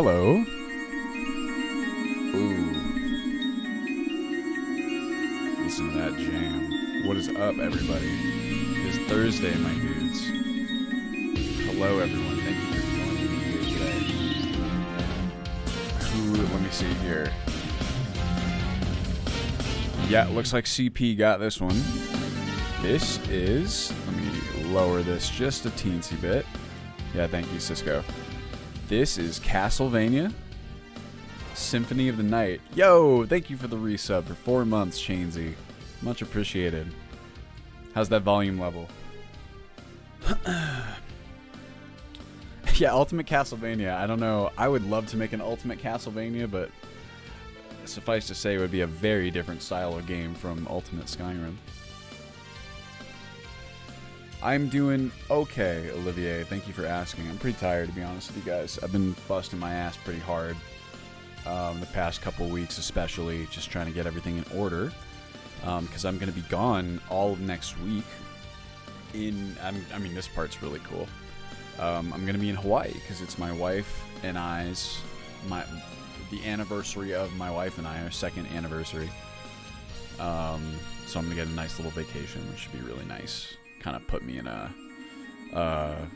Hello. Ooh. Listen to that jam. What is up, everybody? It is Thursday, my dudes. Hello, everyone. Thank you for joining me here today. Let me see here. Yeah, it looks like CP got this one. This is... Let me lower this just a teensy bit. Yeah, thank you, Cisco. This is Castlevania Symphony of the Night. Yo, thank you for the resub for 4 months, Chainsy. Much appreciated. How's that volume level? Yeah, Ultimate Castlevania. I don't know. I would love to make an Ultimate Castlevania, but suffice to say, it would be a very different style of game from Ultimate Skyrim. I'm doing okay, Olivier. Thank you for asking. I'm pretty tired, to be honest with you guys. I've been busting my ass pretty hard the past couple weeks, especially just trying to get everything in order. Because I'm going to be gone all of next week. I mean, this part's really cool. I'm going to be in Hawaii because it's my wife and I's, the anniversary of my wife and I, our second anniversary. So I'm going to get a nice little vacation, which should be really nice. Kind of put me in a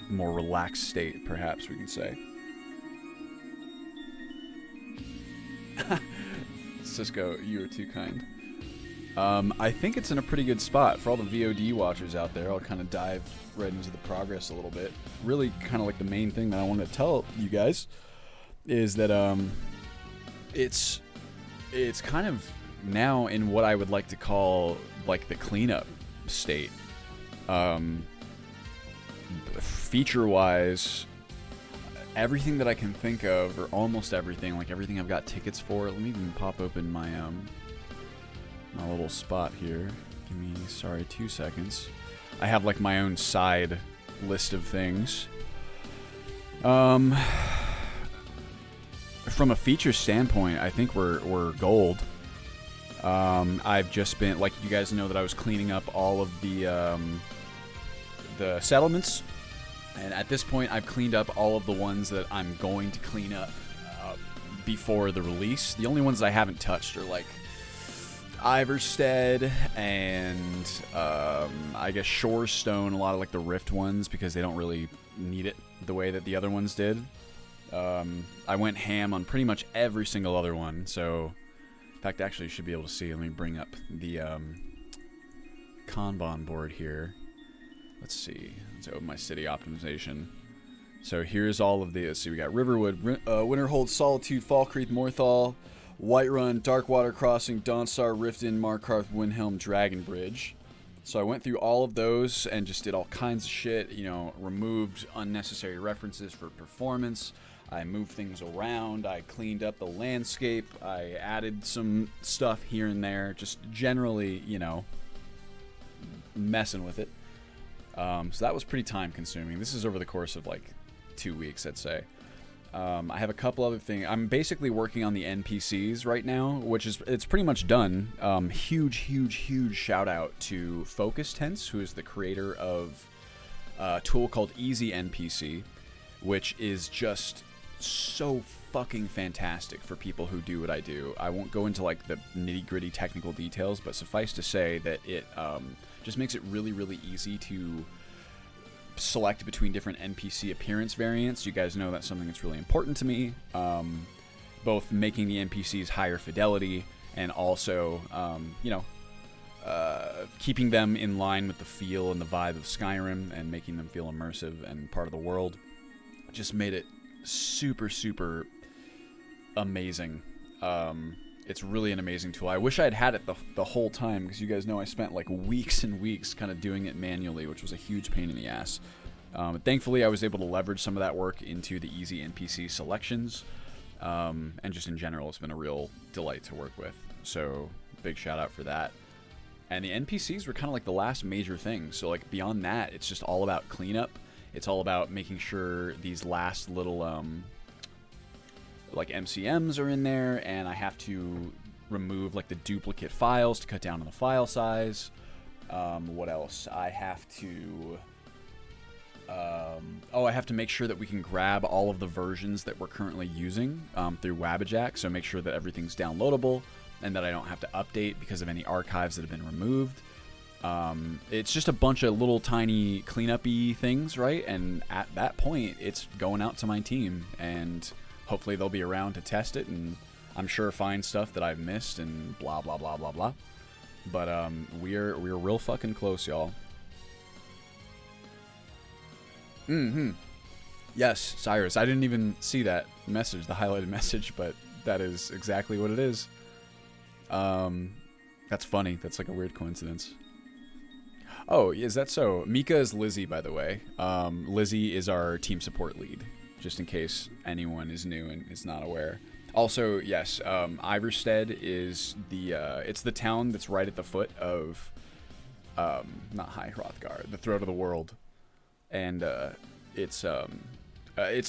more relaxed state, perhaps we can say. Cisco, you are too kind. I think it's in a pretty good spot. For all the VOD watchers out there, I'll kind of dive right into the progress a little bit. Really kind of like the main thing that I want to tell you guys is that it's kind of now in what I would like to call like the cleanup state. Feature-wise, everything that I can think of, or almost everything, like everything I've got tickets for. Let me even pop open my my little spot here. Give me, 2 seconds. I have like my own side list of things. From a feature standpoint, I think we're gold. I've just been, like, you guys know that I was cleaning up all of the settlements, and at this point I've cleaned up all of the ones that I'm going to clean up before the release. The only ones I haven't touched are like Iverstead and I guess Shorestone, a lot of like the Rift ones, because they don't really need it the way that the other ones did. I went ham on pretty much every single other one, so in fact, actually, you should be able to see. Let me bring up the Kanban board here. Let's see. Let's open my city optimization. So here's all of the. Let's see, we got Riverwood, Winterhold, Solitude, Fall Creek, Morthal, Whiterun, Darkwater Crossing, Dawnstar, Rifton, Markarth, Windhelm, Dragon Bridge. So I went through all of those and just did all kinds of shit. You know, removed unnecessary references for performance. I moved things around, I cleaned up the landscape, I added some stuff here and there, just generally, you know, messing with it. So that was pretty time consuming. This is over the course of like 2 weeks, I'd say. I have a couple other things. I'm basically working on the NPCs right now, it's pretty much done. Huge shout out to Focus Tense, who is the creator of a tool called EasyNPC, which is just so fucking fantastic for people who do what I do. I won't go into like the nitty-gritty technical details, but suffice to say that it just makes it really easy to select between different NPC appearance variants. You guys know that's something that's really important to me. Both making the NPCs higher fidelity and also, you know, keeping them in line with the feel and the vibe of Skyrim and making them feel immersive and part of the world. Just made it super amazing. It's really an amazing tool. I wish I had it the whole time, because you guys know I spent like weeks and weeks kind of doing it manually, which was a huge pain in the ass. Thankfully, I was able to leverage some of that work into the EasyNPC selections, and just in general, it's been a real delight to work with. So big shout out for that. And the NPCs were kind of like the last major thing. So like beyond that, it's just all about cleanup. It's all about making sure these last little, like MCMs are in there, and I have to remove like the duplicate files to cut down on the file size. What else? I have to, oh, I have to make sure that we can grab all of the versions that we're currently using through Wabbajack, so make sure that everything's downloadable and that I don't have to update because of any archives that have been removed. It's just a bunch of little tiny cleanup-y things, right? And at that point, it's going out to my team, and hopefully they'll be around to test it, and I'm sure find stuff that I've missed, and blah, blah, blah, blah, blah. But we're real fucking close, y'all. Yes, Cyrus. I didn't even see that message, the highlighted message, but that is exactly what it is. That's funny. That's like a weird coincidence. Oh, is that so? Mika is Lizzie, by the way. Lizzie is our team support lead, just in case anyone is new and is not aware. Also, yes, Iverstead is it's the town that's right at the foot of, not High Hrothgar, the Throat of the World. And it's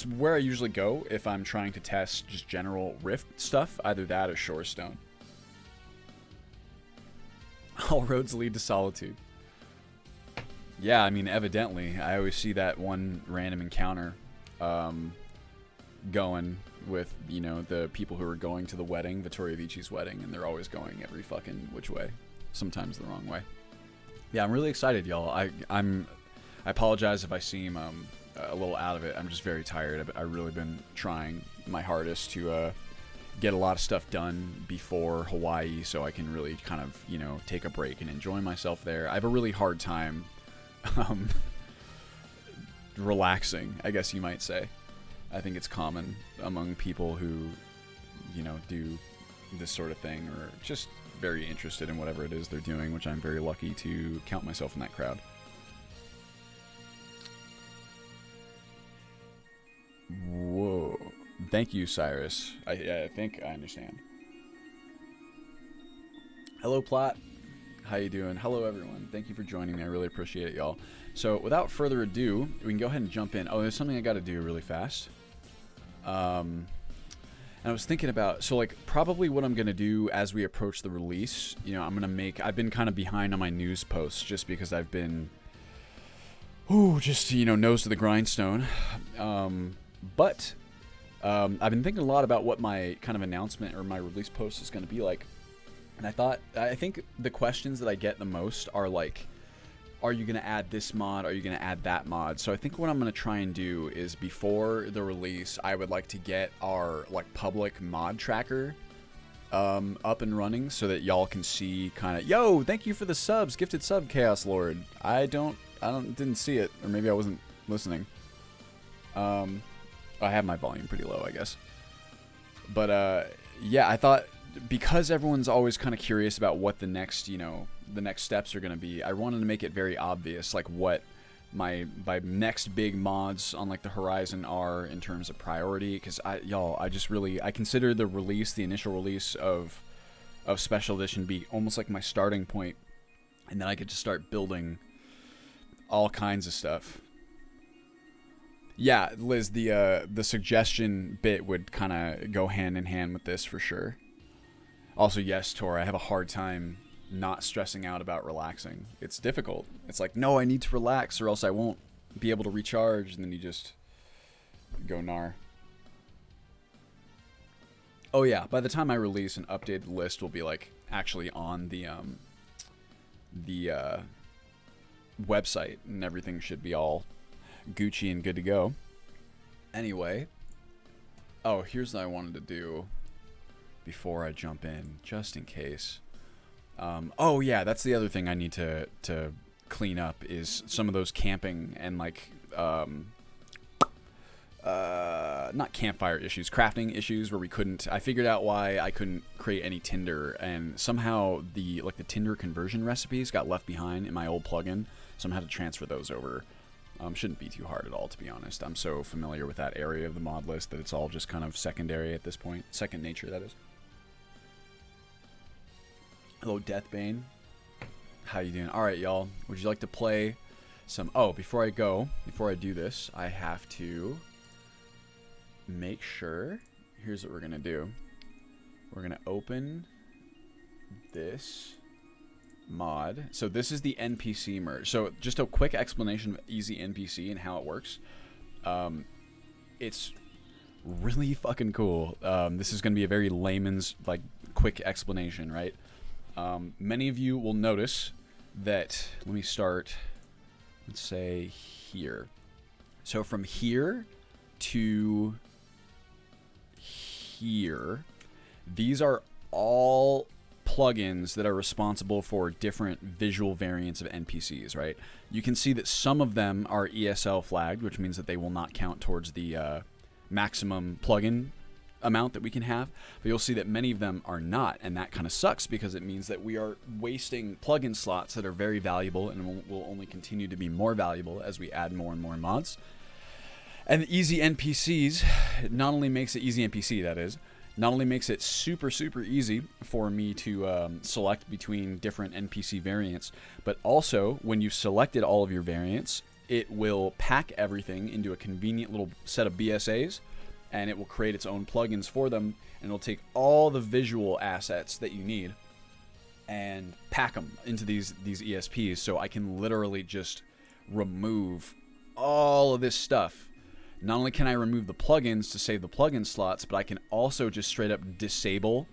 where I usually go if I'm trying to test just general Rift stuff, either that or Shorestone. All roads lead to Solitude. Yeah, I mean, evidently. I always see that one random encounter going with, you know, the people who are going to the wedding, Vittoria Vici's wedding, and they're always going every fucking which way. Sometimes the wrong way. Yeah, I'm really excited, y'all. I apologize if I seem a little out of it. I'm just very tired. I've really been trying my hardest to get a lot of stuff done before Hawaii so I can really kind of, you know, take a break and enjoy myself there. I have a really hard time relaxing, I guess you might say. I think it's common among people who, you know, do this sort of thing or just very interested in whatever it is they're doing, which I'm very lucky to count myself in that crowd. Whoa. Thank you, Cyrus. I think I understand. Hello, Plot. How you doing? Hello, everyone. Thank you for joining me. I really appreciate it, y'all. So, without further ado, we can go ahead and jump in. Oh, there's something I got to do really fast. And I was thinking about, so, like, probably what I'm going to do as we approach the release, you know, I've been kind of behind on my news posts just because I've been, just, you know, nose to the grindstone. But I've been thinking a lot about what my kind of announcement or my release post is going to be like. And I think the questions that I get the most are like, are you going to add this mod? Are you going to add that mod? So I think what I'm going to try and do is before the release, I would like to get our like public mod tracker up and running so that y'all can see kind of, yo, thank you for the subs, gifted sub, Chaos Lord. I didn't see it, or maybe I wasn't listening. I have my volume pretty low, I guess. But yeah, I thought because everyone's always kind of curious about what the next steps are going to be, I wanted to make it very obvious, like what my next big mods on like the horizon are in terms of priority. Because I consider the initial release of Special Edition be almost like my starting point, and then I get to start building all kinds of stuff. Yeah, Liz, the suggestion bit would kind of go hand in hand with this for sure. Also, yes, Tor, I have a hard time not stressing out about relaxing. It's difficult. It's like, no, I need to relax or else I won't be able to recharge, and then you just go gnar. Oh yeah, by the time I release, an updated list will be like actually on the website, and everything should be all Gucci and good to go. Anyway, oh, here's what I wanted to do before I jump in, just in case. Oh yeah, that's the other thing I need to clean up is some of those camping and like not campfire issues, crafting issues where I figured out why I couldn't create any tinder, and somehow the tinder conversion recipes got left behind in my old plugin, so I'm gonna have to transfer those over. Shouldn't be too hard at all, to be honest. I'm so familiar with that area of the mod list that it's all just kind of secondary at this point. Second nature, that is. Hello, Deathbane. How you doing? Alright, y'all. Would you like to play some... Oh, before I do this, I have to make sure... Here's what we're going to do. We're going to open this mod. So this is the NPC merge. So just a quick explanation of EasyNPC and how it works. It's really fucking cool. This is going to be a very layman's, like, quick explanation, right? Many of you will notice that, let me start, let's say here. So from here to here, these are all plugins that are responsible for different visual variants of NPCs, right? You can see that some of them are ESL flagged, which means that they will not count towards the maximum plugin amount that we can have, but you'll see that many of them are not, and that kind of sucks because it means that we are wasting plugin slots that are very valuable and will only continue to be more valuable as we add more and more mods. And the EasyNPCs not only makes it EasyNPC, that is, not only makes it super, super easy for me to select between different NPC variants, but also when you've selected all of your variants, it will pack everything into a convenient little set of BSAs, and it will create its own plugins for them, and it'll take all the visual assets that you need and pack them into these ESPs, so I can literally just remove all of this stuff. Not only can I remove the plugins to save the plugin slots, but I can also just straight up disable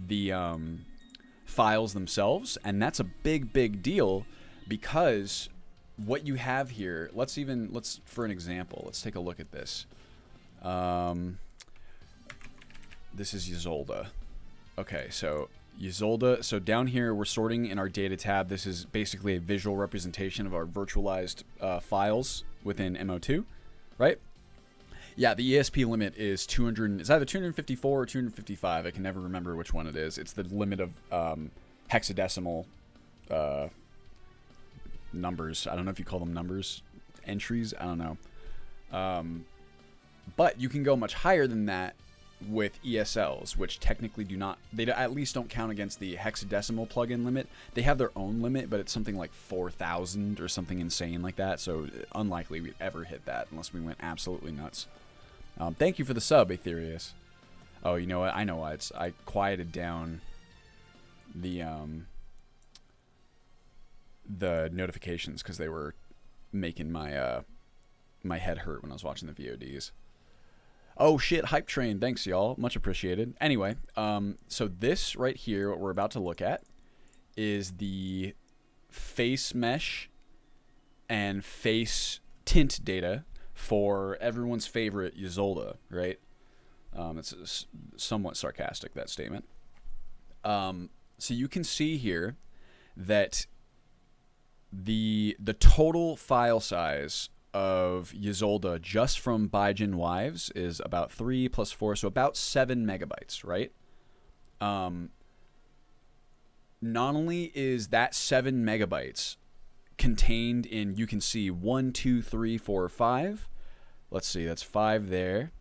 the files themselves, and that's a big, big deal because what you have here, let's for an example, let's take a look at this. This is Ysolda. Okay, so Ysolda, so down here we're sorting in our data tab. This is basically a visual representation of our virtualized files within MO2, right? Yeah, the ESP limit is 200. It's either 254 or 255. I can never remember which one it is. It's the limit of hexadecimal numbers. I don't know if you call them numbers, entries. I don't know. But you can go much higher than that with ESLs, which technically do not. They at least don't count against the hexadecimal plugin limit. They have their own limit, but it's something like 4,000 or something insane like that. So unlikely we'd ever hit that unless we went absolutely nuts. Thank you for the sub, Aetherius. Oh, you know what? I know why. I quieted down the notifications because they were making my my head hurt when I was watching the VODs. Oh shit, hype train. Thanks, y'all. Much appreciated. Anyway, so this right here, what we're about to look at, is the face mesh and face tint data for everyone's favorite Ysolda, right? It's somewhat sarcastic, that statement. So you can see here that the total file size of Ysolda just from Baijin Wives is about 3 plus 4, so about 7 megabytes, right? Not only is that 7 megabytes contained in, you can see 1, 2, 3, 4, 5. Let's see, that's 5 there.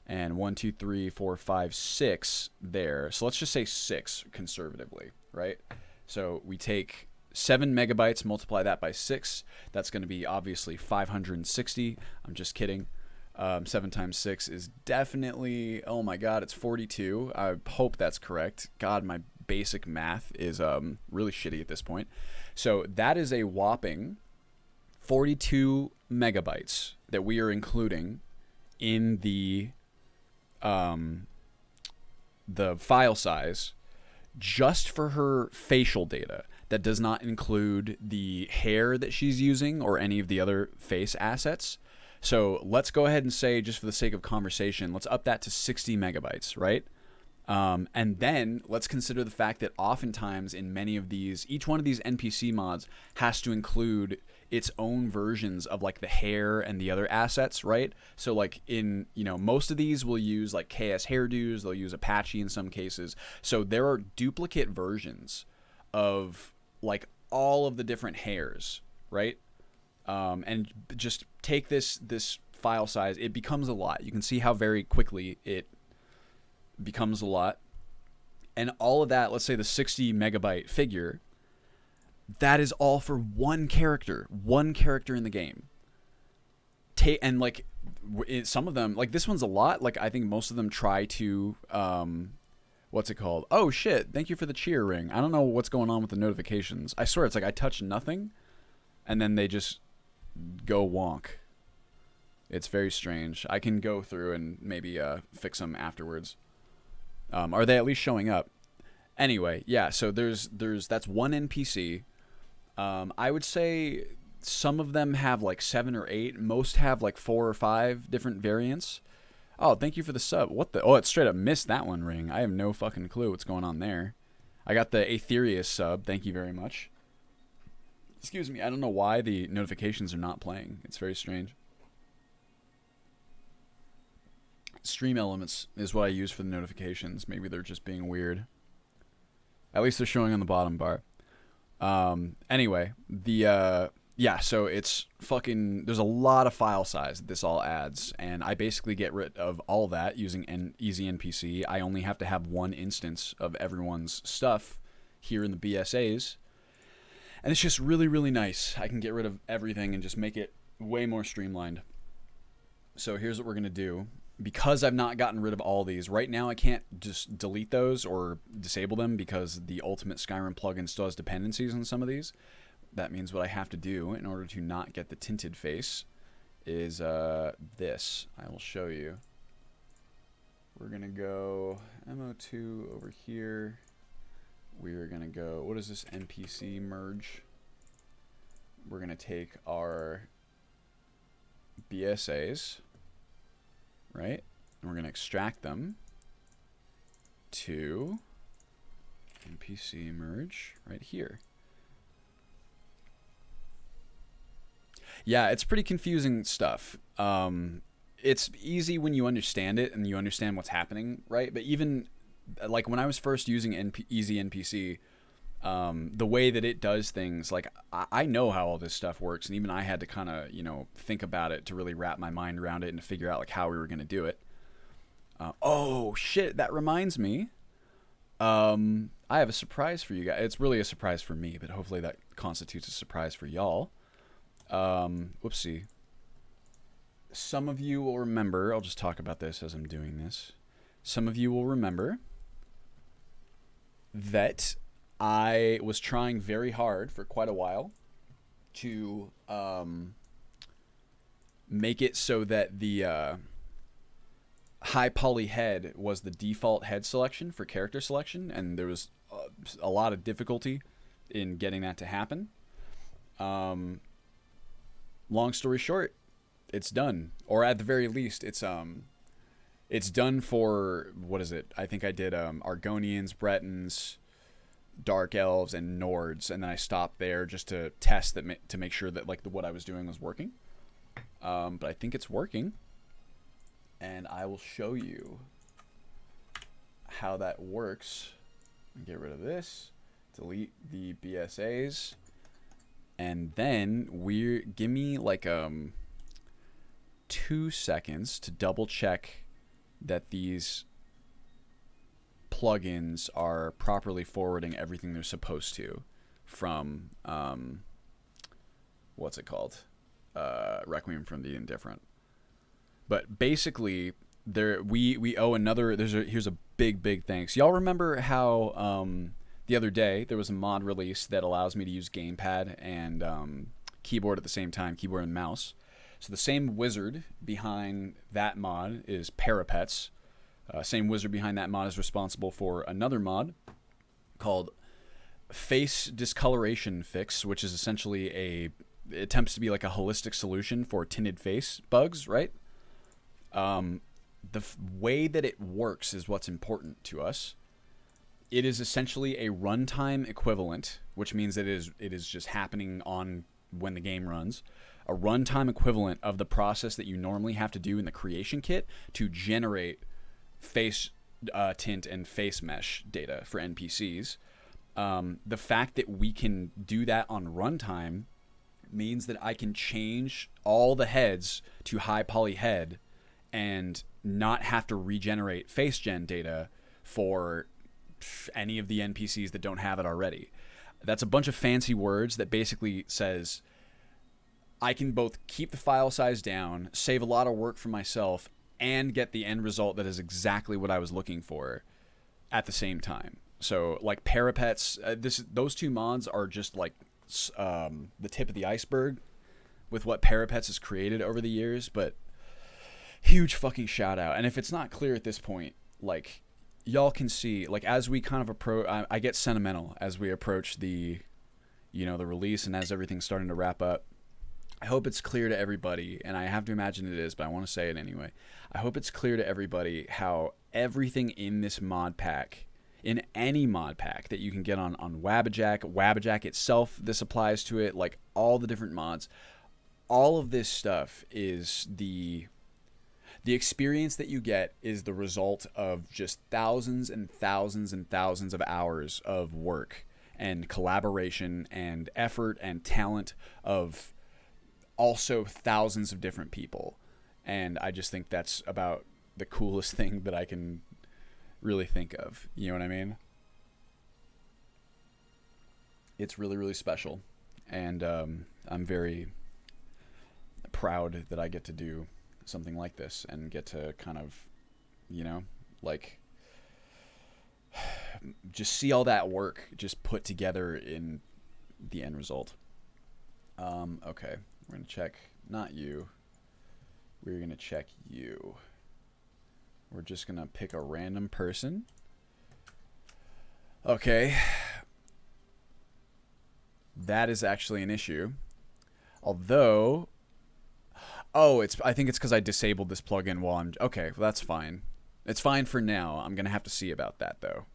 And 1, 2, 3, 4, 5, 6 there. So let's just say 6 conservatively, right? So we take 7 megabytes, multiply that by 6. That's going to be obviously 560. I'm just kidding. 7 times 6 is definitely, oh my god, it's 42. I hope that's correct. God, my basic math is really shitty at this point. So that is a whopping 42 megabytes that we are including in the file size just for her facial data. That does not include the hair that she's using or any of the other face assets. So let's go ahead and say, just for the sake of conversation, let's up that to 60 megabytes, right? And then let's consider the fact that oftentimes in many of these, each one of these NPC mods has to include its own versions of like the hair and the other assets, right? So like in, most of these will use like KS hairdos, they'll use Apache in some cases. So there are duplicate versions of like all of the different hairs, right? And just take this file size, it becomes a lot. You can see how very quickly it becomes a lot. And all of that, let's say the 60 megabyte figure, that is all for one character in the game. And like some of them, like this one's a lot. Like I think most of them try to, what's it called? Oh shit, thank you for the cheer ring. I don't know what's going on with the notifications. I swear it's like I touch nothing and then they just go wonk. It's very strange. I can go through and maybe fix them afterwards. Are they at least showing up? Anyway, yeah, so there's that's one NPC. I would say some of them have like 7 or 8. Most have like 4 or 5 different variants. Oh, thank you for the sub. What the? Oh, it straight up missed that one ring. I have no fucking clue what's going on there. I got the Aetherius sub. Thank you very much. Excuse me. I don't know why the notifications are not playing. It's very strange. Stream Elements is what I use for the notifications. Maybe they're just being weird. At least they're showing on the bottom bar. Anyway, yeah, so it's fucking, there's a lot of file size that this all adds, and I basically get rid of all that using EasyNPC. I only have to have one instance of everyone's stuff here in the BSAs, and it's just really, really nice. I can get rid of everything and just make it way more streamlined. So here's what we're going to do. Because I've not gotten rid of all these, right now I can't just delete those or disable them because the Ultimate Skyrim plugin still has dependencies on some of these. That means what I have to do in order to not get the tinted face is this. I will show you. We're going to go MO2 over here. We're going to go, what is this, NPC merge? We're going to take our BSAs, right? And we're going to extract them to NPC merge right here. Yeah, it's pretty confusing stuff. It's easy when you understand it and you understand what's happening, right? But even like when I was first using EasyNPC, the way that it does things, like I know how all this stuff works, and even I had to kind of, think about it to really wrap my mind around it and figure out like how we were going to do it. Oh shit, that reminds me. I have a surprise for you guys. It's really a surprise for me, but hopefully that constitutes a surprise for y'all. Whoopsie. Some of you will remember, I'll just talk about this as I'm doing this. Some of you will remember that I was trying very hard for quite a while to make it so that the high poly head was the default head selection for character selection, and there was a lot of difficulty in getting that to happen. Long story short, it's done, or at the very least, it's done for, what is it? I think I did Argonians, Bretons, Dark Elves, and Nords, and then I stopped there just to test that to make sure that like what I was doing was working. But I think it's working, and I will show you how that works. Get rid of this, delete the BSAs. And then give me like 2 seconds to double check that these plugins are properly forwarding everything they're supposed to from what's it called? Requiem from the Indifferent. But basically we owe another, here's a big thanks. Y'all remember how the other day, there was a mod release that allows me to use gamepad and keyboard at the same time, keyboard and mouse. So the same wizard behind that mod is Parapets. Same wizard behind that mod is responsible for another mod called Face Discoloration Fix, which is essentially it attempts to be like a holistic solution for tinted face bugs, right? The way that it works is what's important to us. It is essentially a runtime equivalent, which means that it is just happening on when the game runs. A runtime equivalent of the process that you normally have to do in the creation kit to generate face tint and face mesh data for NPCs. The fact that we can do that on runtime means that I can change all the heads to high poly head and not have to regenerate face gen data for any of the NPCs that don't have it already. That's a bunch of fancy words that basically says I can both keep the file size down, save a lot of work for myself, and get the end result that is exactly what I was looking for at the same time. So like Parapets, those two mods are just like the tip of the iceberg with what Parapets has created over the years, but huge fucking shout out. And if it's not clear at this point, like, y'all can see, like, as we kind of approach, I get sentimental as we approach the, you know, the release, and as everything's starting to wrap up. I hope it's clear to everybody, and I have to imagine it is, but I want to say it anyway. I hope it's clear to everybody how everything in this mod pack, in any mod pack that you can get on Wabbajack itself, this applies to it, like all the different mods, all of this stuff is the experience that you get is the result of just thousands and thousands and thousands of hours of work and collaboration and effort and talent of also thousands of different people. And I just think that's about the coolest thing that I can really think of. You know what I mean? It's really, really special. And I'm very proud that I get to do something like this and get to kind of, you know, like, just see all that work just put together in the end result. Okay, we're going to check, not you. We're going to check you. We're just going to pick a random person. Okay. That is actually an issue. Although, oh, I think it's because I disabled this plugin while I'm, okay, well, that's fine. It's fine for now. I'm going to have to see about that, though.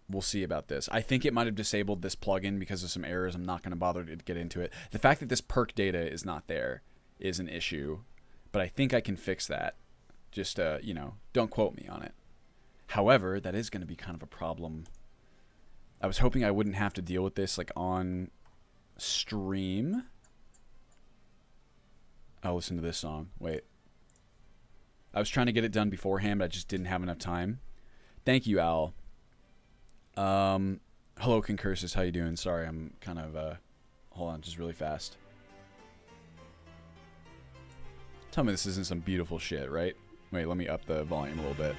We'll see about this. I think it might have disabled this plugin because of some errors. I'm not going to bother to get into it. The fact that this perk data is not there is an issue, but I think I can fix that. Just, you know, don't quote me on it. However, that is going to be kind of a problem. I was hoping I wouldn't have to deal with this, like, on stream. I'll listen to this song. Wait. I was trying to get it done beforehand, but I just didn't have enough time. Thank you, Al. Hello, Concursus. How you doing? Sorry, I'm kind of, hold on, just really fast. Tell me this isn't some beautiful shit, right? Wait, let me up the volume a little bit.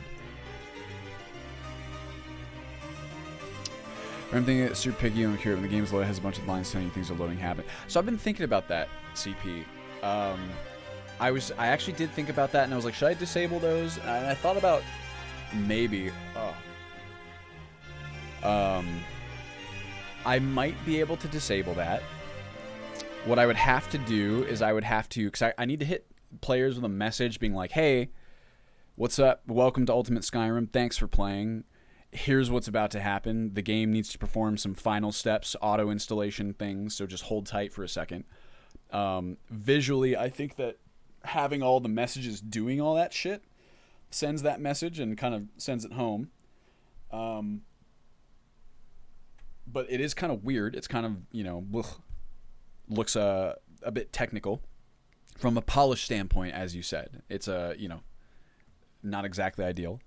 I'm thinking it's super picky on when the game's loaded, has a bunch of lines telling you things are loading happen. So I've been thinking about that, CP. I actually did think about that, and I was like, should I disable those? And I thought about maybe. I might be able to disable that. What I would have to do is I would have to, because I need to hit players with a message being like, hey, what's up? Welcome to Ultimate Skyrim. Thanks for playing. Here's what's about to happen. The game needs to perform some final steps, auto installation things, so just hold tight for a second. Visually, I think that having all the messages doing all that shit sends that message and kind of sends it home. But it is kind of weird. It's kind of, you know, looks a bit technical from a polish standpoint, as you said. It's you know, not exactly ideal.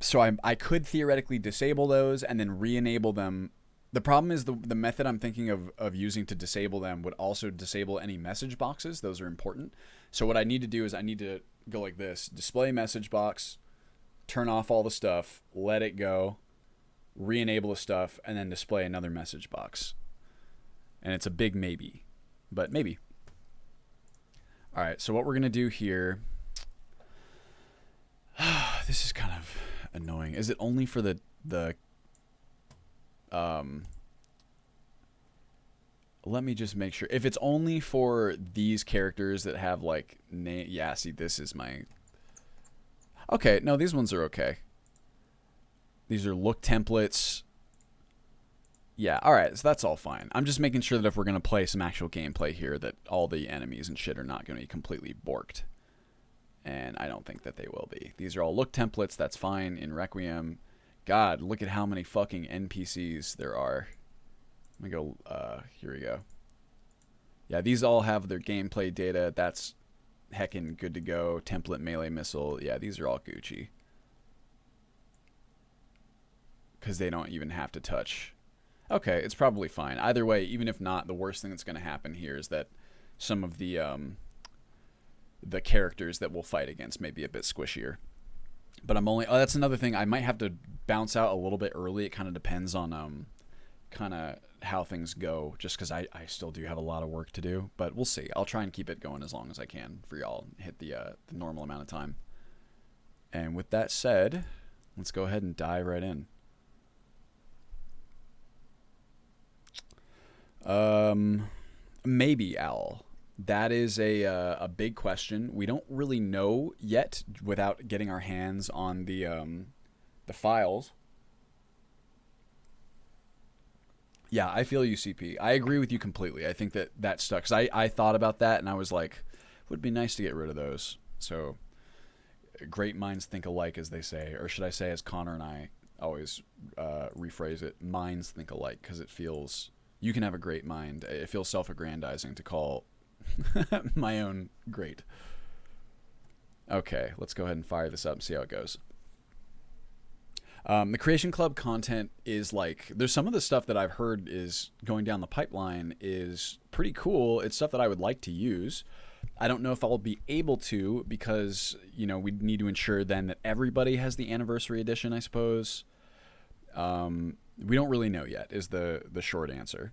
So I could theoretically disable those and then re-enable them. The problem is the method I'm thinking of using to disable them would also disable any message boxes. Those are important. So what I need to do is I need to go like this. Display message box, turn off all the stuff, let it go, re-enable the stuff, and then display another message box. And it's a big maybe, but maybe. All right, so what we're going to do here... this is kind of annoying. Is it only for the let me just make sure. If it's only for these characters that have like name, yeah, see, this is my, okay, no, these ones are okay. These are look templates. Yeah, all right, so that's all fine. I'm just making sure that if we're going to play some actual gameplay here, that all the enemies and shit are not going to be completely borked. And I don't think that they will be. These are all look templates. That's fine in Requiem. God, look at how many fucking NPCs there are. Let me go. Here we go. Yeah, these all have their gameplay data. That's heckin' good to go. Template melee missile. Yeah, these are all Gucci. Because they don't even have to touch. Okay, it's probably fine. Either way, even if not, the worst thing that's going to happen here is that some of the characters that we'll fight against may be a bit squishier. But I'm only... Oh, that's another thing. I might have to bounce out a little bit early. It kind of depends on kind of how things go, just because I still do have a lot of work to do, but we'll see. I'll try and keep it going as long as I can for y'all, hit the normal amount of time. And with that said, let's go ahead and dive right in. Maybe, Owl. That is a big question. We don't really know yet without getting our hands on the files. Yeah, I feel you, CP. I agree with you completely. I think that stuck. 'Cause I thought about that, and I was like, it would be nice to get rid of those. So, great minds think alike, as they say. Or should I say, as Connor and I always rephrase it, minds think alike, because it feels... You can have a great mind. It feels self-aggrandizing to call my own great. Okay, let's go ahead and fire this up and see how it goes. The Creation Club content is like, there's some of the stuff that I've heard is going down the pipeline is pretty cool. It's stuff that I would like to use. I don't know if I'll be able to, because, you know, we need to ensure then that everybody has the anniversary edition, I suppose. We don't really know yet, is the short answer.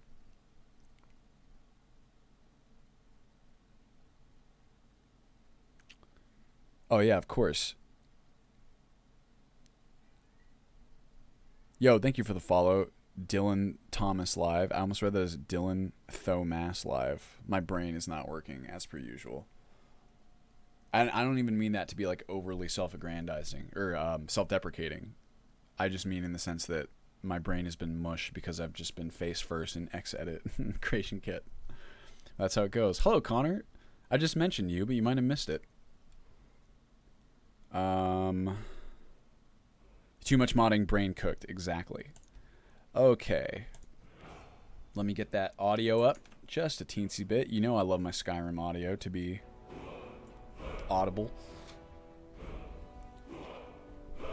Oh yeah, of course. Yo, thank you for the follow, Dylan Thomas Live. I almost read that as Dylan Thomas Live. My brain is not working as per usual. I don't even mean that to be like overly self-aggrandizing or self-deprecating. I just mean in the sense that my brain has been mush because I've just been face first in Xedit Creation Kit. That's how it goes. Hello, Connor. I just mentioned you, but you might have missed it. Too much modding, brain cooked. Exactly. Okay. Let me get that audio up just a teensy bit. You know I love my Skyrim audio to be audible.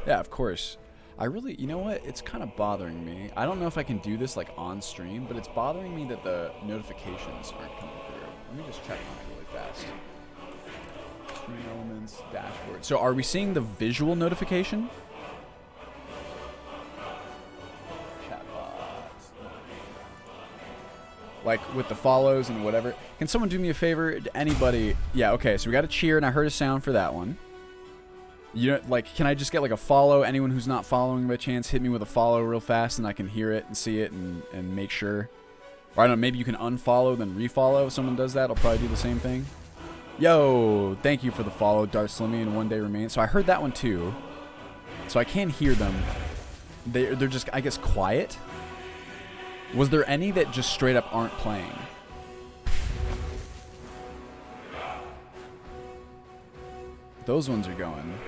Yeah, of course. I really, you know what? It's kind of bothering me. I don't know if I can do this like on stream, but it's bothering me that the notifications aren't coming through. Let me just check on it really fast. Screen elements, dashboard. So are we seeing the visual notification? Like with the follows and whatever. Can someone do me a favor? Anybody? Yeah, okay, so we got a cheer and I heard a sound for that one. You know, like, can I just get like a follow? Anyone who's not following by chance, hit me with a follow real fast and I can hear it and see it and make sure. Or I don't know, maybe you can unfollow then refollow. If someone does that, I'll probably do the same thing. Yo, thank you for the follow, Dart Slimmy and One Day Remains. So I heard that one too. So I can hear them. They're just, I guess, quiet. Was there any that just straight up aren't playing? Those ones are going.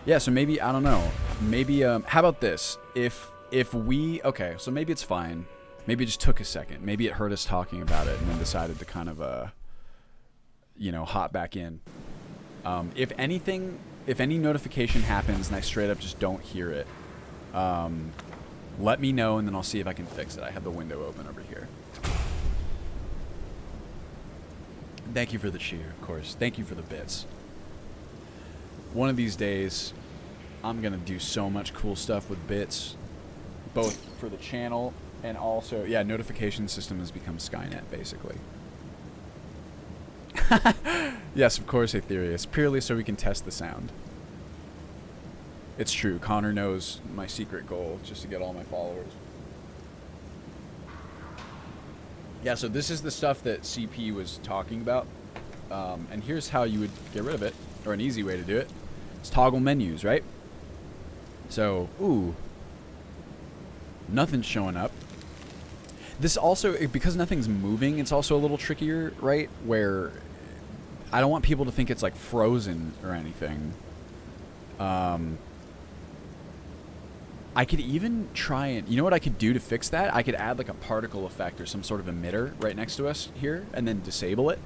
Yeah, so maybe, I don't know. Maybe, how about this? If we, okay, so maybe it's fine. Maybe it just took a second. Maybe it heard us talking about it and then decided to kind of, you know, hop back in. If anything, if any notification happens and I straight up just don't hear it, let me know and then I'll see if I can fix it. I have the window open over here. Thank you for the cheer, of course. Thank you for the bits. One of these days, I'm going to do so much cool stuff with bits, both for the channel and also, yeah, notification system has become Skynet, basically. Yes, of course, Aetherius. Purely so we can test the sound. It's true. Connor knows my secret goal, just to get all my followers. Yeah, so this is the stuff that CP was talking about. And here's how you would get rid of it, or an easy way to do it. It's toggle menus, right? So, ooh. Nothing's showing up. This also, because nothing's moving, it's also a little trickier, right? Where I don't want people to think it's like frozen or anything. I could even try and, you know what I could do to fix that? I could add like a particle effect or some sort of emitter right next to us here and then disable it.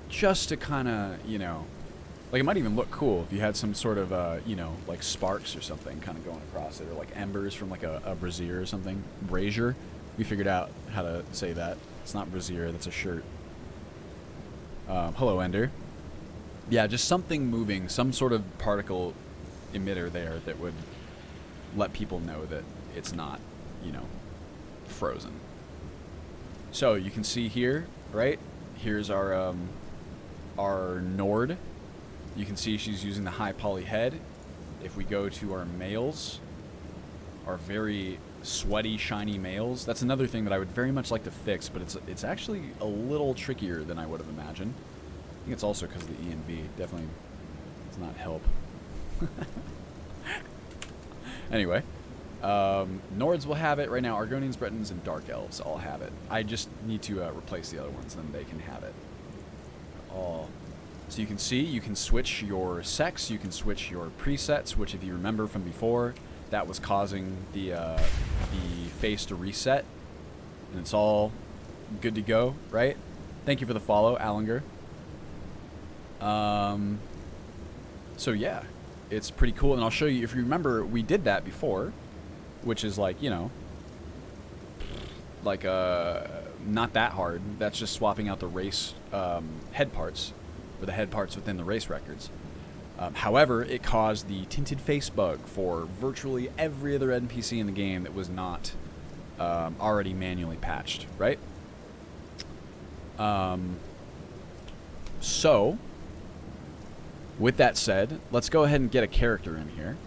Just to kind of, you know, like it might even look cool if you had some sort of, you know, like sparks or something kind of going across it, or like embers from like a brazier or something. Brazier. We figured out how to say that. It's not brazier, that's a shirt. Hello, Ender. Yeah, just something moving, some sort of particle emitter there that would let people know that it's not, you know, frozen. So you can see here, right? Here's our Nord. You can see she's using the high poly head. If we go to our males, our very sweaty, shiny males, that's another thing that I would very much like to fix, but it's actually a little trickier than I would have imagined. I think it's also because of the ENB. Definitely does not help. Anyway, Nords will have it right now. Argonians, Bretons, and Dark Elves all have it. I just need to replace the other ones, then they can have it. All. So you can see, you can switch your sex, you can switch your presets, which if you remember from before, that was causing the face to reset. And it's all good to go, right? Thank you for the follow, Allinger. So yeah, it's pretty cool. And I'll show you, if you remember, we did that before, which is like, you know, like not that hard. That's just swapping out the race head parts, or the head parts within the race records. However, it caused the tinted face bug for virtually every other NPC in the game that was not already manually patched, right? So, with that said, let's go ahead and get a character in here.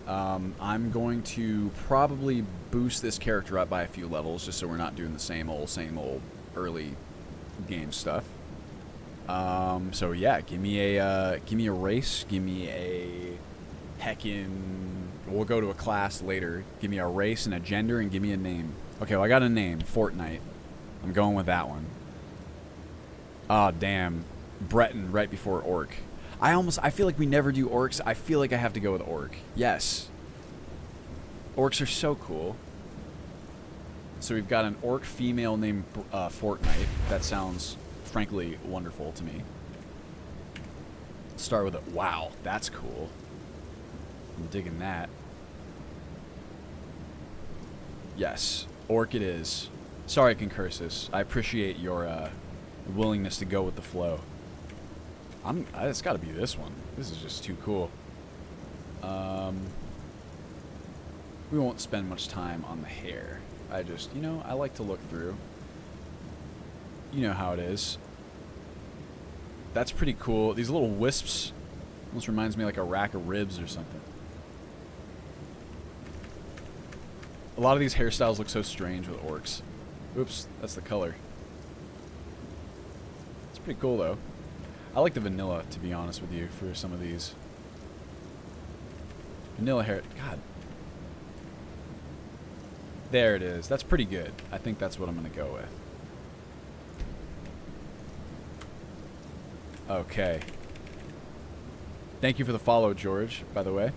I'm going to probably boost this character up by a few levels, just so we're not doing the same old early game stuff. So yeah, give me a race, give me a heckin', we'll go to a class later. Give me a race and a gender, and give me a name. Okay, well I got a name, Fortnite. I'm going with that one. Ah, damn, Breton right before Orc. I feel like we never do orcs. I feel like I have to go with orc. Yes. Orcs are so cool. So we've got an orc female named Fortnite. That sounds, frankly, wonderful to me. Let's start with it. Wow, that's cool. I'm digging that. Yes, orc it is. Sorry, Concursus. I appreciate your willingness to go with the flow. It's got to be this one. This is just too cool. We won't spend much time on the hair. I just, you know, I like to look through. You know how it is. That's pretty cool. These little wisps almost reminds me like a rack of ribs or something. A lot of these hairstyles look so strange with orcs. Oops, that's the color. It's pretty cool though. I like the vanilla, to be honest with you, for some of these. Vanilla hair. God. There it is. That's pretty good. I think that's what I'm going to go with. Okay. Thank you for the follow, George, by the way.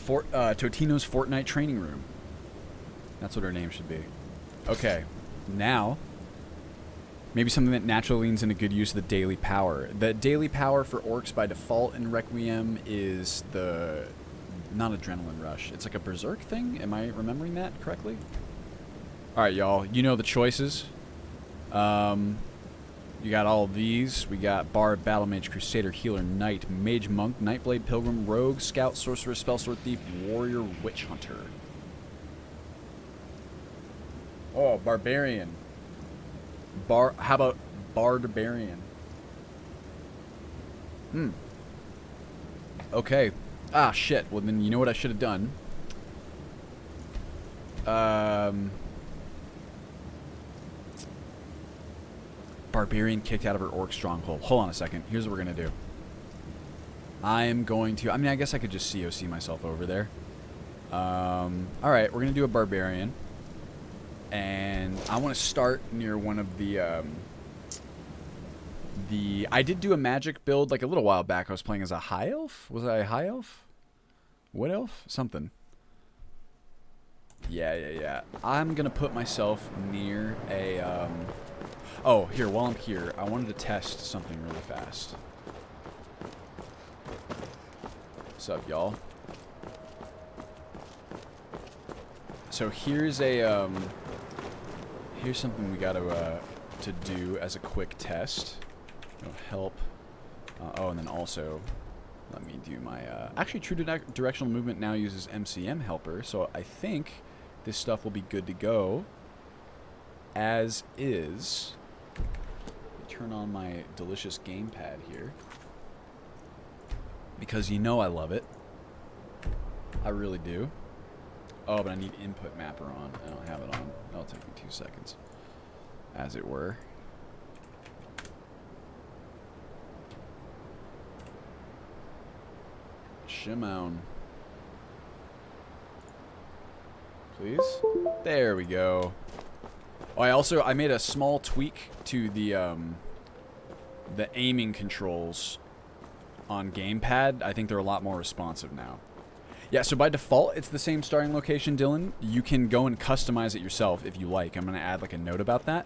Totino's Fortnite Training Room. That's what her name should be. Okay. Now... maybe something that naturally leans into good use of the daily power. The daily power for orcs by default in Requiem is the... not Adrenaline Rush. It's like a Berserk thing? Am I remembering that correctly? Alright, y'all. You know the choices. You got all of these. We got Bard, Battle Mage, Crusader, Healer, Knight, Mage, Monk, Nightblade, Pilgrim, Rogue, Scout, Sorcerer, Spellsword, Thief, Warrior, Witch Hunter. Oh, Barbarian. How about Barbarian? Okay. Ah, shit. Well, then you know what I should have done? Barbarian kicked out of her orc stronghold. Hold on a second. Here's what we're going to do. I am going to... I mean, I guess I could just COC myself over there. Alright, we're going to do a Barbarian. And I want to start near one of the I did do a magic build like a little while back. I was playing as a high elf. Was I a high elf? Wood elf? Something. Yeah. I'm going to put myself near a... oh, here, while I'm here, I wanted to test something really fast. What's up, y'all? So here's a... here's something we got to do as a quick test. It'll help. Oh, and then also, let me do my... actually, True Directional Movement now uses MCM Helper, so I think this stuff will be good to go. As is. Turn on my delicious gamepad here. Because you know I love it. I really do. Oh, but I need input mapper on. I don't have it on. That'll take me 2 seconds. As it were. Shimon. Please? There we go. Oh, I made a small tweak to the aiming controls on gamepad. I think they're a lot more responsive now. Yeah, so by default, it's the same starting location, Dylan. You can go and customize it yourself if you like. I'm going to add like a note about that.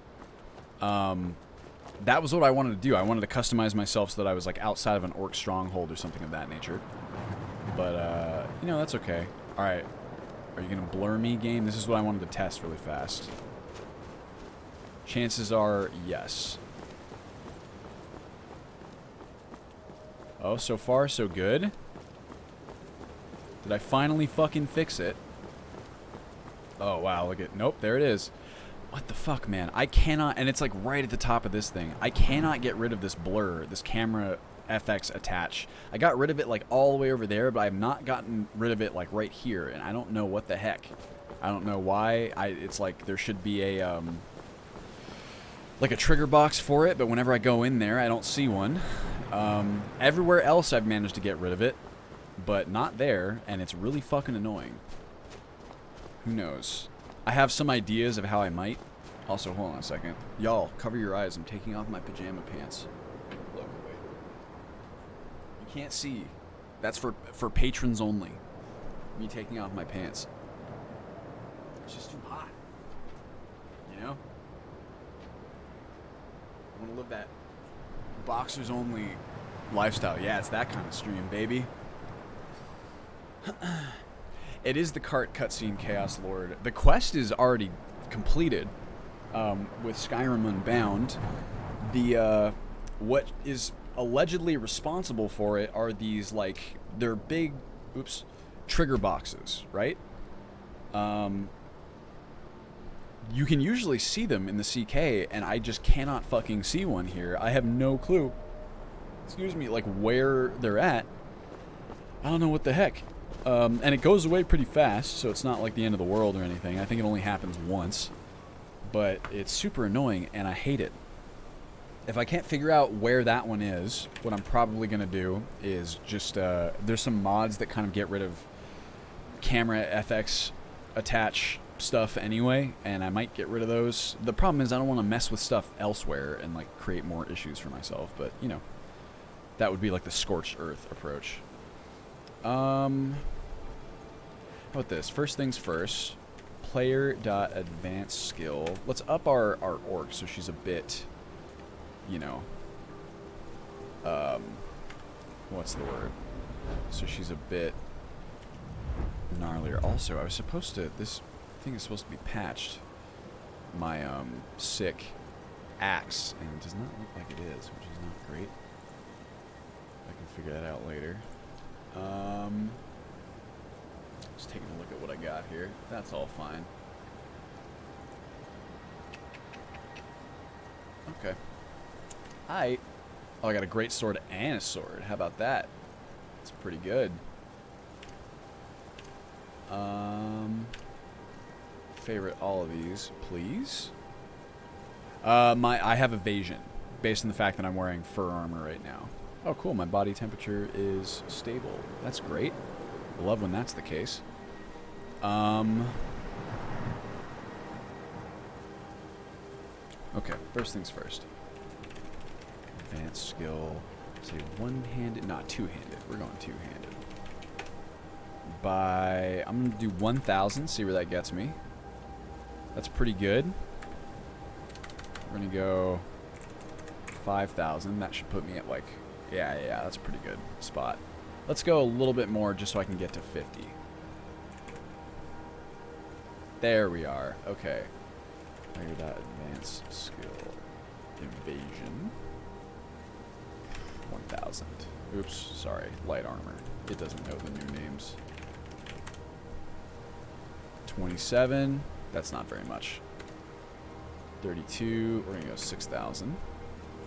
That was what I wanted to do. I wanted to customize myself so that I was like outside of an orc stronghold or something of that nature. But, you know, that's okay. All right. Are you going to blur me, game? This is what I wanted to test really fast. Chances are, yes. Oh, so far, so good. Did I finally fucking fix it? Oh, wow, look at... Nope, there it is. What the fuck, man? I cannot... And it's, like, right at the top of this thing. I cannot get rid of this blur, this camera FX attach. I got rid of it, like, all the way over there, but I have not gotten rid of it, like, right here. And I don't know what the heck. I don't know why. It's like there should be a, like a trigger box for it, but whenever I go in there, I don't see one. Everywhere else I've managed to get rid of it, but not there, and it's really fucking annoying. Who knows? I have some ideas of how I might. Also, hold on a second. Y'all, cover your eyes. I'm taking off my pajama pants. Look, wait. You can't see. That's for patrons only. Me taking off my pants. It's just too hot. You know? I want to live that boxers only lifestyle. Yeah, it's that kind of stream, baby. It is the cart cutscene, Chaos Lord. The quest is already completed with Skyrim Unbound. The what is allegedly responsible for it are these, like, they're big, trigger boxes, right? You can usually see them in the CK, and I just cannot fucking see one here. I have no clue, excuse me, like, where they're at. I don't know what the heck. And it goes away pretty fast, so it's not like the end of the world or anything. I think it only happens once. But it's super annoying, and I hate it. If I can't figure out where that one is, what I'm probably going to do is just... there's some mods that kind of get rid of camera FX attach stuff anyway, and I might get rid of those. The problem is I don't want to mess with stuff elsewhere and, like, create more issues for myself. But, you know, that would be like the scorched earth approach. How about this? First things first. Player.advanced skill. Let's up our orc so she's a bit, you know, what's the word? So she's a bit gnarlier. Also, I was supposed to, this thing is supposed to be patched. My, sick axe, and it does not look like it is, which is not great. I can figure that out later. Just taking a look at what I got here. That's all fine. Okay. Alright. Oh, I got a great sword and a sword. How about that? That's pretty good. Favorite all of these, please. I have evasion, based on the fact that I'm wearing fur armor right now. Oh, cool. My body temperature is stable. That's great. I love when that's the case. Okay, first things first. Advanced skill. Say one-handed, not two-handed. We're going two-handed. I'm going to do 1,000, see where that gets me. That's pretty good. We're going to go 5,000. That should put me at, like, yeah, that's a pretty good spot. Let's go a little bit more just so I can get to 50. There we are. Okay. Figure that advanced skill. Evasion. 1,000. Oops, sorry. Light armor. It doesn't know the new names. 27. That's not very much. 32. We're going to go 6,000.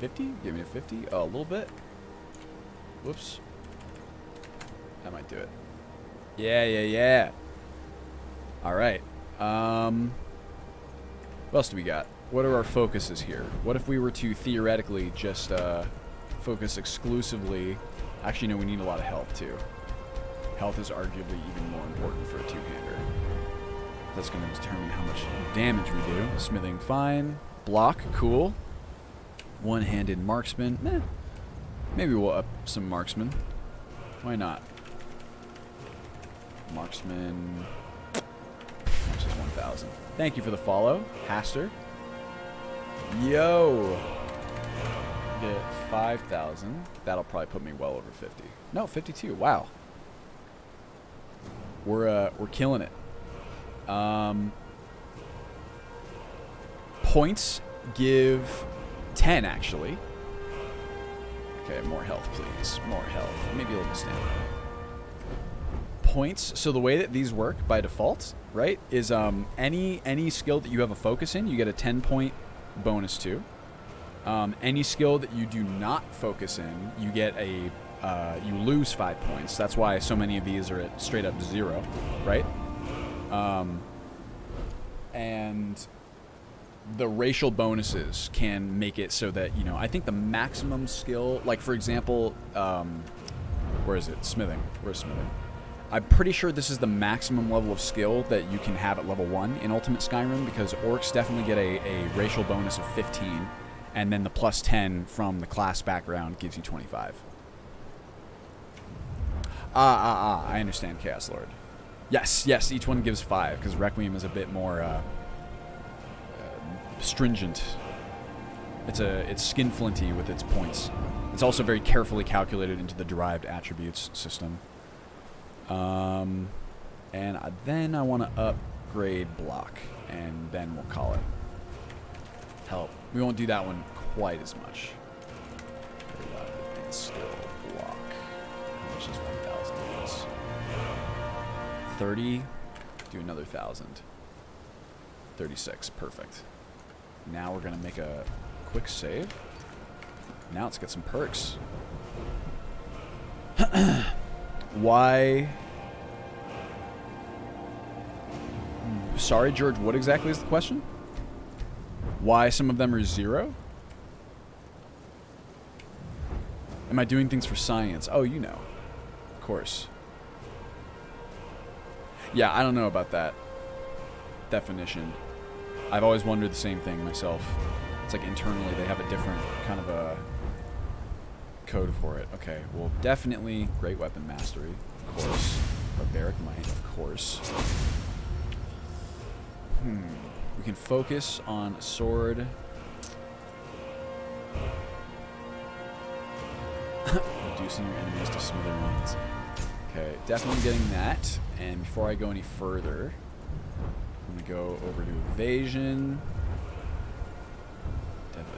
50? Give me a 50? Oh, a little bit. Whoops. That might do it. Yeah, yeah, yeah. All right. What else do we got? What are our focuses here? What if we were to theoretically just focus exclusively... Actually, no, we need a lot of health, too. Health is arguably even more important for a two-hander. That's going to determine how much damage we do. Smithing, fine. Block, cool. One-handed marksman. Meh. Maybe we'll up some marksman. Why not? Marksman... Which is 1,000. Thank you for the follow, Haster. Yo! Get 5,000. That'll probably put me well over 50. No, 52. Wow. We're killing it. Points give 10 actually. Okay, more health, please. More health. Maybe a little stamina. Points. So the way that these work by default, right, is any skill that you have a focus in, you get a 10-point bonus to. Any skill that you do not focus in, you get a you lose 5 points. That's why so many of these are at straight up 0, right? And the racial bonuses can make it so that, you know, I think the maximum skill, like for example, where is it? Smithing. Where's smithing? I'm pretty sure this is the maximum level of skill that you can have at level 1 in Ultimate Skyrim, because orcs definitely get a racial bonus of 15, and then the plus 10 from the class background gives you 25. I understand, Chaos Lord. Yes, yes, each one gives 5, because Requiem is a bit more stringent. It's skinflinty with its points. It's also very carefully calculated into the derived attributes system. And then I want to upgrade block, and then we'll call it. Help. We won't do that one quite as much. Advanced skill block. How much is 1,000 of this? 30. Do another 1,000. 36. Perfect. Now we're going to make a quick save. Now let's get some perks. Why? Sorry, George, what exactly is the question? Why some of them are 0? Am I doing things for science? Oh, you know. Of course. Yeah, I don't know about that definition. I've always wondered the same thing myself. It's like internally they have a different kind of a code for it. Okay, well, definitely great weapon mastery, of course. Barbaric might, of course. We can focus on sword. Reducing your enemies to smithereens. Okay, definitely getting that. And before I go any further, I'm going to go over to evasion.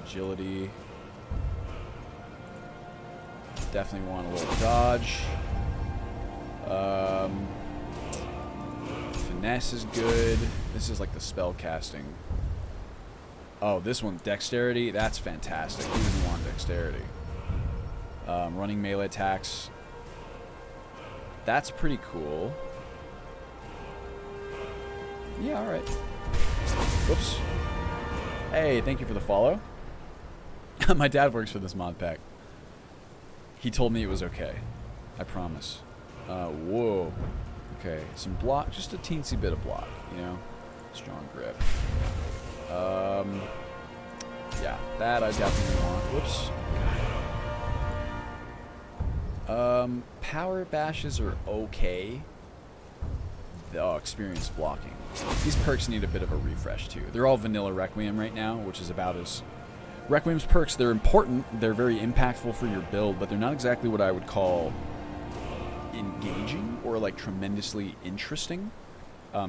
Agility. Definitely want a little dodge. Finesse is good. This is like the spell casting. Oh, this one, dexterity. That's fantastic. Who doesn't want dexterity? Running melee attacks. That's pretty cool. Yeah, all right. Whoops. Hey, thank you for the follow. My dad works for this mod pack. He told me it was okay. I promise. Whoa. Okay, some block, just a teensy bit of block, you know? Strong grip. Yeah, that I definitely want. Whoops. Power bashes are okay. Oh, experience blocking. These perks need a bit of a refresh too. They're all vanilla Requiem right now, which is about as... Requiem's perks, they're important, they're very impactful for your build, but they're not exactly what I would call engaging or like tremendously interesting.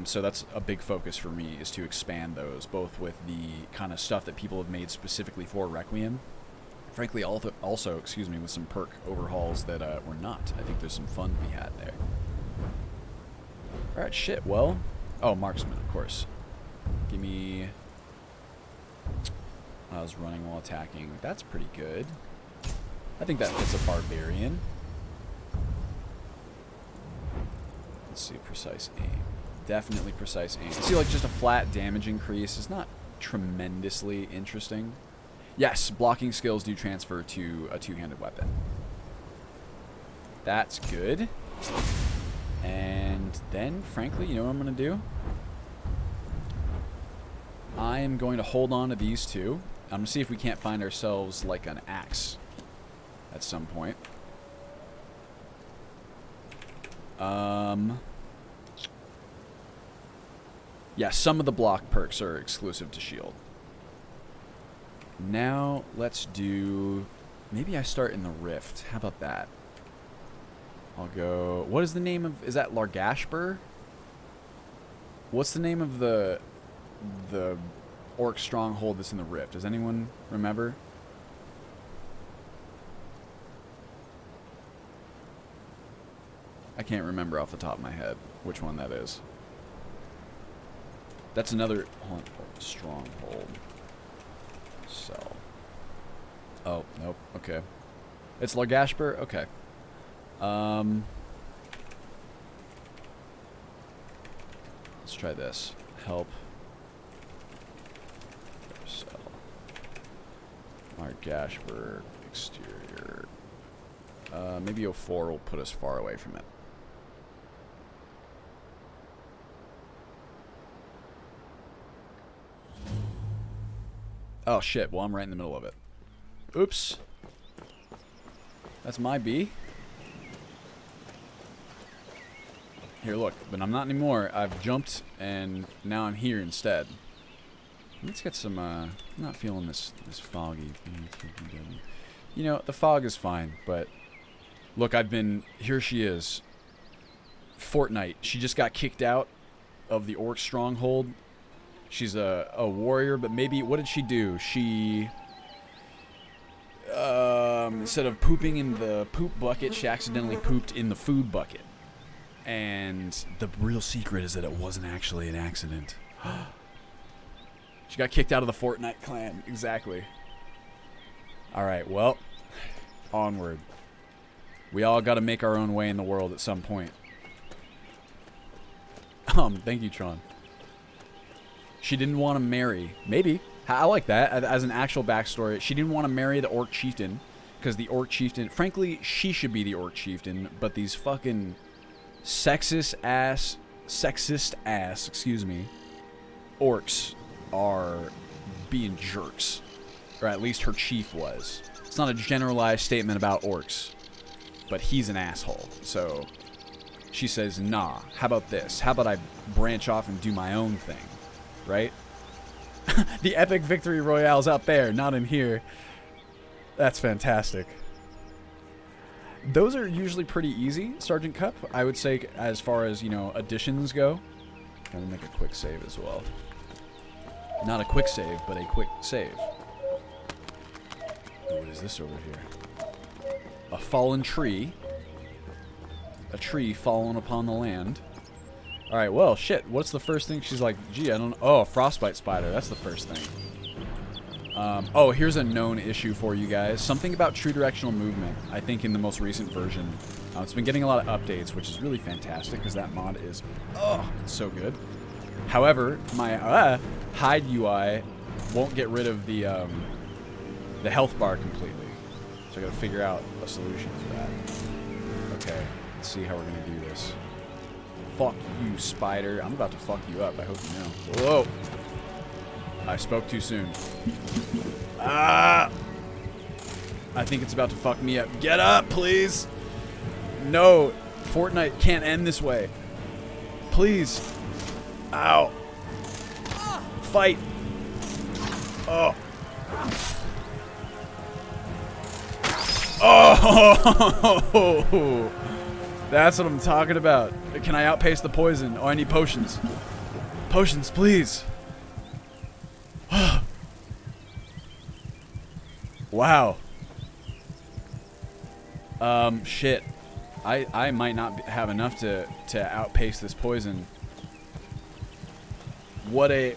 So that's a big focus for me, is to expand those, both with the kind of stuff that people have made specifically for Requiem. Frankly, also, excuse me, with some perk overhauls that were not. I think there's some fun to be had there. Alright, shit, well, Oh, marksman, of course. Give me... I was running while attacking. That's pretty good. I think that fits a barbarian. Let's see, precise aim. Definitely precise aim. See, like, just a flat damage increase is not tremendously interesting. Yes, blocking skills do transfer to a two-handed weapon. That's good. And then, frankly, you know what I'm going to do? I am going to hold on to these two. I'm going to see if we can't find ourselves, like, an axe at some point. Yeah, some of the block perks are exclusive to shield. Now, let's do... Maybe I start in the Rift. How about that? I'll go... What is the name of... Is that Largashbur? What's the name of the orc stronghold that's in the Rift? Does anyone remember? I can't remember off the top of my head which one that is. That's another stronghold. Sell. Oh, nope. Okay. It's Largashbur? Okay. Let's try this. Help. Sell. Largashbur exterior. Maybe 04 will put us far away from it. Oh shit, well I'm right in the middle of it. Oops. That's my B. Here, look, but I'm not anymore. I've jumped and now I'm here instead. Let's get some, I'm not feeling this foggy. You know, the fog is fine, but look, here she is. Fortnite. She just got kicked out of the orc stronghold. She's a warrior, but maybe, what did she do? She, instead of pooping in the poop bucket, she accidentally pooped in the food bucket. And the real secret is that it wasn't actually an accident. She got kicked out of the Fortnite clan. Exactly. Alright, well, onward. We all got to make our own way in the world at some point. Thank you, Tron. She didn't want to marry. Maybe. I like that as an actual backstory. She didn't want to marry the orc chieftain because the orc chieftain... Frankly, she should be the orc chieftain, but these fucking sexist ass, excuse me, orcs are being jerks. Or at least her chief was. It's not a generalized statement about orcs, but he's an asshole. So she says, nah, how about this? How about I branch off and do my own thing? Right? The epic victory royale's out there, not in here. That's fantastic. Those are usually pretty easy, Sergeant Cup, I would say, as far as, you know, additions go. I'm gonna make a quick save as well. Not a quick save, but a quick save. Ooh, what is this over here? A fallen tree. A tree fallen upon the land. Alright, well, shit. What's the first thing? She's like, gee, I don't know. Oh, a frostbite spider. That's the first thing. Oh, here's a known issue for you guys. Something about true directional movement, I think in the most recent version. It's been getting a lot of updates, which is really fantastic because that mod is, it's so good. However, my hide UI won't get rid of the health bar completely. So I gotta figure out a solution for that. Okay, let's see how we're gonna do this. Fuck you, spider. I'm about to fuck you up. I hope you know. Whoa. I spoke too soon. Ah! I think it's about to fuck me up. Get up, please! No. Fortnite can't end this way. Please. Ow. Fight. Oh. Oh! That's what I'm talking about. Can I outpace the poison? Oh, I need potions. Potions, please. Wow. Shit. I might not have enough to outpace this poison. What a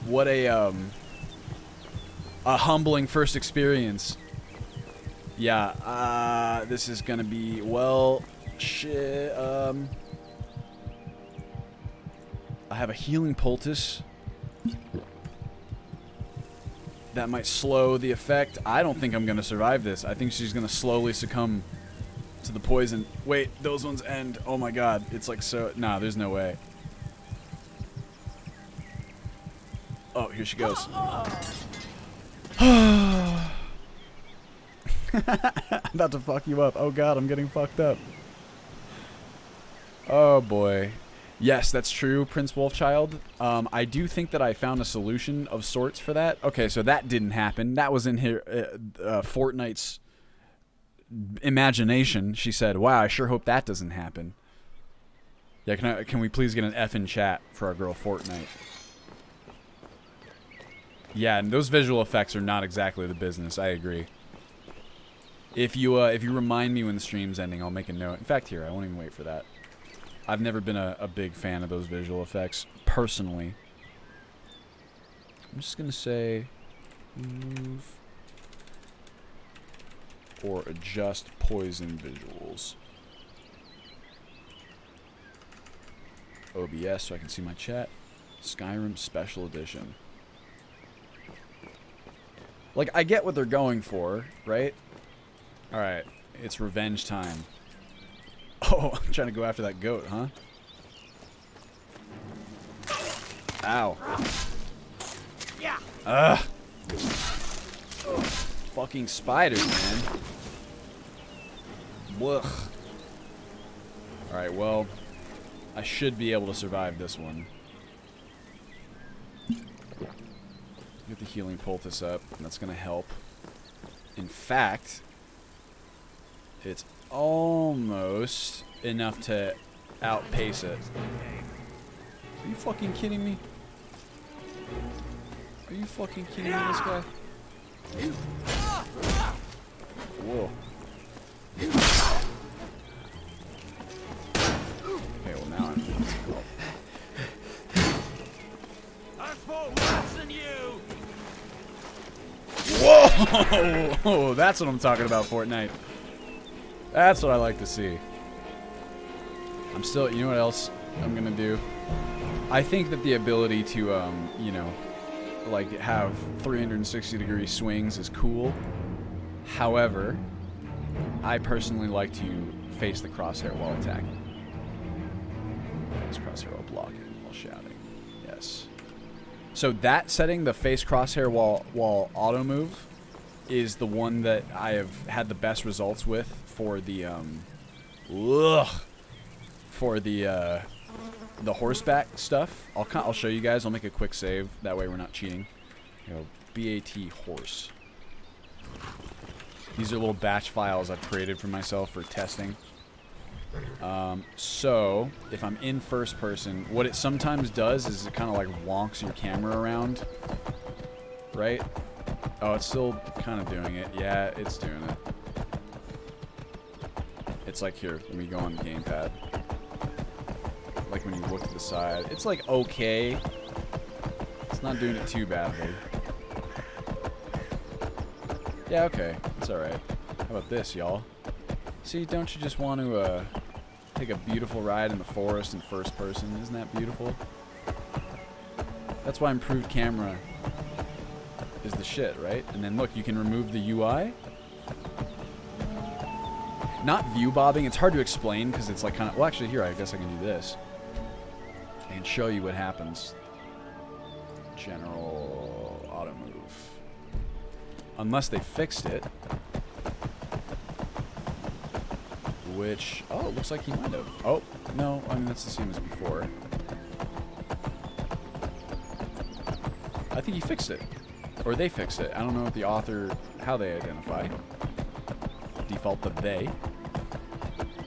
humbling first experience. Yeah, this is gonna be, well, shit, I have a healing poultice. That might slow the effect. I don't think I'm gonna survive this. I think she's gonna slowly succumb to the poison. Wait, those ones end. Oh my god, it's like so, nah, there's no way. Oh, here she goes. I'm about to fuck you up. Oh god, I'm getting fucked up. Oh boy. Yes, that's true, Prince Wolfchild. I do think that I found a solution of sorts for that. Okay, so that didn't happen. That was in here, Fortnite's imagination. She said, wow, I sure hope that doesn't happen. Yeah, can we please get an F in chat for our girl Fortnite? Yeah, and those visual effects are not exactly the business. I agree. If you remind me when the stream's ending, I'll make a note. In fact, here, I won't even wait for that. I've never been a big fan of those visual effects, personally. I'm just going to say move or adjust poison visuals. OBS so I can see my chat. Skyrim Special Edition. Like, I get what they're going for, right? Alright, it's revenge time. Oh, I'm trying to go after that goat, huh? Ow. Yeah. Ugh. Fucking spiders, man. Blech. Alright, well, I should be able to survive this one. Get the healing poultice up, and that's going to help. In fact, it's almost enough to outpace it. Are you fucking kidding me? Are you fucking kidding me, this guy? Whoa. Okay, well now I'm... I fought worse than you! Whoa! That's what I'm talking about, Fortnite. That's what I like to see. I'm still, you know what else I'm gonna do? I think that the ability to, you know, like have 360-degree swings is cool. However, I personally like to face the crosshair while attacking. Face crosshair while blocking, while shouting. Yes. So that setting, the face crosshair while auto move, is the one that I have had the best results with for the the horseback stuff. I'll show you guys. I'll make a quick save. That way we're not cheating. You know, BAT horse. These are little batch files I've created for myself for testing. So if I'm in first person, what it sometimes does is it kind of like wonks your camera around, right? Oh, it's still kind of doing it. Yeah, it's doing it. It's like, here, let me go on the gamepad. Like when you look to the side. It's like okay. It's not doing it too badly. Yeah, okay. It's alright. How about this, y'all? See, don't you just want to take a beautiful ride in the forest in first person? Isn't that beautiful? That's why improved camera is the shit, right? And then look, you can remove the UI. Not view bobbing. It's hard to explain because it's like kind of... Well, actually, here, I guess I can do this. I can show you what happens. General auto move. Unless they fixed it. Which... Oh, it looks like he might have. Oh, no. I mean, that's the same as before. I think he fixed it. Or they fixed it. I don't know what the author... How they identify. Default to they.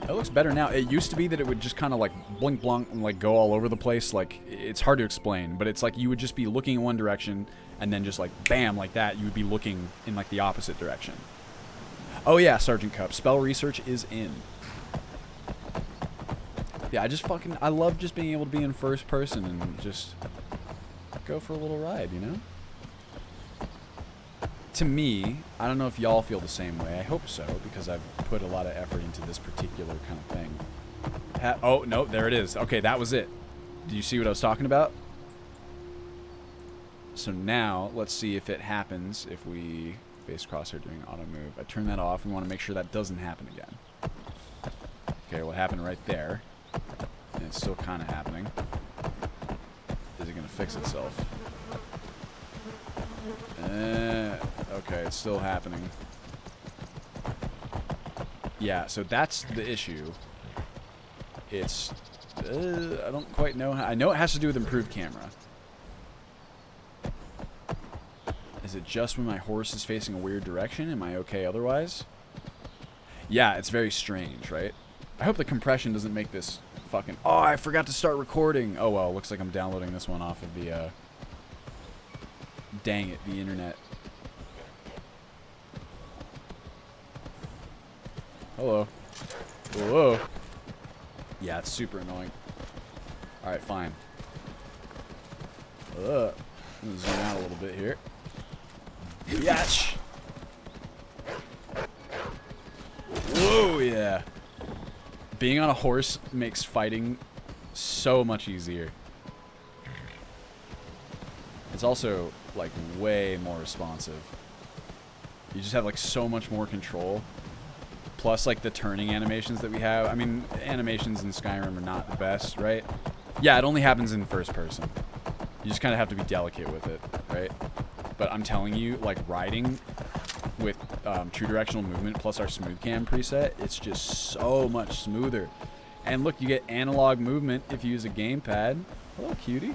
It looks better now. It used to be that it would just kind of like blink blunk and like go all over the place. Like, it's hard to explain, but it's like you would just be looking in one direction and then just like bam, like that, you would be looking in like the opposite direction. Oh yeah, Sergeant Cup. Spell research is in. Yeah, I love just being able to be in first person and just go for a little ride, you know? To me, I don't know if y'all feel the same way. I hope so, because I've put a lot of effort into this particular kind of thing. Oh, no, there it is. Okay, that was it. Do you see what I was talking about? So now, let's see if it happens if we face crosshair doing auto move. I turn that off. We want to make sure that doesn't happen again. Okay, what happened right there? And it's still kind of happening. Is it going to fix itself? Okay, it's still happening. Yeah, so that's the issue. It's... I don't quite know how... I know it has to do with improved camera. Is it just when my horse is facing a weird direction? Am I okay otherwise? Yeah, it's very strange, right? I hope the compression doesn't make this fucking... Oh, I forgot to start recording! Oh well, looks like I'm downloading this one off of the, dang it, the internet. Hello. Whoa. Yeah, it's super annoying. Alright, fine. I'm gonna zoom out a little bit here. Yatch! Whoa, yeah. Being on a horse makes fighting so much easier. It's also, like, way more responsive. You just have, like, so much more control. Plus, like, the turning animations that we have. I mean, animations in Skyrim are not the best, right? Yeah, it only happens in first person. You just kind of have to be delicate with it, right? But I'm telling you, like, riding with true directional movement plus our smooth cam preset, it's just so much smoother. And look, you get analog movement if you use a gamepad. Hello, cutie.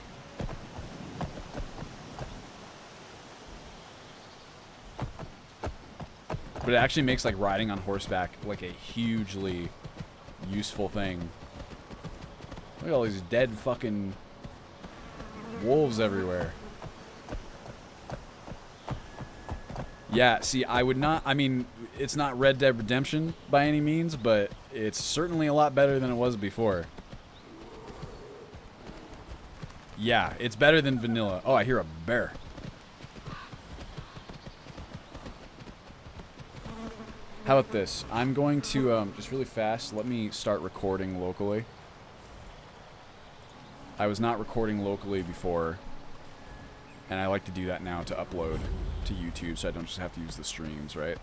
But it actually makes, like, riding on horseback, like, a hugely useful thing. Look at all these dead fucking wolves everywhere. Yeah, see, I would not... I mean, it's not Red Dead Redemption by any means, but it's certainly a lot better than it was before. Yeah, it's better than vanilla. Oh, I hear a bear. How about this? I'm going to, just really fast, let me start recording locally. I was not recording locally before, and I like to do that now to upload to YouTube so I don't just have to use the streams, right?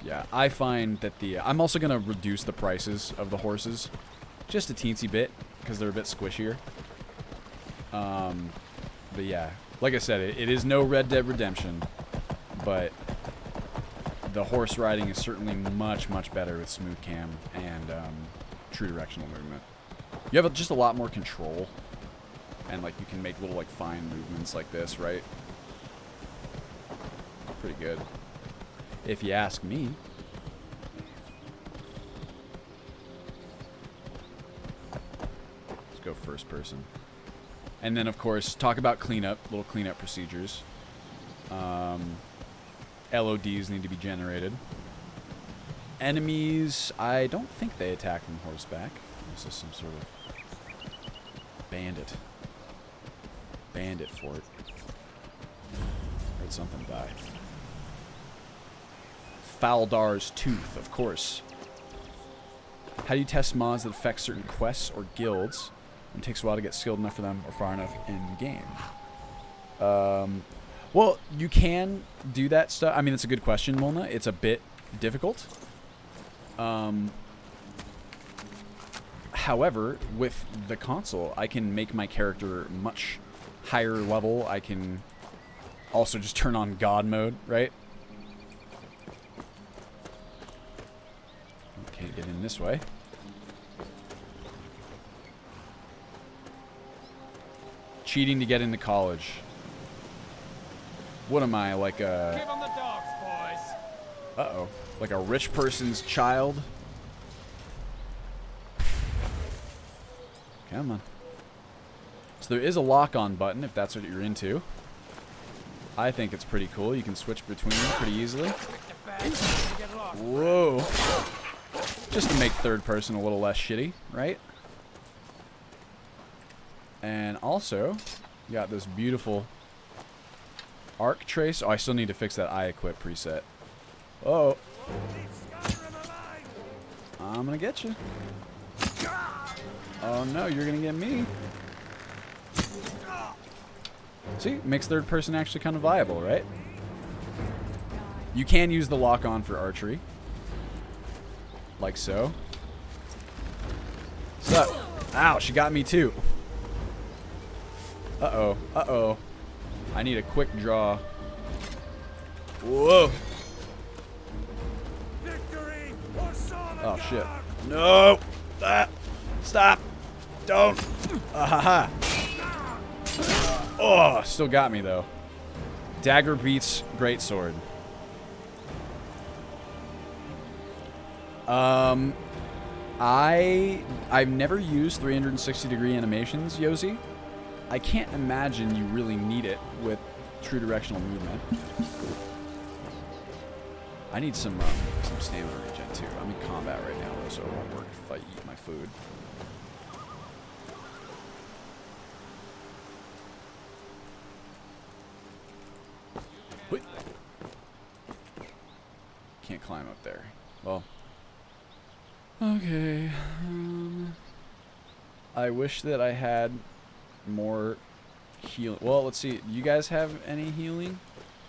Yeah, I find that the... I'm also going to reduce the prices of the horses just a teensy bit because they're a bit squishier. But yeah, like I said, it is no Red Dead Redemption, but the horse riding is certainly much, much better with smooth cam and true directional movement. You have just a lot more control, and like you can make little like fine movements like this, right? Pretty good, if you ask me. Let's go first person. And then, of course, talk about cleanup, little cleanup procedures. LODs need to be generated. Enemies, I don't think they attack from horseback. This is some sort of bandit. Bandit fort. Heard something die. Faldar's Tooth, of course. How do you test mods that affect certain quests or guilds? It takes a while to get skilled enough for them or far enough in game. Well, you can do that stuff. I mean, it's a good question, Molna. It's a bit difficult. However, with the console, I can make my character much higher level. I can also just turn on God mode, right? Okay, get in this way. Cheating to get into college. What am I, like a... Give 'em the dogs, boys. Uh-oh. Like a rich person's child? Come on. So there is a lock-on button, if that's what you're into. I think it's pretty cool. You can switch between them pretty easily. Whoa. Just to make third person a little less shitty, right? And also, you got this beautiful arc trace. Oh, I still need to fix that eye equip preset. Oh. I'm gonna get you. Oh no, you're gonna get me. See, makes third person actually kind of viable, right? You can use the lock on for archery. Like so. What's up? Ow, she got me too. Uh-oh, uh-oh. I need a quick draw. Whoa. Oh shit. No! Ah. Stop! Don't! Ah-ha-ha! Oh, still got me though. Dagger beats greatsword. I've never used 360 degree animations, Yosi. I can't imagine you really need it with true directional movement. I need some stamina regen too. I'm in combat right now though, so it won't work if I eat my food. Wait. Can't climb up there. Well. Okay. I wish that I had more healing. Well, let's see. Do you guys have any healing?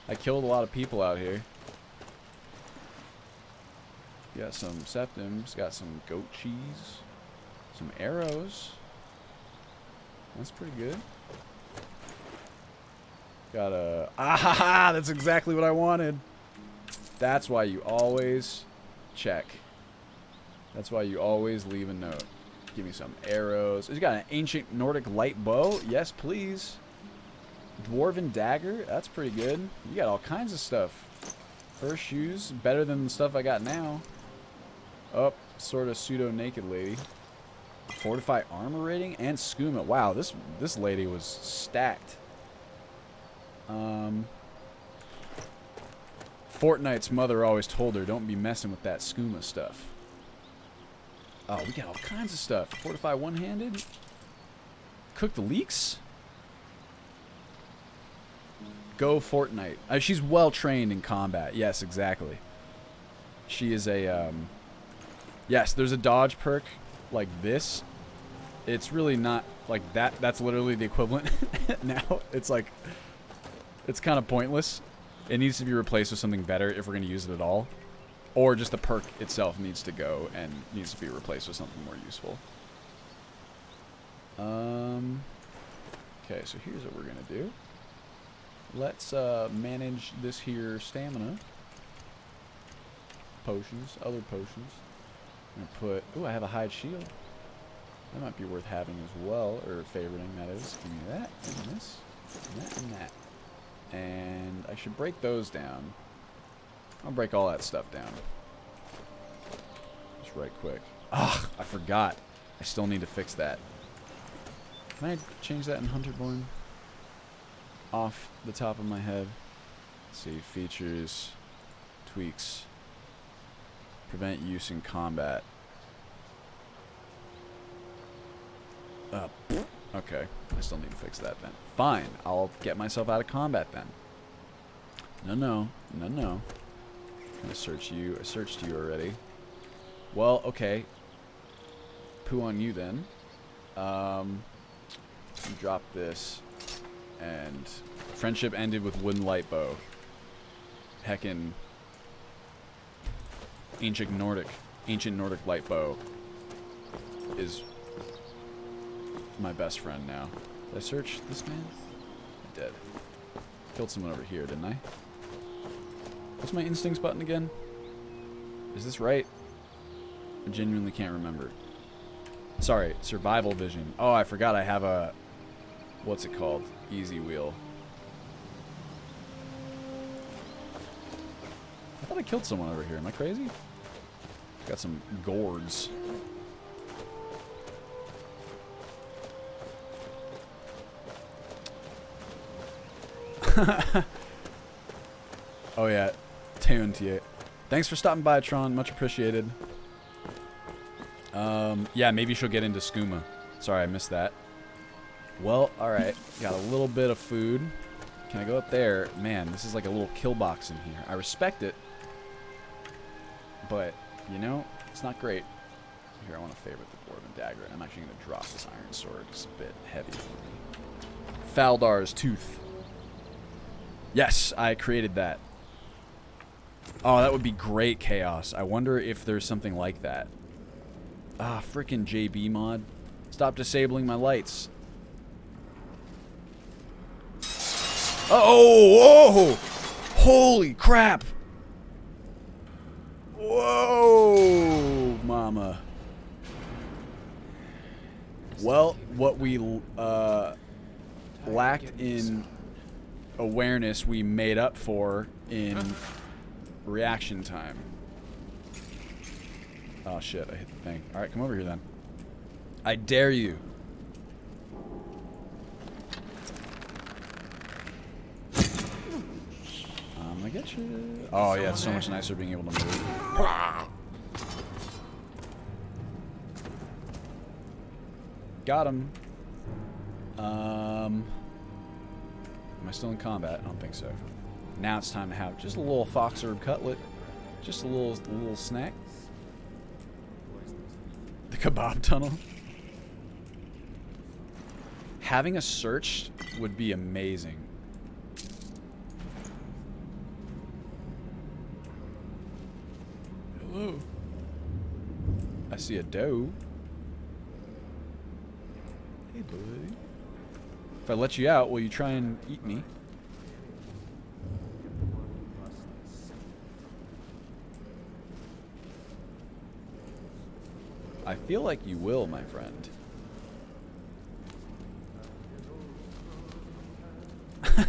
I killed a lot of people out here. Got some septums. Got some goat cheese. Some arrows. That's pretty good. Got a... Ah, that's exactly what I wanted. That's why you always check. That's why you always leave a note. Give me some arrows. He's got an ancient Nordic light bow. Yes, please. Dwarven dagger. That's pretty good. You got all kinds of stuff. Fur shoes. Better than the stuff I got now. Oh, sort of pseudo-naked lady. Fortify armor rating and skooma. Wow, this lady was stacked. Fortnite's mother always told her, don't be messing with that skooma stuff. Oh, we got all kinds of stuff. Fortify one-handed. Cook the leeks. Go Fortnite. She's well trained in combat. Yes, exactly. She is a yes, there's a dodge perk like this. It's really not like that. That's literally the equivalent now. It's like it's kind of pointless. It needs to be replaced with something better if we're going to use it at all. Or just the perk itself needs to go and needs to be replaced with something more useful. Okay, so here's what we're going to do. Let's manage this here stamina. Potions, other potions. I'm going to put... Ooh, I have a hide shield. That might be worth having as well, or favoriting, that is. Give me that, and this, and that, and that. And I should break those down. I'll break all that stuff down. Just right quick. Ah, I forgot. I still need to fix that. Can I change that in Hunterborn? Off the top of my head. Let's see, features, tweaks, prevent use in combat. Okay, I still need to fix that then. Fine, I'll get myself out of combat then. No. I'm gonna search you. I searched you already. Well, okay. Poo on you then. Drop this. And friendship ended with wooden light bow. Heckin' ancient Nordic light bow is my best friend now. Did I search this man? I did. Killed someone over here, didn't I? What's my instincts button again? Is this right? I genuinely can't remember. Sorry, survival vision. Oh, I forgot I have a... What's it called? Easy wheel. I thought I killed someone over here. Am I crazy? Got some gourds. Oh yeah, Teuntie. Thanks for stopping by, Tron. Much appreciated. Yeah, maybe she'll get into skooma. Sorry, I missed that. Well, alright. Got a little bit of food. Can I go up there? Man, this is like a little kill box in here. I respect it. But, you know, it's not great. Here, I want to favorite the Dwarven Dagger. And I'm actually going to drop this Iron Sword. It's a bit heavy for me. Faldar's Tooth. Yes, I created that. Oh, that would be great, Chaos. I wonder if there's something like that. Ah, frickin' JB mod. Stop disabling my lights. Oh, whoa! Holy crap! Whoa, mama. Well, what we lacked in awareness, we made up for in reaction time. Oh shit, I hit the thing. Alright, come over here then. I dare you. I'm gonna get you. Oh yeah, it's so much nicer being able to move. Got him. Am I still in combat? I don't think so. Now it's time to have just a little fox herb cutlet. Just a little snack. The kebab tunnel. Having a search would be amazing. Hello. I see a doe. Hey, buddy. If I let you out, will you try and eat me? I feel like you will, my friend.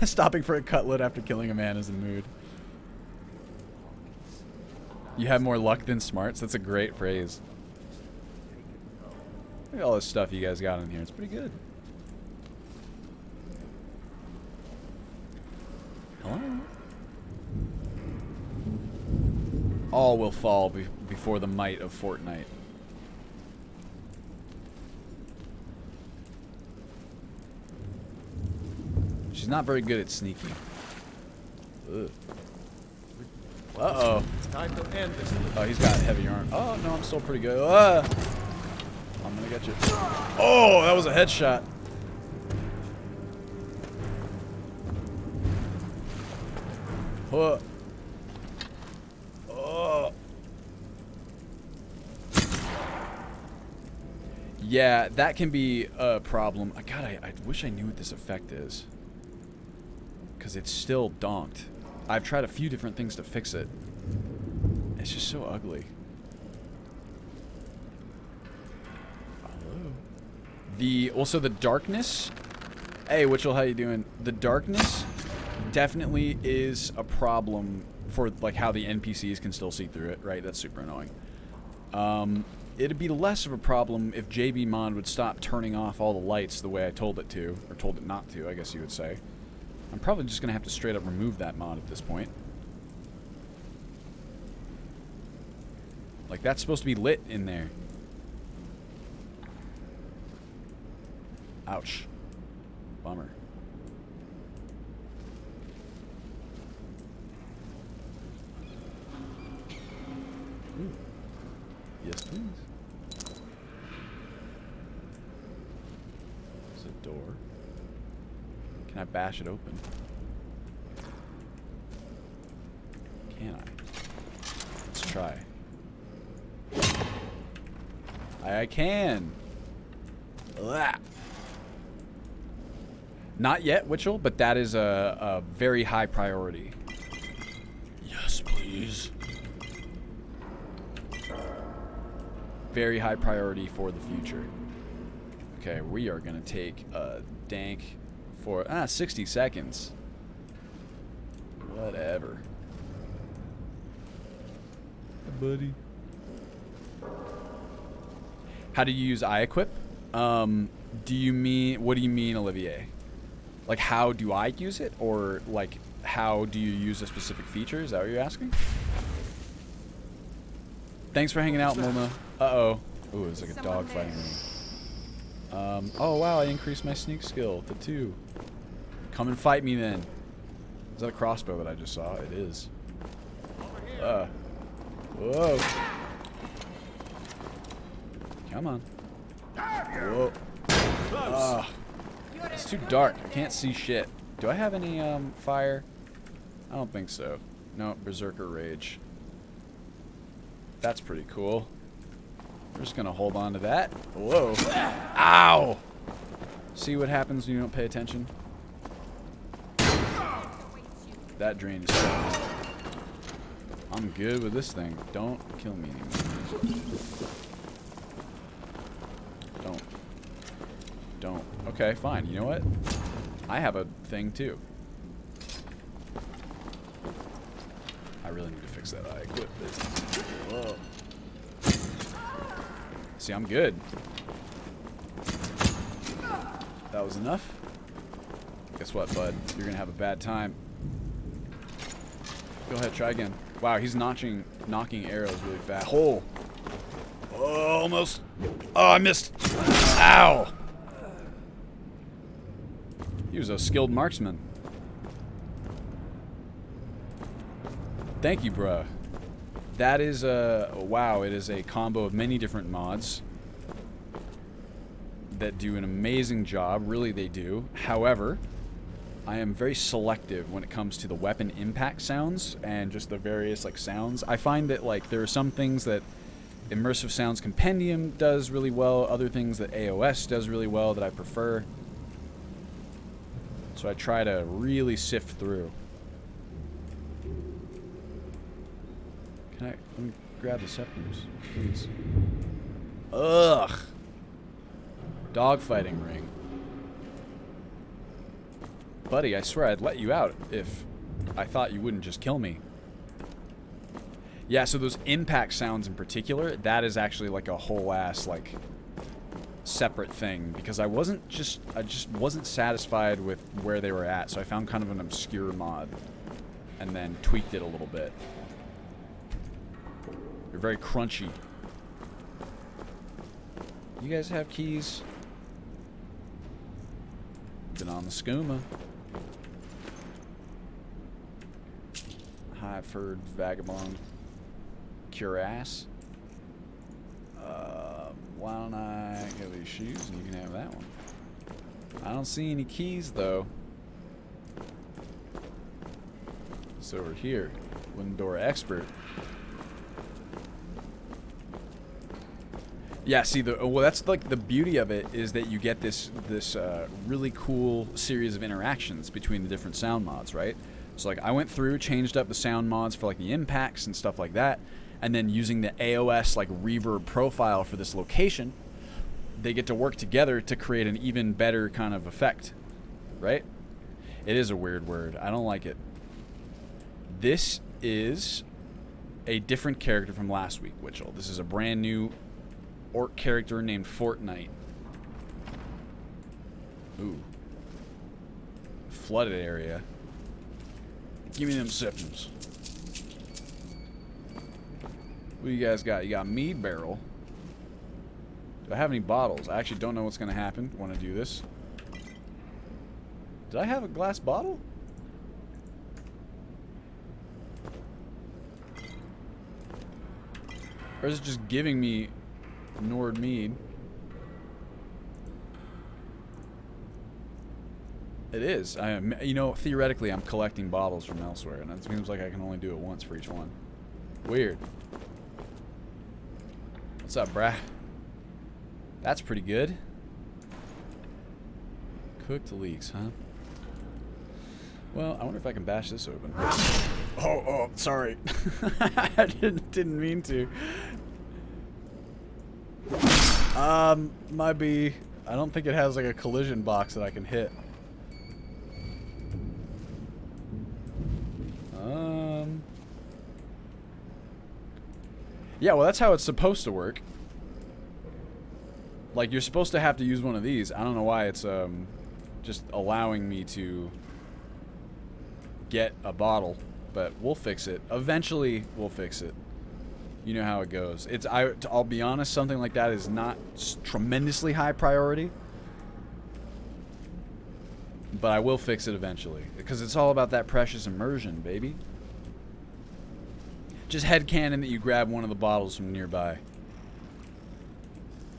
Stopping for a cutlet after killing a man is in mood. You have more luck than smarts? That's a great phrase. Look at all this stuff you guys got in here. It's pretty good. Hello? All will fall before the might of Fortnite. She's not very good at sneaking. Ugh. Uh-oh. Time to end this. Oh, he's got heavy armor. Oh, no, I'm still pretty good. I'm gonna get you. Oh, that was a headshot. Oh. Oh. Yeah, that can be a problem. God, I wish I knew what this effect is. Because it's still donked. I've tried a few different things to fix it. It's just so ugly. Hello. Also the darkness. Hey, Witchell, how you doing? The darkness definitely is a problem for like how the NPCs can still see through it, right? That's super annoying. It'd be less of a problem if JB Mod would stop turning off all the lights the way I told it to, or told it not to, I guess you would say. I'm probably just going to have to straight up remove that mod at this point. Like, that's supposed to be lit in there. Ouch. Bummer. Ooh. Yes, please. There's a door. Can I bash it open? Can I? Let's try. I can. Ugh. Not yet, Witchell, but that is a very high priority. Yes, please. Very high priority for the future. Okay, we are gonna take a dank for 60 seconds. Whatever. Hey, buddy. How do you use iEquip? Do you mean, what do you mean, Olivier? Like, how do I use it? Or, like, how do you use a specific feature? Is that what you're asking? Thanks for hanging out, Mona. Uh-oh. Ooh, it's like a dog fighting me. Oh, wow, I increased my sneak skill to 2. Come and fight me then. Is that a crossbow that I just saw? It is. Whoa. Come on. Whoa. It's too dark. I can't see shit. Do I have any fire? I don't think so. No, Berserker Rage. That's pretty cool. We're just gonna hold on to that. Whoa. Ow! See what happens when you don't pay attention? That drain is fast. I'm good with this thing. Don't kill me anymore. Don't. Okay, fine. You know what? I have a thing too. I really need to fix that. I equipped this. Whoa. See, I'm good. That was enough. Guess what, bud? You're gonna have a bad time. Go ahead, try again. Wow, he's knocking arrows really fast. Oh! Oh, almost. Oh, I missed. Ow! He was a skilled marksman. Thank you, bruh. That is a... Wow, it is a combo of many different mods that do an amazing job. Really, they do. However, I am very selective when it comes to the weapon impact sounds and just the various, like, sounds. I find that, like, there are some things that Immersive Sounds Compendium does really well, other things that AOS does really well that I prefer. So I try to really sift through. Let me grab the scepters, please. Ugh. Dogfighting ring. Buddy, I swear I'd let you out if I thought you wouldn't just kill me. Yeah, so those impact sounds in particular, that is actually like a whole ass, like, separate thing. Because I just wasn't satisfied with where they were at. So I found kind of an obscure mod. And then tweaked it a little bit. They're very crunchy. You guys have keys? Been on the skooma. High-furred vagabond. Cuirass. Why don't I get these shoes and you can have that one? I don't see any keys though. It's over here. Wooden door expert. Yeah, see, well, that's like the beauty of it is that you get this really cool series of interactions between the different sound mods, right? So like I went through, changed up the sound mods for like the impacts and stuff like that, and then using the AOS like reverb profile for this location, they get to work together to create an even better kind of effect, right? It is a weird word. I don't like it. This is a different character from last week, Witchell. This is a brand new orc character named Fortnite. Ooh. Flooded area. Give me them symptoms. What do you guys got? You got mead barrel. Do I have any bottles? I actually don't know what's going to happen when I do this. Did I have a glass bottle? Or is it just giving me Nord mead? It is. I am, you know, theoretically I'm collecting bottles from elsewhere, and it seems like I can only do it once for each one. Weird. What's up, brah? That's pretty good. Cooked leeks, huh? Well, I wonder if I can bash this open. Oh, sorry. I didn't mean to. Might be. I don't think it has like a collision box that I can hit. Yeah, well, that's how it's supposed to work. Like, you're supposed to have to use one of these. I don't know why it's just allowing me to get a bottle, but we'll fix it. Eventually, we'll fix it. You know how it goes. I'll be honest, something like that is not tremendously high priority, But I will fix it eventually. Because it's all about that precious immersion, baby. Just headcanon that you grab one of the bottles from nearby.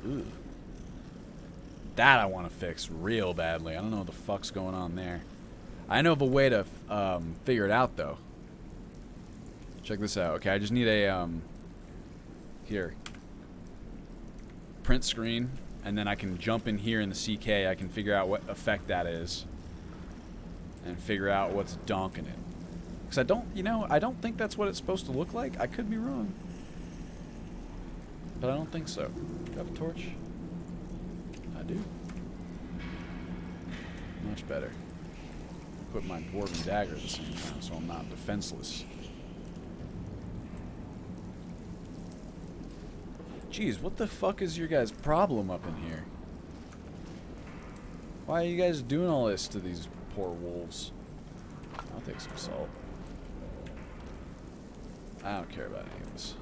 Ooh. That I want to fix real badly. I don't know what the fuck's going on there. I know of a way to figure it out, though. Check this out. Okay, I just need a, here. Print screen. And then I can jump in here in the CK. I can figure out what effect that is. And figure out what's donking it. Because I don't, I don't think that's what it's supposed to look like. I could be wrong. But I don't think so. Do I have a torch? I do. Much better. Equip my dwarven dagger at the same time so I'm not defenseless. Jeez, what the fuck is your guys' problem up in here? Why are you guys doing all this to these poor wolves? I'll take some salt. I don't care about any of this.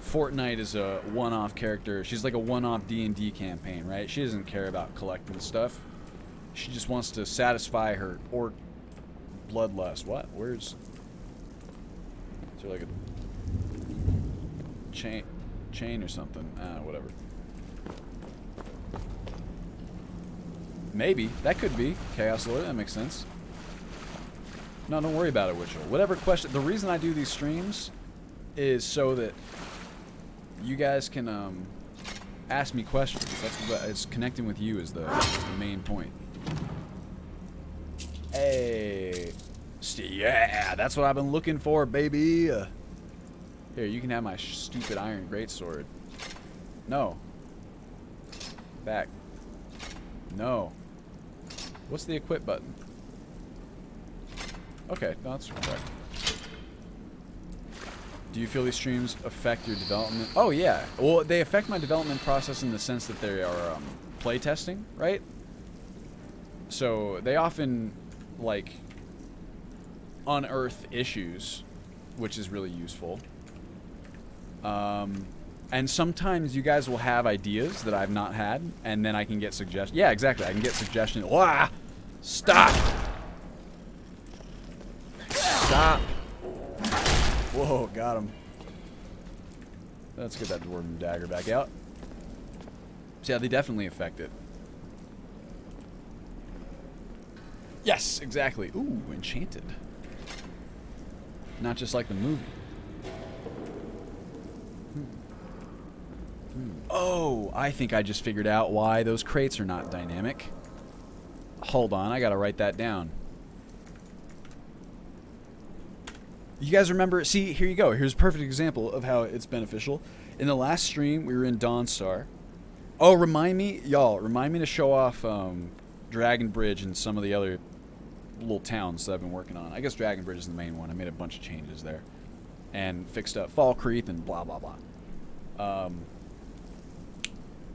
Fortnite is a one-off character. She's like a one-off D&D campaign, right? She doesn't care about collecting stuff. She just wants to satisfy her orc bloodlust. What? Where's... Is there like a chain or something? Whatever. Maybe. That could be. Chaos Lord. That makes sense. No, don't worry about it, Witchell. Whatever question... The reason I do these streams is so that you guys can ask me questions. It's connecting with you is the main point. Hey. Yeah, that's what I've been looking for, baby. Here, you can have my stupid iron greatsword. No. Back. No. What's the equip button? Okay, no, that's correct. Do you feel these streams affect your development? Oh, yeah. Well, they affect my development process in the sense that they are playtesting, right? So they often, like, unearth issues, which is really useful. And sometimes you guys will have ideas that I've not had, and then I can get suggestions. Yeah, exactly. I can get suggestions. Wah! Stop! Stop! Whoa, got him. Let's get that dwarven dagger back out. So yeah, they definitely affect it. Yes, exactly. Ooh, enchanted. Not just like the movie. Oh, I think I just figured out why those crates are not dynamic. Hold on, I gotta write that down. You guys remember? See, here you go. Here's a perfect example of how it's beneficial. In the last stream, we were in Dawnstar. Oh, remind me, y'all, remind me to show off Dragon Bridge and some of the other little towns that I've been working on. I guess Dragon Bridge is the main one. I made a bunch of changes there. And fixed up Fall Creek and blah, blah, blah.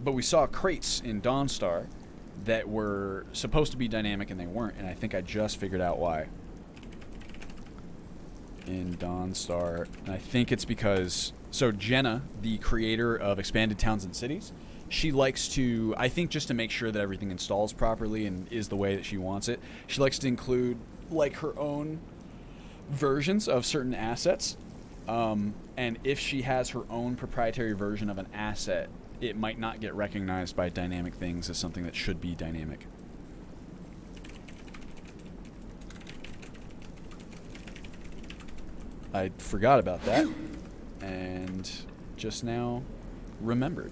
But we saw crates in Dawnstar that were supposed to be dynamic and they weren't. And I think I just figured out why. In Dawnstar, and I think it's because, so Jenna, the creator of Expanded Towns and Cities, she likes to, I think just to make sure that everything installs properly and is the way that she wants it, she likes to include like her own versions of certain assets, and if she has her own proprietary version of an asset, it might not get recognized by dynamic things as something that should be dynamic. I forgot about that, and just now remembered.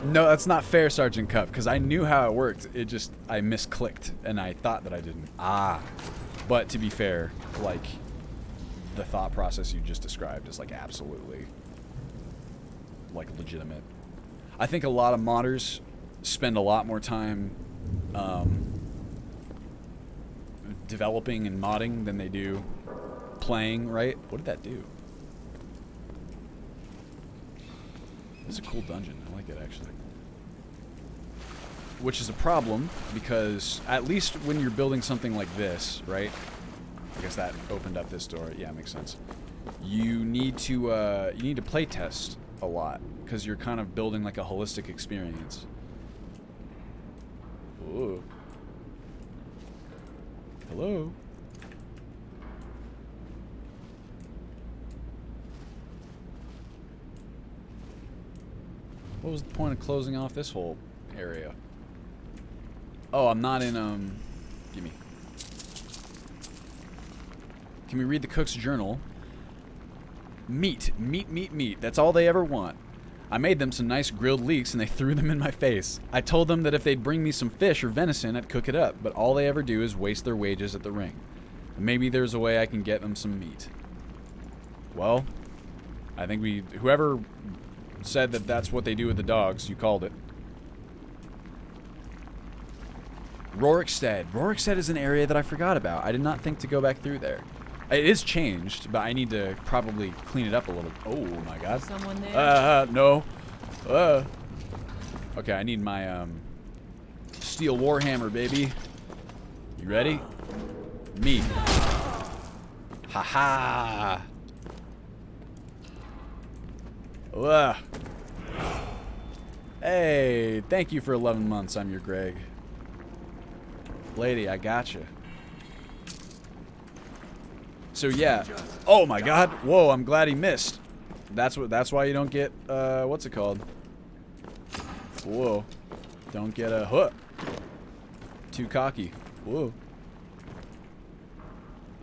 No, that's not fair, Sergeant Cup, because I knew how it worked. It just, I misclicked, and I thought that I didn't. But to be fair, like, the thought process you just described is, like, absolutely, like, legitimate. I think a lot of modders spend a lot more time developing and modding than they do playing, right? What did that do? This is a cool dungeon. I like it, actually. Which is a problem, because at least when you're building something like this, right? I guess that opened up this door. Yeah, makes sense. You need to play test a lot because you're kind of building like a holistic experience. Ooh. Hello. What was the point of closing off this whole area? Oh, I'm not in, gimme. Can we read the cook's journal? Meat. Meat, meat, meat. That's all they ever want. I made them some nice grilled leeks and they threw them in my face. I told them that if they'd bring me some fish or venison, I'd cook it up. But all they ever do is waste their wages at the ring. Maybe there's a way I can get them some meat. Well, I think whoever said that that's what they do with the dogs, you called it. Rorikstead. Rorikstead is an area that I forgot about. I did not think to go back through there. It is changed, but I need to probably clean it up a little. Oh my god. Someone there? No. Okay, I need my steel warhammer, baby. You ready? Me. Haha. Hey, thank you for 11 months. I'm your Greg. Lady, I gotcha. So yeah. Oh my god. Whoa, I'm glad he missed. That's why you don't get what's it called? Whoa. Don't get a hook. Too cocky. Whoa.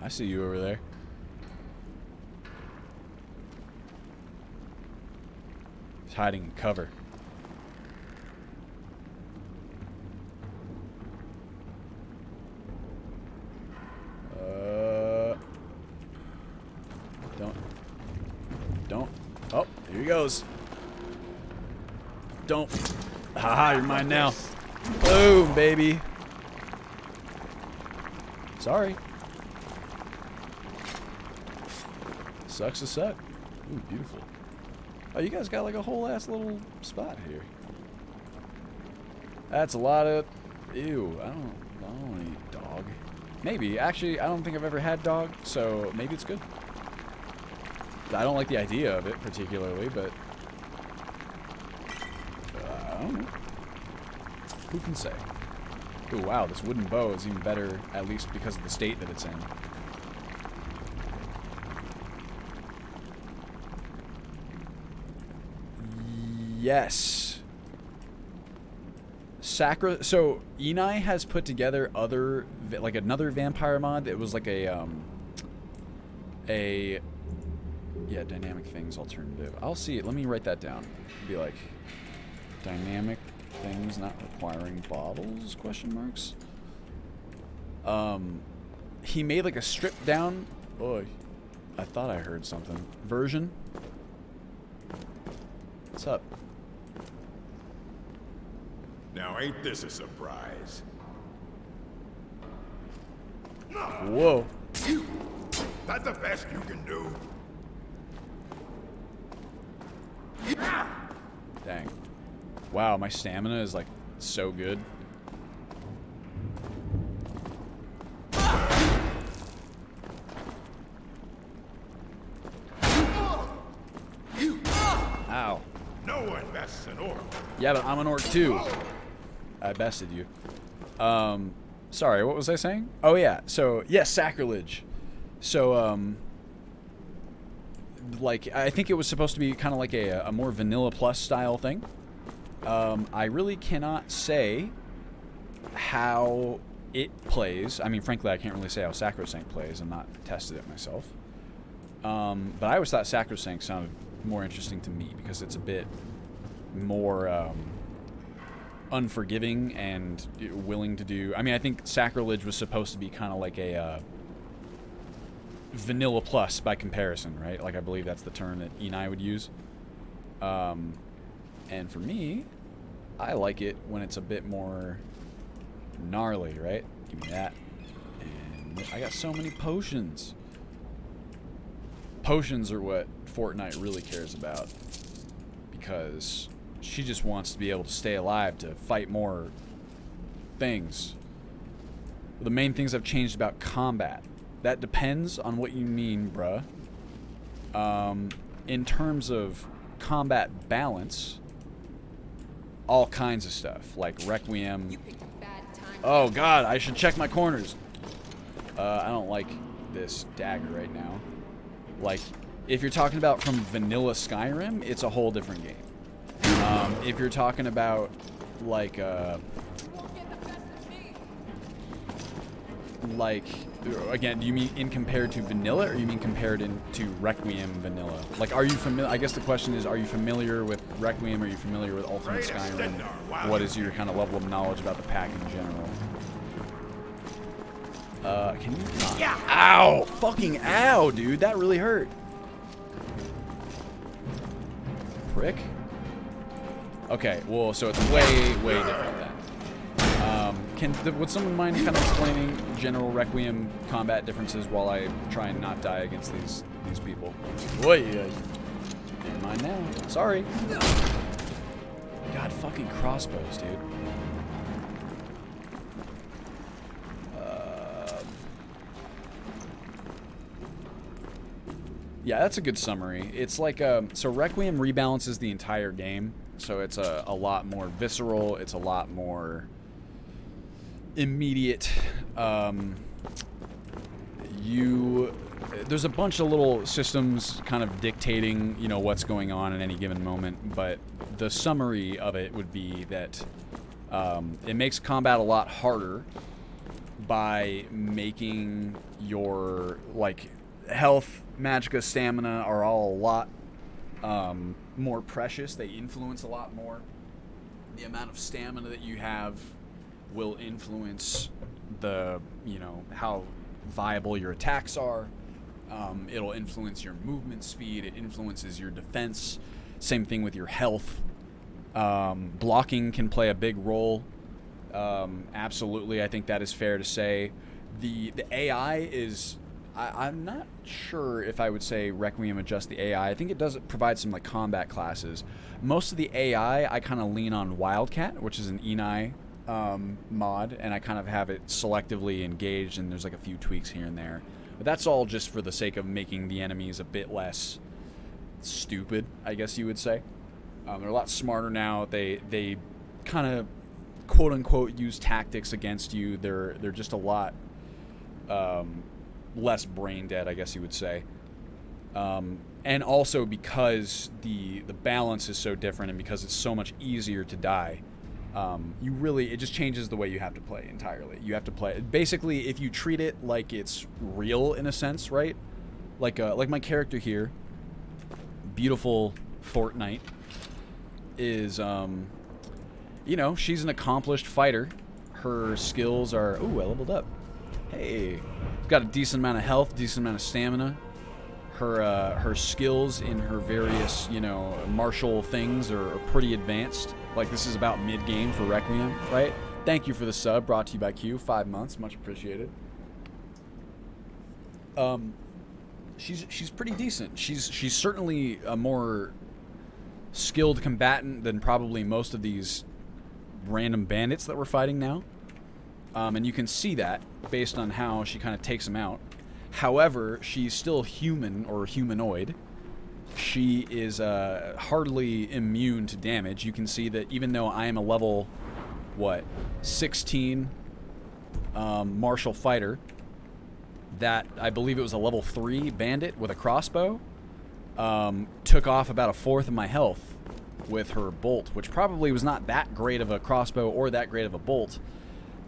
I see you over there. He's hiding in cover. Don't. Oh, here he goes. Don't. Haha, you're mine now. Boom, baby. Sorry. Sucks to suck. Ooh, beautiful. Oh, you guys got like a whole ass little spot here. That's a lot of... Ew, I don't want to eat dog. Maybe. Actually, I don't think I've ever had dog, so maybe it's good. I don't like the idea of it particularly, but... I don't know. Who can say? Ooh, wow, this wooden bow is even better, at least because of the state that it's in. Yes. So Enai has put together another vampire mod that was like a yeah, dynamic things alternative. I'll see it. Let me write that down. Be like dynamic things not requiring bottles, question marks. He made like a stripped down, oh, I thought I heard something, version. What's up? Now ain't this a surprise? Whoa. That the best you can do? Dang. Wow, my stamina is like so good. Ow. No one bests an orc. Yeah, but I'm an orc too. I bested you. Sorry, what was I saying? Oh yeah, so yeah, sacrilege. So like I think it was supposed to be kind of like a more vanilla plus style thing. I really cannot say how it plays. I mean, frankly, I can't really say how Sacrosanct plays. I'm not tested it myself. But I always thought Sacrosanct sounded more interesting to me because it's a bit more unforgiving and willing to do... I mean, I think Sacrilege was supposed to be kind of like a vanilla plus by comparison, right? Like, I believe that's the term that Enai would use. And for me, I like it when it's a bit more gnarly, right? Give me that. And I got so many potions. Potions are what Fortnite really cares about. Because she just wants to be able to stay alive to fight more things. The main things I've changed about combat. That depends on what you mean, bruh. In terms of combat balance all kinds of stuff, like Requiem. Oh god, I should check my corners. I don't like this dagger right now. Like, if you're talking about from vanilla Skyrim, it's a whole different game. If you're talking about, like, again, do you mean in compared to vanilla, or you mean compared to Requiem vanilla? Like, are you familiar? I guess the question is, are you familiar with Requiem? Are you familiar with Ultimate Skyrim? What is your kind of level of knowledge about the pack in general? Can you not? Yeah. Ow! Fucking ow, dude. That really hurt. Prick. Okay, well, so it's way, way different then. Would someone mind kind of explaining general Requiem combat differences while I try and not die against these people? Boy, never mind now. Sorry. God, fucking crossbows, dude. Yeah, that's a good summary. It's like, so Requiem rebalances the entire game, so it's a lot more visceral, it's a lot more immediate. There's a bunch of little systems kind of dictating, you know, what's going on at any given moment, but the summary of it would be that it makes combat a lot harder by making your, like, health, magicka, stamina are all a lot more precious. They influence a lot more. The amount of stamina that you have will influence the, you know, how viable your attacks are. It'll influence your movement speed. It influences your defense. Same thing with your health. Blocking can play a big role. Absolutely, I think that is fair to say. The AI is... I'm not sure if I would say Requiem adjusts the AI. I think it does provide some, like, combat classes. Most of the AI, I kind of lean on Wildcat, which is an Enai mod, and I kind of have it selectively engaged, and there's, like, a few tweaks here and there. But that's all just for the sake of making the enemies a bit less stupid, I guess you would say. They're a lot smarter now. They kind of, quote-unquote, use tactics against you. They're just a lot... less brain dead, I guess you would say. And also because the balance is so different, and because it's so much easier to die, it just changes the way you have to play entirely. You have to play basically, if you treat it like it's real in a sense, right? Like my character here, beautiful Fortnite, is you know, she's an accomplished fighter. Her skills are... Ooh, I leveled up. Hey, got a decent amount of health, decent amount of stamina. Her skills in her various, you know, martial things are pretty advanced. Like, this is about mid-game for Requiem, right? Thank you for the sub, brought to you by Q. 5 months, much appreciated. She's pretty decent. She's certainly a more skilled combatant than probably most of these random bandits that we're fighting now. And you can see that based on how she kind of takes them out. However, she's still human or humanoid. She is hardly immune to damage. You can see that even though I am a level, 16 martial fighter, that I believe it was a level 3 bandit with a crossbow, took off about a fourth of my health with her bolt, which probably was not that great of a crossbow or that great of a bolt.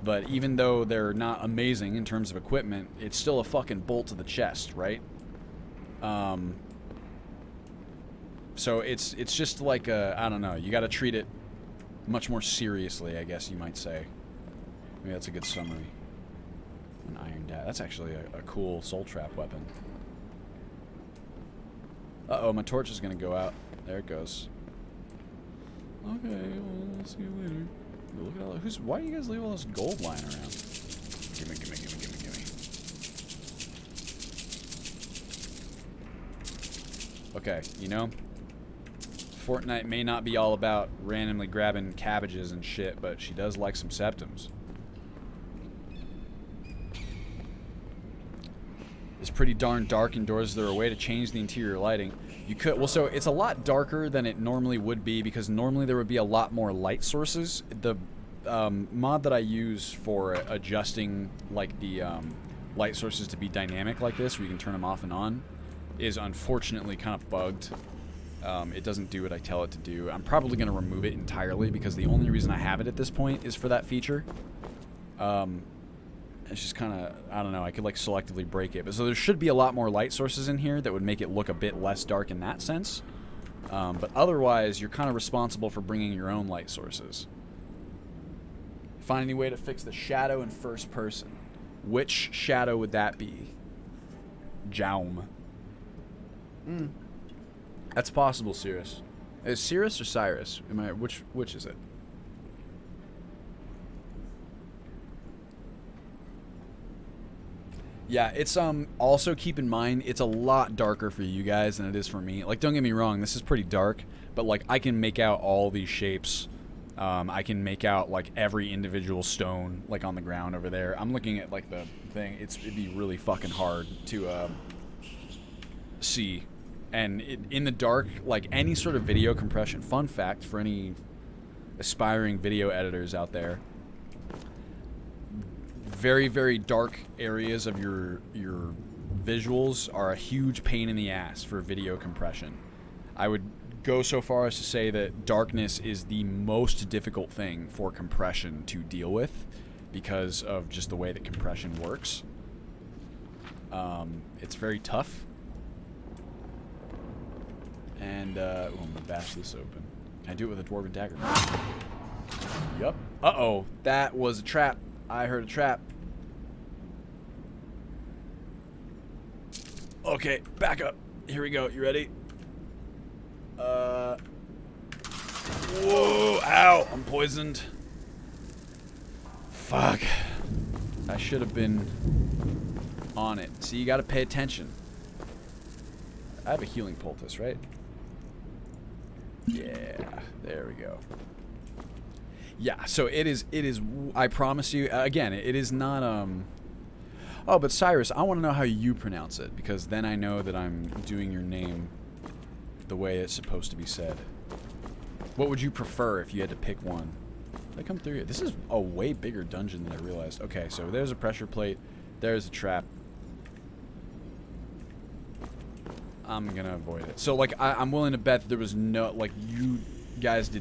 But even though they're not amazing in terms of equipment, it's still a fucking bolt to the chest, right? So it's just like I don't know, you got to treat it much more seriously, I guess you might say. Maybe that's a good summary. An iron dagger. That's actually a cool soul trap weapon. Uh-oh, my torch is going to go out. There it goes. Okay, well, I'll see you later. Look at all that. Why do you guys leave all this gold lying around? Gimme. Okay, you know, Fortnite may not be all about randomly grabbing cabbages and shit, but she does like some septums. It's pretty darn dark indoors. Is there a way to change the interior lighting? You could, well, so it's a lot darker than it normally would be because normally there would be a lot more light sources. The mod that I use for adjusting like the light sources to be dynamic like this, where you can turn them off and on, is unfortunately kind of bugged. It doesn't do what I tell it to do. I'm probably going to remove it entirely because the only reason I have it at this point is for that feature. It's just kind of, I don't know, I could like selectively break it. But so there should be a lot more light sources in here that would make it look a bit less dark in that sense. But otherwise, you're kind of responsible for bringing your own light sources. Find any way to fix the shadow in first person. Which shadow would that be? Jaum. That's possible, Cirrus. Is Cirrus or Cyrus? Which is it? Yeah, it's also keep in mind it's a lot darker for you guys than it is for me. Like, don't get me wrong, this is pretty dark, but like I can make out all these shapes. I can make out like every individual stone like on the ground over there. I'm looking at like the thing. It'd be really fucking hard to see. And in the dark, like any sort of video compression. Fun fact for any aspiring video editors out there. Very, very dark areas of your visuals are a huge pain in the ass for video compression. I would go so far as to say that darkness is the most difficult thing for compression to deal with because of just the way that compression works. It's very tough. And, I'm gonna bash this open. Can I do it with a dwarven dagger? Yup. Uh-oh. That was a trap. I heard a trap. Okay, back up. Here we go. You ready? Whoa, ow, I'm poisoned. Fuck. I should have been on it. See, you gotta pay attention. I have a healing poultice, right? Yeah, there we go. Yeah, so it is, I promise you, again, it is not, oh, but Cyrus, I want to know how you pronounce it, because then I know that I'm doing your name the way it's supposed to be said. What would you prefer if you had to pick one? Did I come through here? This is a way bigger dungeon than I realized. Okay, so there's a pressure plate, there's a trap. I'm gonna avoid it. So, like, I'm willing to bet that there was no, like, you guys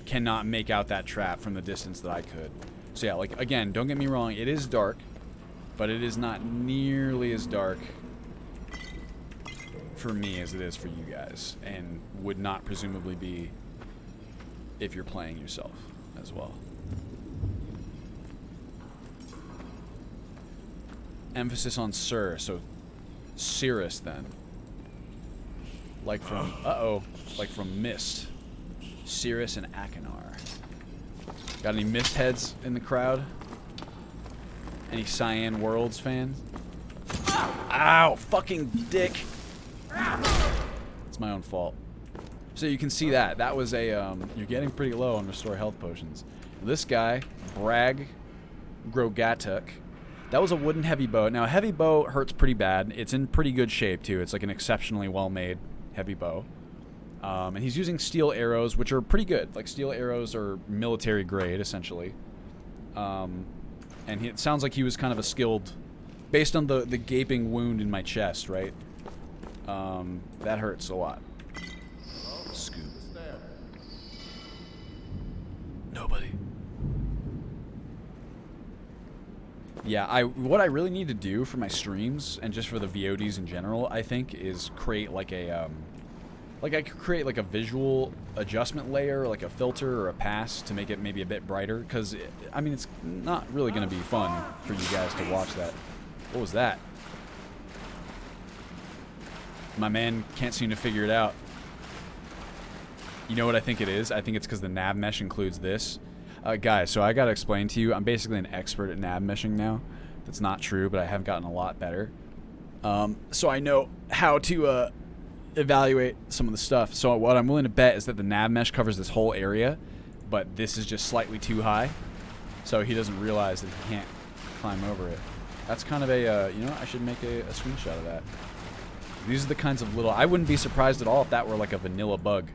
cannot make out that trap from the distance that I could. So yeah, like, again, don't get me wrong, it is dark, but it is not nearly as dark for me as it is for you guys, and would not presumably be if you're playing yourself as well. Emphasis on Sir, so Cirrus then. Like from, like from Mist. Cirrus and Akinar. Got any Mist heads in the crowd? Any Cyan Worlds fans? Ow! Fucking dick! It's my own fault. So you can see that. That was a, you're getting pretty low on Restore Health Potions. This guy, Brag Grogatuk, that was a wooden heavy bow. Now, a heavy bow hurts pretty bad. It's in pretty good shape, too. It's like an exceptionally well-made heavy bow. And he's using steel arrows, which are pretty good. Like, steel arrows are military grade, essentially. And it sounds like he was kind of a skilled... Based on the gaping wound in my chest, right? That hurts a lot. Scoop. Nobody. Yeah, what I really need to do for my streams, and just for the VODs in general, I think, is create like a, like I could create like a visual adjustment layer, like a filter or a pass to make it maybe a bit brighter, because, I mean, it's not really going to be fun for you guys to watch that. What was that? My man can't seem to figure it out. You know what I think it is? I think it's because the nav mesh includes this. Guys, so I gotta explain to you, I'm basically an expert at nav meshing now. That's not true, but I have gotten a lot better. So I know how to evaluate some of the stuff. So what I'm willing to bet is that the nav mesh covers this whole area, but this is just slightly too high. So he doesn't realize that he can't climb over it. That's kind of a, you know, I should make a screenshot of that. These are the kinds of little... I wouldn't be surprised at all if that were like a vanilla bug.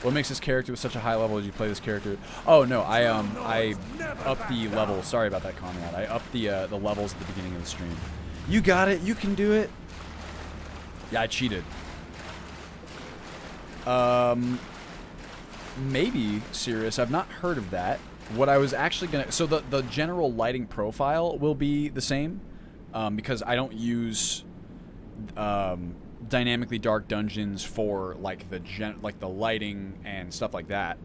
What makes this character with such a high level as you play this character? Oh, no, I upped the level. Sorry about that, Conrad. I upped the levels at the beginning of the stream. You got it. You can do it. Yeah, I cheated. Maybe, Sirius. I've not heard of that. What I was actually going to... So the general lighting profile will be the same. Because I don't use dynamically dark dungeons for like the lighting and stuff like that.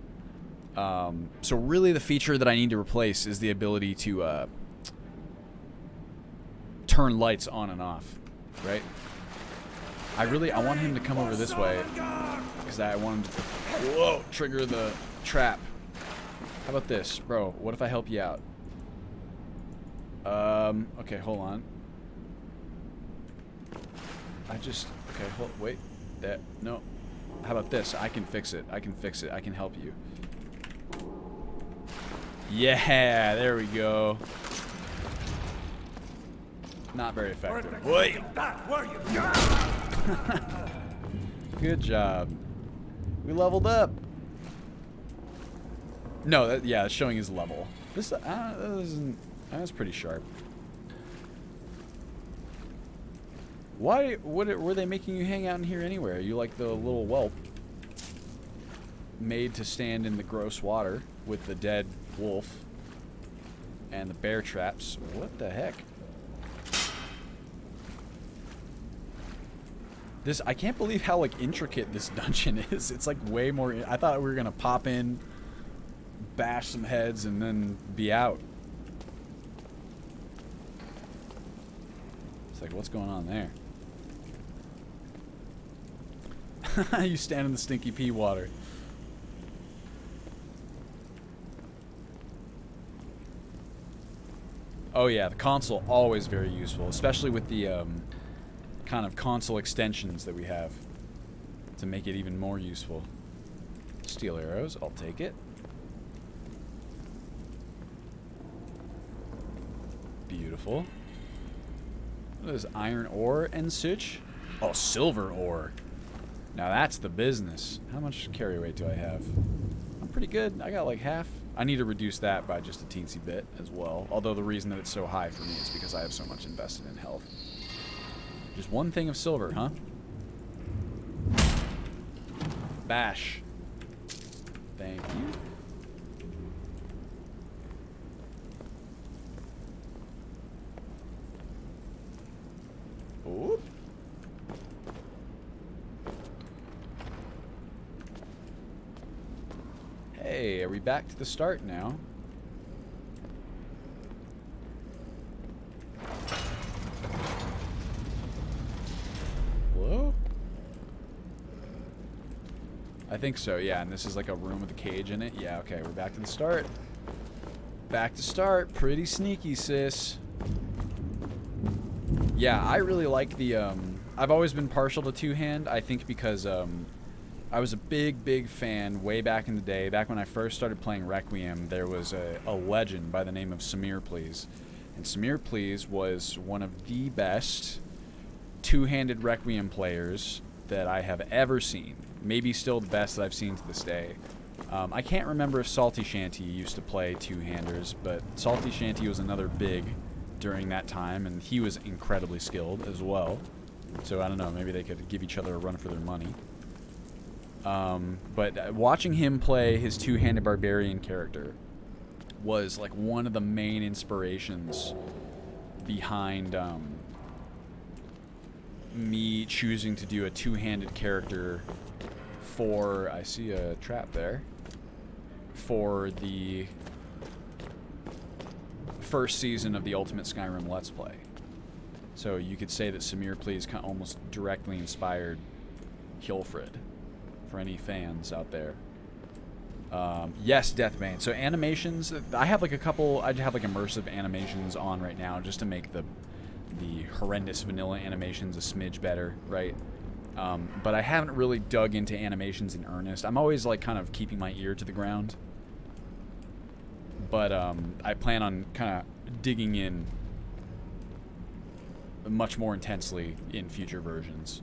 So really, the feature that I need to replace is the ability to turn lights on and off, right? I want him to come over this way because I want him to trigger the trap. How about this, bro? What if I help you out? Okay, hold on. Okay, wait. No. How about this? I can fix it. I can help you. Yeah, there we go. Not very effective. Wait. Good job. We leveled up. No, yeah, it's showing his level. That's pretty sharp. Why were they making you hang out in here anywhere? You like the little whelp made to stand in the gross water with the dead wolf and the bear traps. What the heck? I can't believe how like intricate this dungeon is. It's like way more. I thought we were gonna pop in, bash some heads, and then be out. It's like, what's going on there? You stand in the stinky pea water. Oh yeah, the console always very useful, especially with the kind of console extensions that we have to make it even more useful. Steel arrows, I'll take it. Beautiful. What is iron ore and such? Oh, silver ore. Now that's the business. How much carry weight do I have? I'm pretty good. I got like half. I need to reduce that by just a teensy bit as well. Although the reason that it's so high for me is because I have so much invested in health. Just one thing of silver, huh? Bash. Thank you. Oop. Hey, are we back to the start now? Hello? I think so, yeah, and this is like a room with a cage in it. Yeah, okay, we're back to the start. Back to start. Pretty sneaky, sis. Yeah, I really like the, I've always been partial to two-hand, I think because, I was a big fan way back in the day. Back when I first started playing Requiem, there was a legend by the name of Samir Please. And Samir Please was one of the best two-handed Requiem players that I have ever seen. Maybe still the best that I've seen to this day. I can't remember if Salty Shanty used to play two-handers, but Salty Shanty was another big during that time, and he was incredibly skilled as well. So I don't know, maybe they could give each other a run for their money. But watching him play his two-handed Barbarian character was like one of the main inspirations behind me choosing to do a two-handed character for, I see a trap there, for the first season of the Ultimate Skyrim Let's Play. So you could say that Samir Please almost directly inspired Hilfred, for any fans out there. Yes, Deathbane. So animations, I have like a couple, I'd have like immersive animations on right now just to make the horrendous vanilla animations a smidge better, right? But I haven't really dug into animations in earnest. I'm always like kind of keeping my ear to the ground. But I plan on kind of digging in much more intensely in future versions,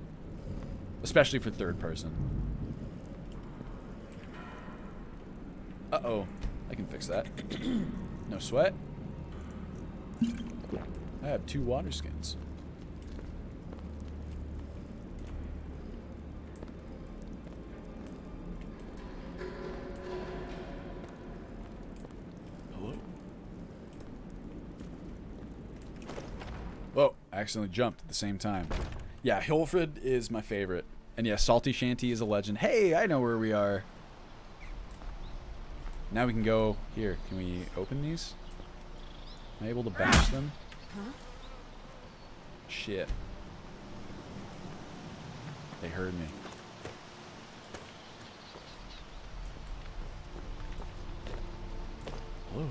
especially for third person. Uh-oh. I can fix that. No sweat. I have 2 water skins. Hello? Whoa, I accidentally jumped at the same time. Yeah, Hilfred is my favorite. And yeah, Salty Shanty is a legend. Hey, I know where we are. Now we can go here. Can we open these? Am I able to bash them? Huh? Shit. They heard me. Hello?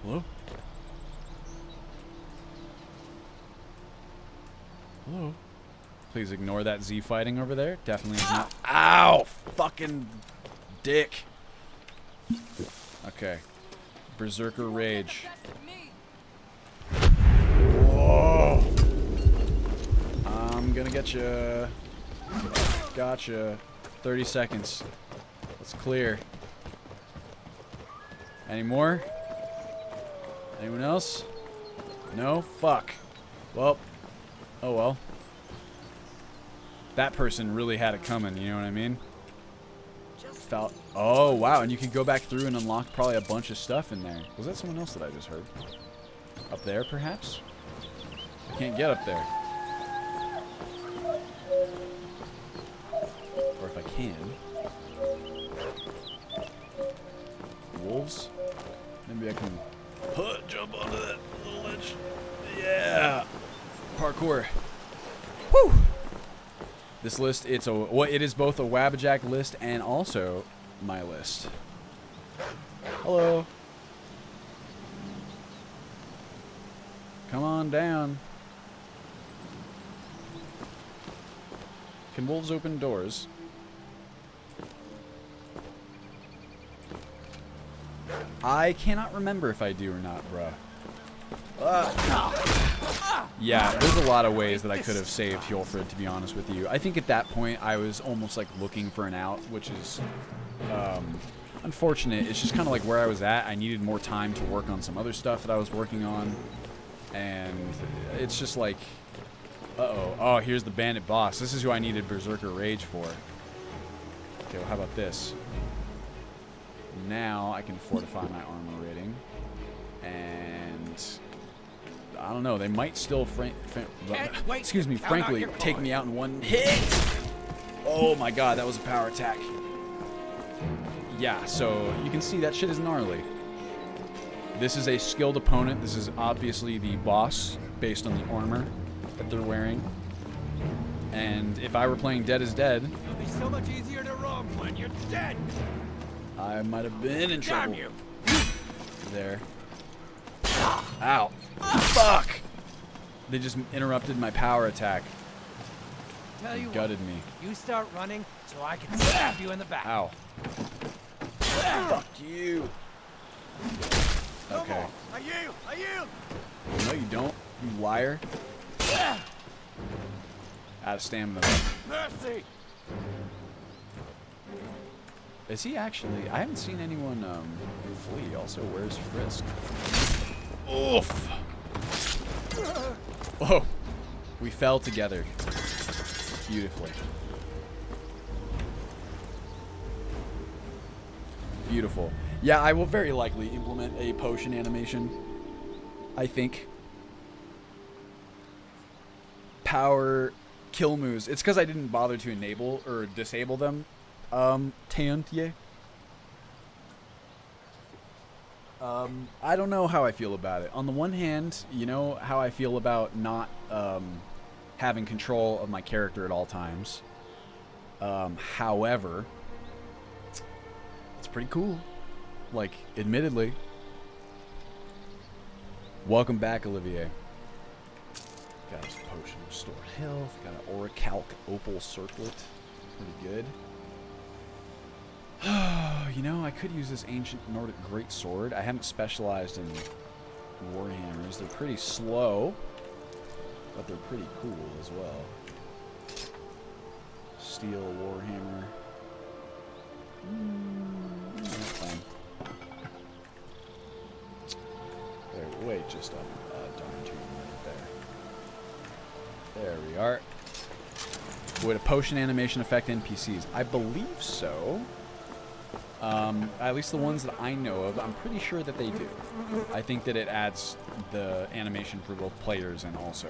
Hello? Hello? Please ignore that Z fighting over there. Definitely is not. Ow! Fucking dick. Okay. Berserker Rage. Whoa! I'm gonna get you. Gotcha. 30 seconds. Let's clear. Any more? Anyone else? No? Fuck. Well. Oh well. That person really had it coming, you know what I mean? Felt. Oh, wow, and you can go back through and unlock probably a bunch of stuff in there. Was that someone else that I just heard? Up there, perhaps? I can't get up there. Or if I can. Wolves? Maybe I can jump onto that little ledge. Yeah! Parkour. Whew! This list, it is both a Wabbajack list and also my list. Hello. Come on down. Can wolves open doors? I cannot remember if I do or not, bruh. Yeah, there's a lot of ways that I could have saved Hjolfred, to be honest with you. I think at that point I was almost like looking for an out, which is unfortunate. It's just kind of like where I was at. I needed more time to work on some other stuff that I was working on. And it's just like, uh-oh. Oh, here's the bandit boss. This is who I needed Berserker Rage for. Okay, well, how about this? Now I can fortify my armor rating. And I don't know. They might still, frankly, take me out in one hit. Oh my god, that was a power attack. Yeah, so you can see that shit is gnarly. This is a skilled opponent. This is obviously the boss based on the armor that they're wearing. And if I were playing Dead is Dead, It'll be so much easier to run when you're dead. I might have been in trouble. Damn you. There. Ow. Fuck! They just interrupted my power attack. Tell you Gutted what, me. you start running so I can stab you in the back. Ow. Fuck you. Okay. I yield. No, you don't. You liar. Out of stamina. Mercy. Is he actually? I haven't seen anyone flee. Also, where's Frisk? Oof. Oh, we fell together beautifully. Beautiful. Yeah, I will very likely implement a potion animation. I think. Power kill moves. It's because I didn't bother to enable or disable them. Tantier. I don't know how I feel about it. On the one hand, you know how I feel about not having control of my character at all times. However, it's pretty cool. Like, admittedly. Welcome back, Olivier. Got a potion of restored health. Got an Orichalc Opal Circlet. Pretty good. You know, I could use this ancient Nordic great sword. I haven't specialized in Warhammers. They're pretty slow, but they're pretty cool as well. Steel Warhammer. That's fine. They're way just up darn tooth right there. There we are. Would a potion animation affect NPCs? I believe so. At least the ones that I know of, I'm pretty sure that they do. I think that it adds the animation for both players and also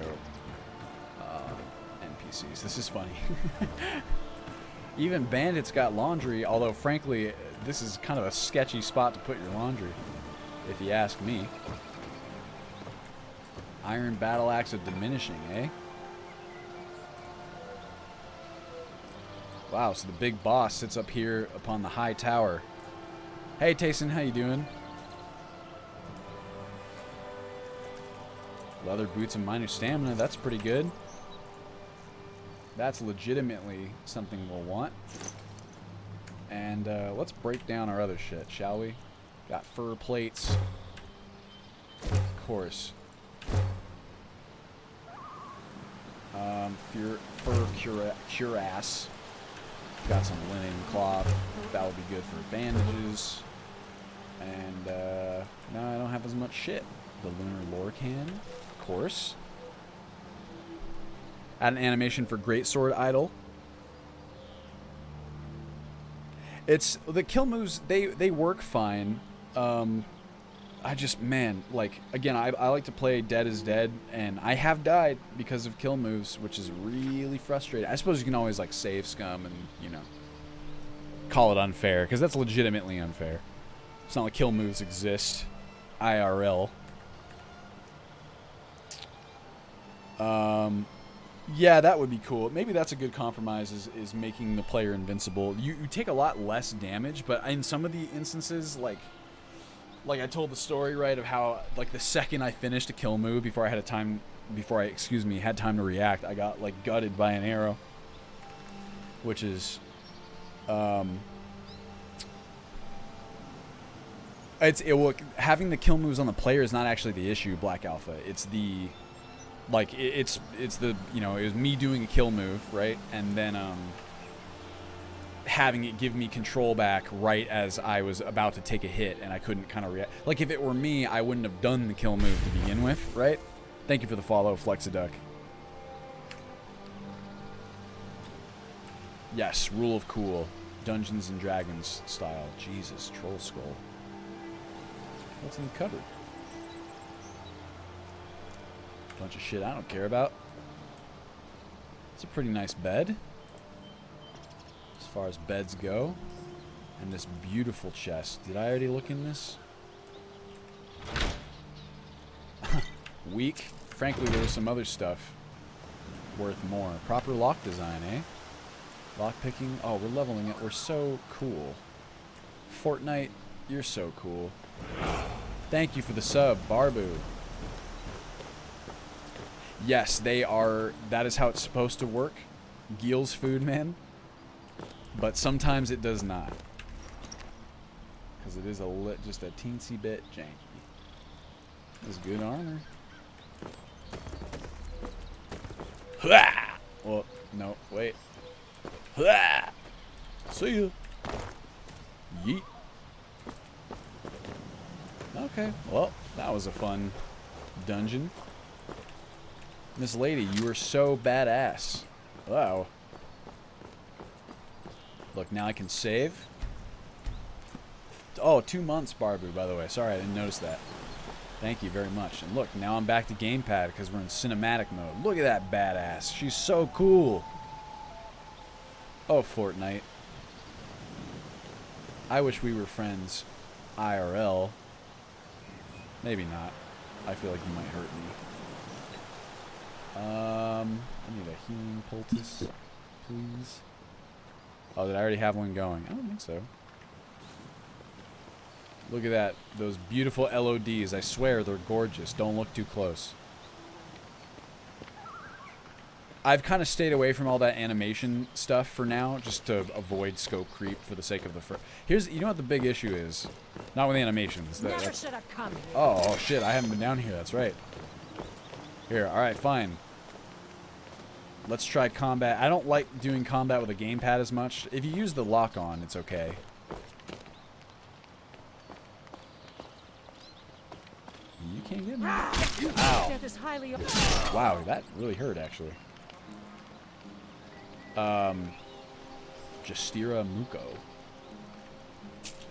NPCs. This is funny. Even bandits got laundry, although frankly, this is kind of a sketchy spot to put your laundry, if you ask me. Iron battle axe of diminishing, eh? Wow, so the big boss sits up here upon the high tower. Hey, Tayson, how you doing? Leather boots and minor stamina, that's pretty good. That's legitimately something we'll want. And let's break down our other shit, shall we? Got fur plates. Of course. Fur cuirass. Got some linen cloth. That would be good for bandages. And now I don't have as much shit. The lunar lore can, of course. Add an animation for greatsword idol. It's the kill moves. They work fine. I just, man, like, again, I like to play Dead is Dead, and I have died because of kill moves, which is really frustrating. I suppose you can always, like, save scum and, you know, call it unfair, because that's legitimately unfair. It's not like kill moves exist IRL. Yeah, that would be cool. Maybe that's a good compromise, is making the player invincible. You take a lot less damage, but in some of the instances, like I told the story, right, of how, like, the second I finished a kill move before I had time to react, I got, like, gutted by an arrow, which is, having the kill moves on the player is not actually the issue, Black Alpha. It's the, like, it's the, you know, it was me doing a kill move, right, and then, having it give me control back right as I was about to take a hit and I couldn't kind of react. Like, if it were me, I wouldn't have done the kill move to begin with, right? Thank you for the follow, Flexiduck. Yes, Rule of Cool. Dungeons and Dragons style. Jesus, Troll Skull. What's in the cupboard? Bunch of shit I don't care about. It's a pretty nice bed. As far as beds go. And this beautiful chest. Did I already look in this? Weak. Frankly, there was some other stuff worth more. Proper lock design, eh? Lock picking. Oh, we're leveling it. We're so cool. Fortnite, you're so cool. Thank you for the sub, Barbu. Yes, they are. That is how it's supposed to work. Gil's food, man. But sometimes it does not. Because it is just a teensy bit janky. This is good armor. Well, no, wait. See ya. Yeet. Okay, well, that was a fun dungeon. Miss Lady, you are so badass. Wow. Look, now I can save. Oh, 2 months, Barbu, by the way. Sorry, I didn't notice that. Thank you very much. And look, now I'm back to gamepad because we're in cinematic mode. Look at that badass. She's so cool. Oh, Fortnite. I wish we were friends IRL. Maybe not. I feel like you might hurt me. I need a healing poultice, please. Oh, did I already have one going? I don't think so. Look at that. Those beautiful LODs. I swear they're gorgeous. Don't look too close. I've kind of stayed away from all that animation stuff for now, just to avoid scope creep for the sake of the... You know what the big issue is? Not with animations. Never should have come here. Oh, shit, I haven't been down here, that's right. Here, alright, fine. Let's try combat. I don't like doing combat with a gamepad as much. If you use the lock-on, it's okay. You can't get me. Ow. Death is highly... Wow, that really hurt, actually. Justira Muko.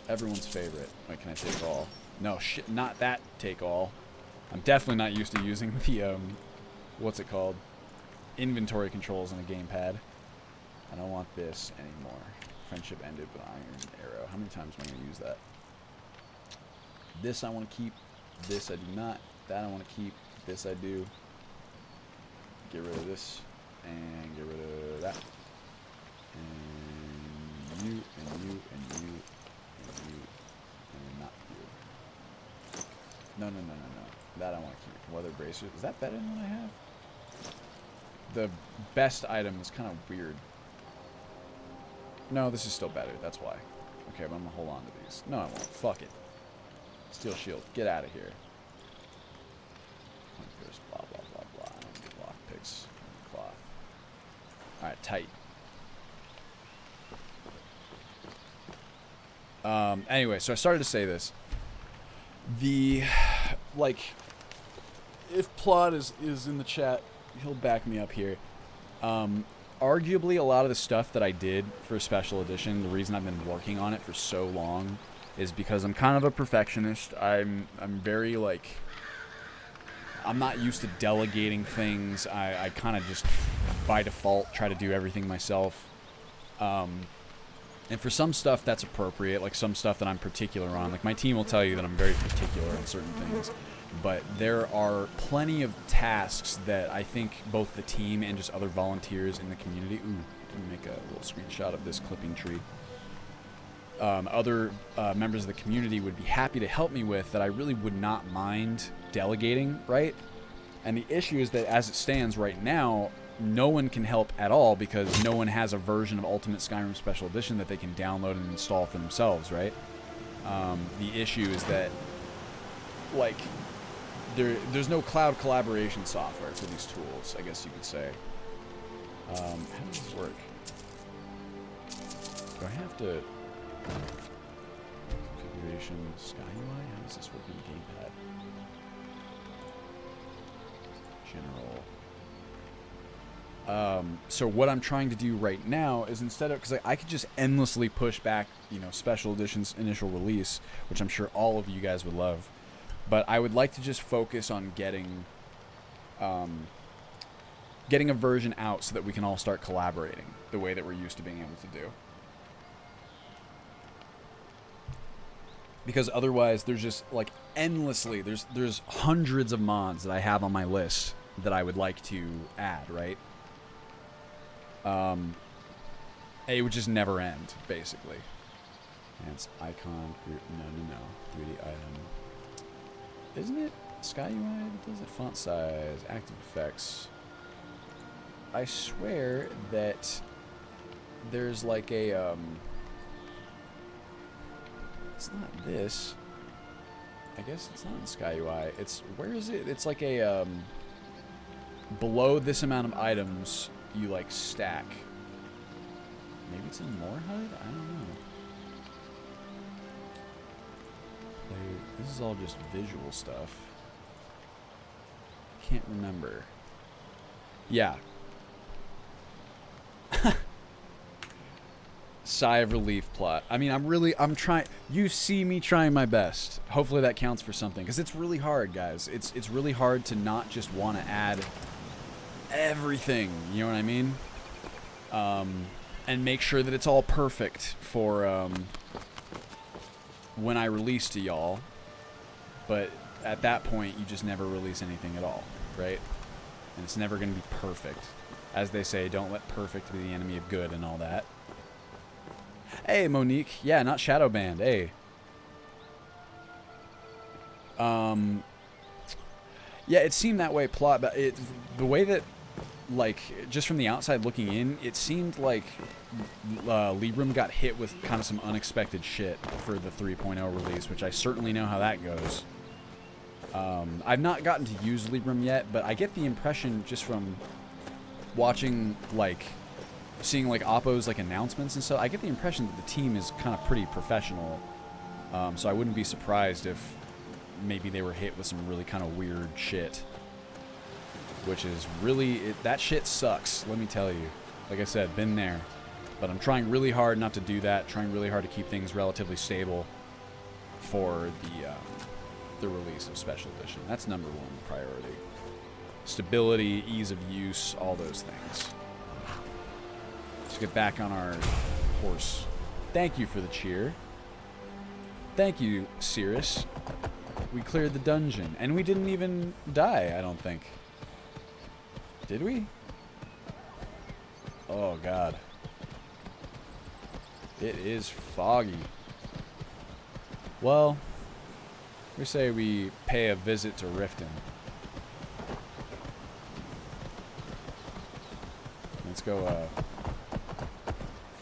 Everyone's favorite. Wait, can I take all? No, shit, not that take all. I'm definitely not used to using the, what's it called? Inventory controls on a gamepad. I don't want this anymore. Friendship ended with Iron Arrow. How many times am I going to use that? This I want to keep. This I do not. That I want to keep. This I do. Get rid of this. And get rid of that. And you, and you, and you, and you, and not you. No. That I want to keep. Leather bracelet. Is that better than what I have? The best item is kind of weird. No, this is still better. That's why. Okay, but I'm going to hold on to these. No, I won't. Fuck it. Steel shield. Get out of here. There's blah, blah, blah, blah. I don't get lockpicks. Cloth. Alright, tight. Anyway, so I started to say this. The, like, if Plot is in the chat, he'll back me up here. Arguably, a lot of the stuff that I did for Special Edition, the reason I've been working on it for so long is because I'm kind of a perfectionist. I'm very, like, I'm not used to delegating things. I kind of just, by default, try to do everything myself. And for some stuff, that's appropriate. Like, some stuff that I'm particular on. Like, my team will tell you that I'm very particular on certain things. But there are plenty of tasks that I think both the team and just other volunteers in the community... Ooh, let me make a little screenshot of this clipping tree. Other members of the community would be happy to help me with that I really would not mind delegating, right? And the issue is that as it stands right now, no one can help at all because no one has a version of Ultimate Skyrim Special Edition that they can download and install for themselves, right? The issue is that, like... There's no cloud collaboration software for these tools, I guess you could say. How does this work? Do I have to... Configuration, Sky UI? How does this work in the gamepad? General. So what I'm trying to do right now is instead of... Because I could just endlessly push back, you know, Special Edition's initial release, which I'm sure all of you guys would love. But I would like to just focus on getting a version out so that we can all start collaborating the way that we're used to being able to do. Because otherwise, there's just like endlessly, there's hundreds of mods that I have on my list that I would like to add, right? It would just never end, basically. And it's icon, no, 3D item. Isn't it Sky UI that does it? Font size, active effects. I swear that there's like a, it's not this. I guess it's not in Sky UI. It's, where is it? It's like a, below this amount of items, you like stack. Maybe it's in More HUD? I don't know. This is all just visual stuff. I can't remember. Yeah. Sigh of relief, Plot. I mean, I'm trying. You see me trying my best. Hopefully that counts for something. Because it's really hard, guys. It's really hard to not just want to add everything. You know what I mean? And make sure that it's all perfect for when I release to y'all. But at that point, you just never release anything at all, right? And it's never going to be perfect. As they say, don't let perfect be the enemy of good and all that. Hey, Monique. Yeah, not shadow banned. Hey. Yeah, it seemed that way, Plot, but the way that like, just from the outside looking in, it seemed like Libram got hit with kind of some unexpected shit for the 3.0 release, which I certainly know how that goes. I've not gotten to use Libram yet, but I get the impression just from watching, like, seeing, like, Oppo's, like, announcements and stuff, I get the impression that the team is kind of pretty professional. So I wouldn't be surprised if maybe they were hit with some really kind of weird shit. Which is really, that shit sucks, let me tell you. Like I said, been there. But I'm trying really hard not to do that, trying really hard to keep things relatively stable for the release of Special Edition. That's number one priority. Stability, ease of use, all those things. Let's get back on our horse. Thank you for the cheer. Thank you, Cirrus. We cleared the dungeon, and we didn't even die, I don't think. Did we? Oh, God. It is foggy. Well, we say we pay a visit to Rifton. Let's go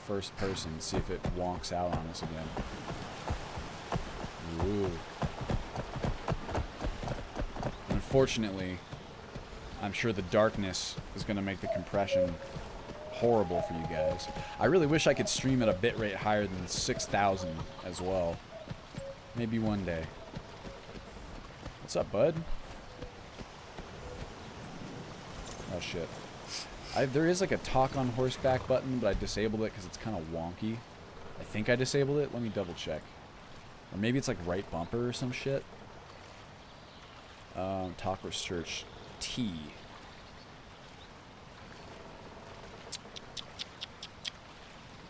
first person, see if it wonks out on us again. Ooh. Unfortunately, I'm sure the darkness is going to make the compression horrible for you guys. I really wish I could stream at a bitrate higher than 6,000 as well. Maybe one day. What's up, bud? Oh, shit. There is like a talk on Horseback button, but I disabled it because it's kind of wonky. I think I disabled it. Let me double check. Or maybe it's like right bumper or some shit. Talk research T.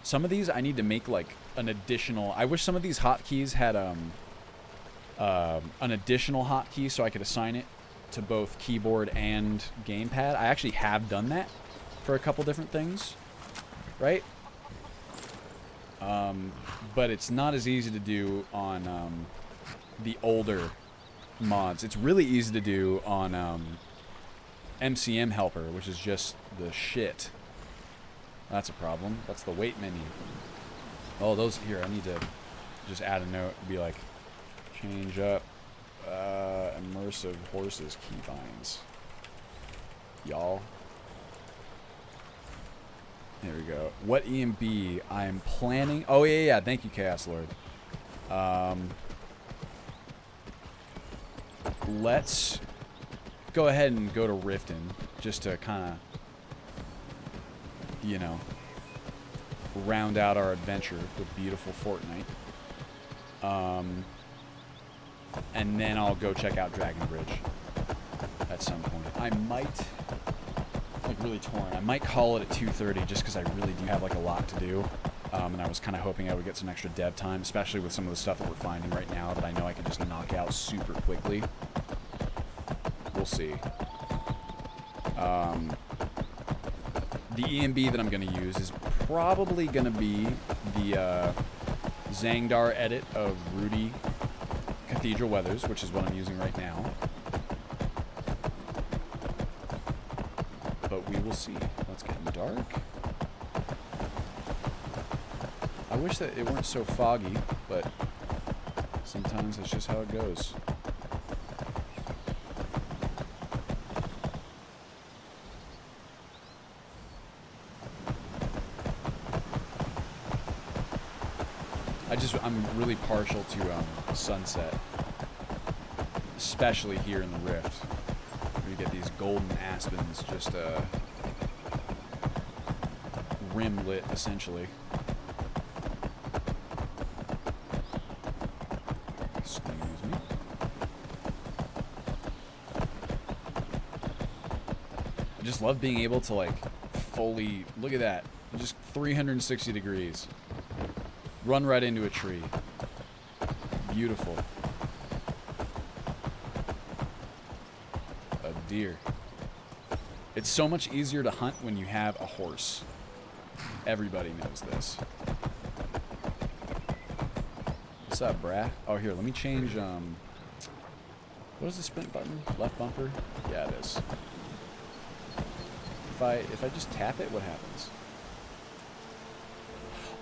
Some of these I need to make like an additional. I wish some of these hotkeys had an additional hotkey so I could assign it to both keyboard and gamepad. I actually have done that for a couple different things, right? But it's not as easy to do on the older mods. It's really easy to do on MCM Helper, which is just the shit. That's a problem. That's the wait menu. Oh, those here. I need to just add a note. Be like, change up immersive horses keybinds. Y'all. There we go. What EMB I'm planning? Oh yeah. Thank you, Chaos Lord. Let's go ahead and go to Rifton just to kind of, you know, round out our adventure with beautiful Fortnite. And then I'll go check out Dragon Bridge at some point. I might, like, really torn. I might call it at 2:30 just because I really do have, like, a lot to do. And I was kind of hoping I would get some extra dev time, especially with some of the stuff that we're finding right now that I know I can just knock out super quickly. We'll see. The EMB that I'm going to use is probably going to be the Zangdar edit of Rudy Cathedral Weathers, which is what I'm using right now. But we will see. It's getting dark. I wish that it weren't so foggy, but sometimes that's just how it goes. I'm really partial to sunset, especially here in the Rift, where you get these golden aspens just rim lit, essentially. Excuse me. I just love being able to, like, fully look at that, just 360 degrees. Run right into a tree. Beautiful. A deer. It's so much easier to hunt when you have a horse. Everybody knows this. What's up, brah? Oh, here, let me change, what is the sprint button? Left bumper? Yeah, it is. If I just tap it, what happens?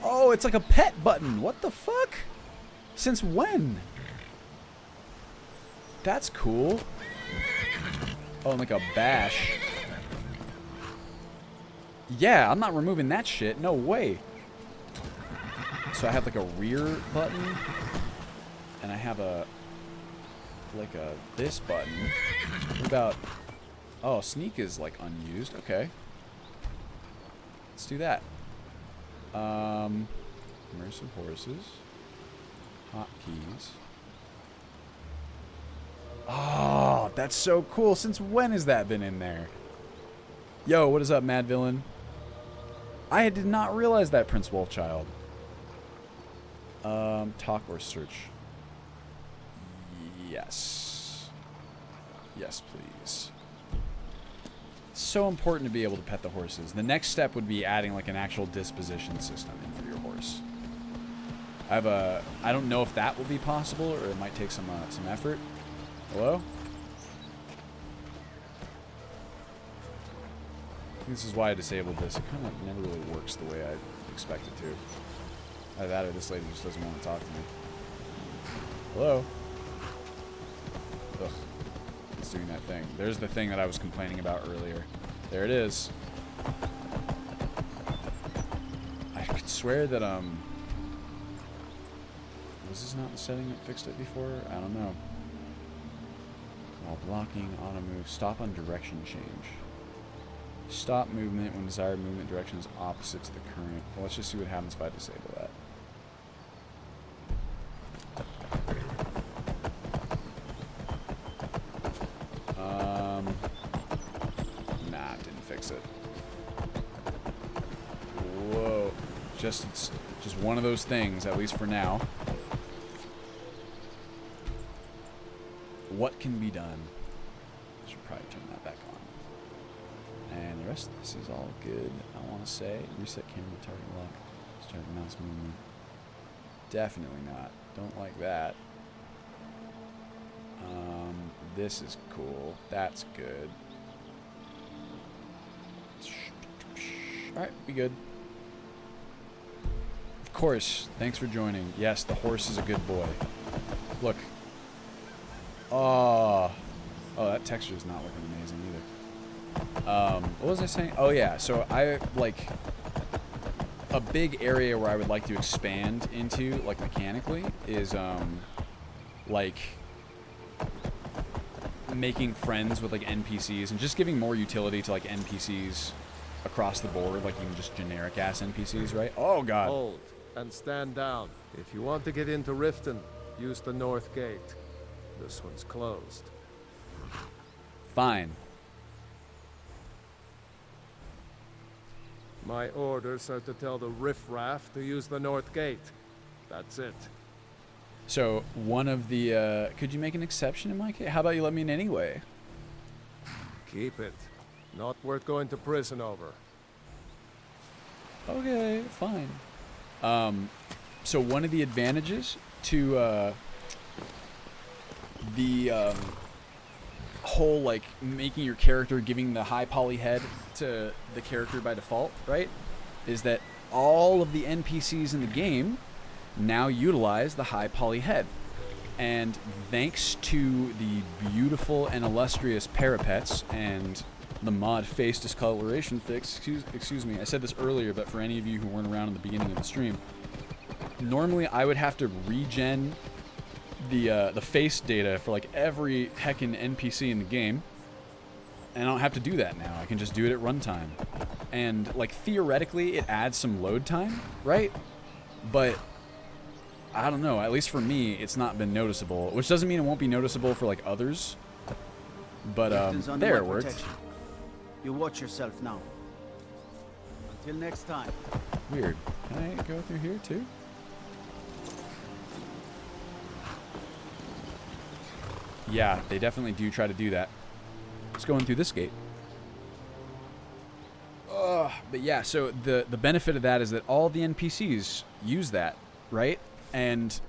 Oh, it's like a pet button. What the fuck? Since when? That's cool. Oh, and like a bash. Yeah, I'm not removing that shit. No way. So I have like a rear button. And I have this button. What about... Oh, sneak is like unused. Okay. Let's do that. Immersive horses. Hotkeys. Oh, that's so cool. Since when has that been in there? Yo, what is up, Mad Villain? I did not realize that, Prince Wolfchild. Talk or search? Yes. Yes, please. So important to be able to pet the horses. The next step would be adding like an actual disposition system in for your horse. I don't know if that will be possible, or it might take some effort. Hello? I think this is why I disabled this. It kind of never really works the way I expect it to. Either that or this lady just doesn't want to talk to me. Hello? Ugh. It's doing that thing. There's the thing that I was complaining about earlier. There it is. I could swear that, was this not the setting that fixed it before? I don't know. While blocking, auto move, stop on direction change. Stop movement when desired movement direction is opposite to the current. Well, let's just see what happens if I disable that. Nah, didn't fix it. Whoa. It's just one of those things, at least for now. What can be done? Should probably turn that back on. And the rest of this is all good, I want to say. Reset camera, target lock, start mouse movement. Definitely not. Don't like that. This is cool. That's good. Alright, we good. Of course, thanks for joining. Yes, the horse is a good boy. Look. Oh, that texture is not looking amazing either. What was I saying? Oh yeah, so I like a big area where I would like to expand into, like mechanically, is like making friends with like NPCs and just giving more utility to like NPCs across the board, like even just generic ass NPCs, right? Oh god. Hold and stand down. If you want to get into Rifton, use the north gate. This one's closed. Fine. My orders are to tell the riffraff to use the north gate. That's it. So one of the could you make an exception in my case? How about you let me in anyway? Keep it. Not worth going to prison over. Okay, fine. So one of the advantages to the whole like making your character giving the high poly head to the character by default, right, is that all of the NPCs in the game now utilize the high poly head. And thanks to the beautiful and illustrious parapets and the mod face discoloration fix, excuse me, I said this earlier, but for any of you who weren't around in the beginning of the stream, normally I would have to regen the face data for like every heckin' NPC in the game, and I don't have to do that now. I can just do it at runtime. And like theoretically it adds some load time, right? But I don't know, at least for me it's not been noticeable, which doesn't mean it won't be noticeable for like others. But there it worked. Protection. You watch yourself now. Until next time. Weird. Can I go through here too? Yeah, they definitely do try to do that. Let's go in through this gate. But yeah, so the benefit of that is that all the NPCs use that, right? And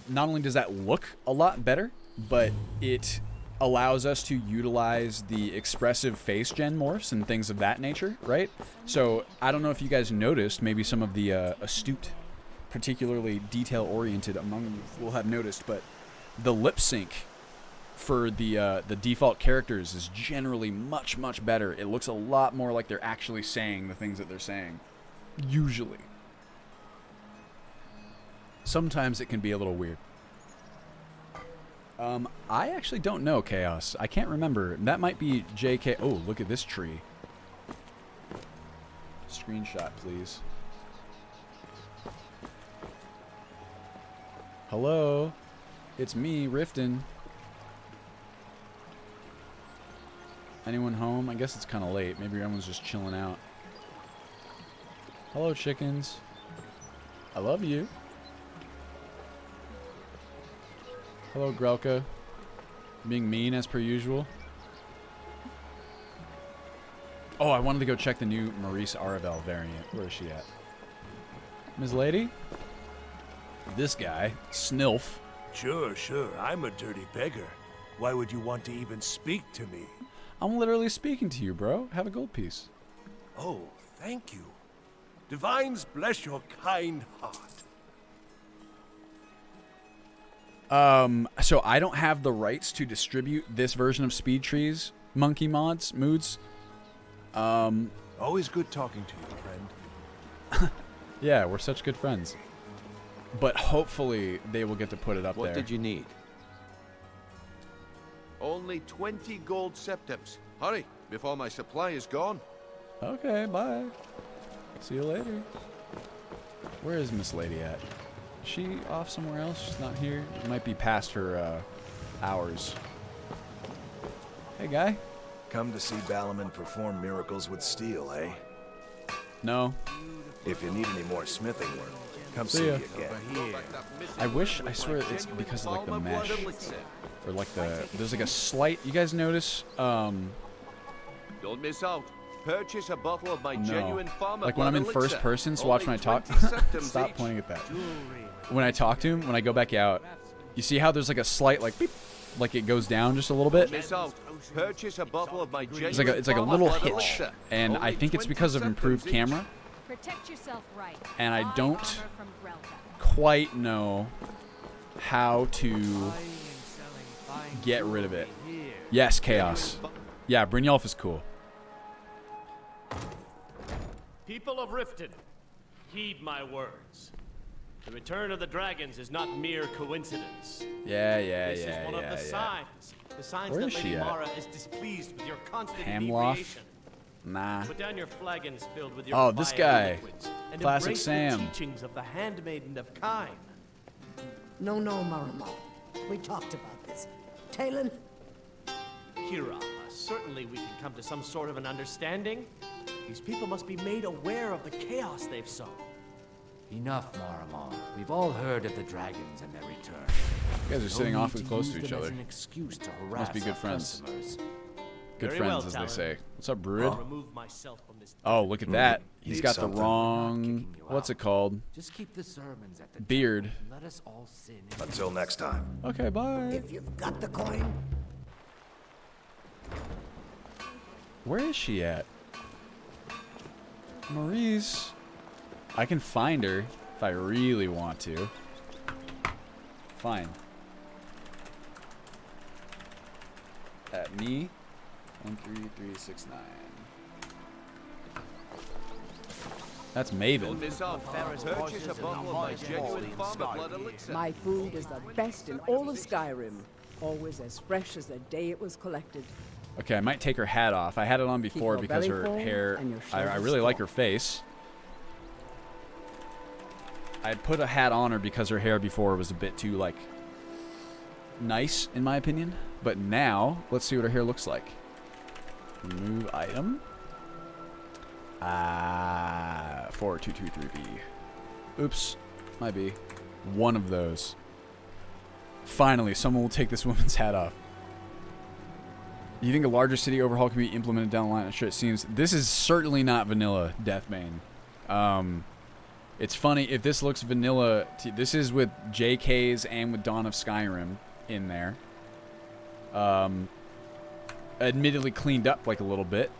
not only does that look a lot better, but it allows us to utilize the expressive face gen morphs and things of that nature, right? So I don't know if you guys noticed, maybe some of the astute, particularly detail-oriented among you will have noticed, but the lip sync for the default characters is generally much, much better. It looks a lot more like they're actually saying the things that they're saying, usually. Sometimes it can be a little weird. I actually don't know, Chaos. I can't remember. That might be JK. Oh, look at this tree. Screenshot, please. Hello? It's me, Rifton. Anyone home? I guess it's kind of late. Maybe everyone's just chilling out. Hello, chickens. I love you. Hello, Grelka. Being mean as per usual. Oh, I wanted to go check the new Maurice Aravel variant. Where is she at? Ms. Lady? This guy, Snilf. Sure. I'm a dirty beggar. Why would you want to even speak to me? I'm literally speaking to you, bro. Have a gold piece. Oh, thank you. Divines bless your kind heart. So I don't have the rights to distribute this version of Speed Tree's monkey moods. Always good talking to you, friend. Yeah, we're such good friends. But hopefully they will get to put it up there. What did you need? Only 20 gold septims. Hurry, before my supply is gone. Okay, bye. See you later. Where is Miss Lady at? Is she off somewhere else? She's not here? It might be past her hours. Hey, guy. Come to see Balaman perform miracles with steel, eh? No. If you need any more smithing work, come See see ya. me again. I swear it's because of like the mesh. Or like there's like a slight, you guys notice? Don't miss out. Purchase a bottle of my genuine farmer Like when I'm in blood first elixir. person, so watch when I talk. 20 septims Stop each. pointing at that. When I talk to him, when I go back out, you see how there's like a slight like beep, like it goes down just a little bit. Miss out. Purchase a bottle of my genuine It's like a farmer little blood hitch, elixir. and I Only think it's 20 because of improved septims each. camera. Protect yourself right. And I Buy don't armor from Grelka. quite know how to get rid of it. Yes, Chaos. Yeah, Brynjolf is cool. People of Rifton, heed my words. The return of the dragons is not mere coincidence. Yeah. This is one of the signs. The signs Where that is she Lady at? Mara is displeased with your constant Hamloff? inebriation. Nah. Put down your flagons filled with your Oh, this vile guy. liquids, and Classic embrace Sam. the teachings of the handmaiden of Kine. No, Maramo. We talked about this. Talon? Kira, certainly we can come to some sort of an understanding. These people must be made aware of the chaos they've sown. Enough, Maramo. We've all heard of the dragons and their return. You guys are sitting No awfully need close use to each them as other. an excuse to Must harass be good our friends. customers. Good Very friends, well, as Talon. they say. What's up, Druid? I'll remove myself from this. Oh, look at that. He's Need got the something? wrong. What's it called? Just keep the sermons at the Beard. temple and let us all sin in Until next time. Okay, bye. If you've got the coin, Where is she at? Maurice. I can find her if I really want to. Fine. At me. 13369. That's Don't Maven. miss out. Purchase a bottle of my genuine farmer blood elixir. My food is the best in all of Skyrim. Always as fresh as the day it was collected. Okay, I might take her hat off. I had it on before your because belly her full hair. and your I shoulders really like strong. her face. I had put a hat on her because her hair before was a bit too, like, nice, in my opinion. But now, let's see what her hair looks like. Remove item. 4223B. Oops. Might be. One of those. Finally, someone will take this woman's hat off. You think a larger city overhaul can be implemented down the line? I'm sure it seems. This is certainly not vanilla Deathbane. It's funny, if this looks vanilla, this is with JK's and with Dawn of Skyrim in there. admittedly cleaned up like a little bit.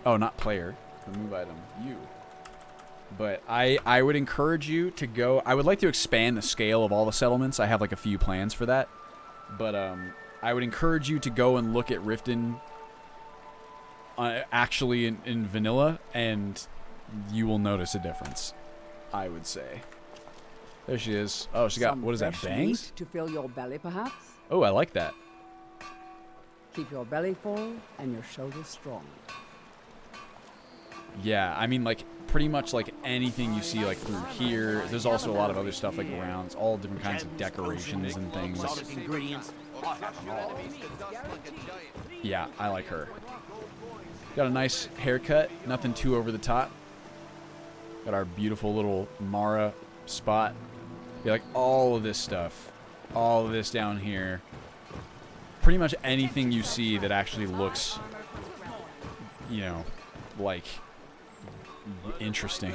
Oh, not player. Remove item. You. But I would encourage you to go. I would like to expand the scale of all the settlements. I have like a few plans for that. But I would encourage you to go and look at Riften actually in vanilla, and you will notice a difference, I would say. There she is. Oh, she got, what is that, bangs? To fill your belly, perhaps? Oh, I like that. Keep your belly full and your shoulders strong. Yeah, I mean, like, pretty much like anything you see like through here. There's also a lot of other stuff like around. It's all different kinds of decorations and things. Yeah, I like her. Got a nice haircut, nothing too over the top. Got our beautiful little Mara spot. Be like all of this stuff, all of this down here. Pretty much anything you see that actually looks, you know, like interesting,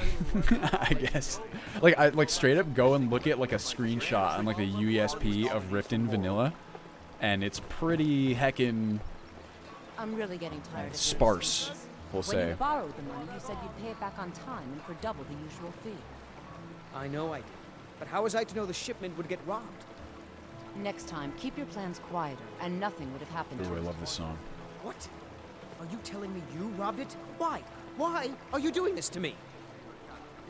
I guess. Like I like straight up go and look at like a screenshot on like the UESP of Riften Vanilla, and it's pretty heckin' I'm really getting tired of sparse, we'll say. When you borrowed the money, you said you'd pay it back on time and for double the usual fee. I know I did. But how was I to know the shipment would get robbed? Next time, keep your plans quieter, and nothing would have happened to Ooh, I it. love this song. What? Are you telling me you robbed it? Why? Why are you doing this to me?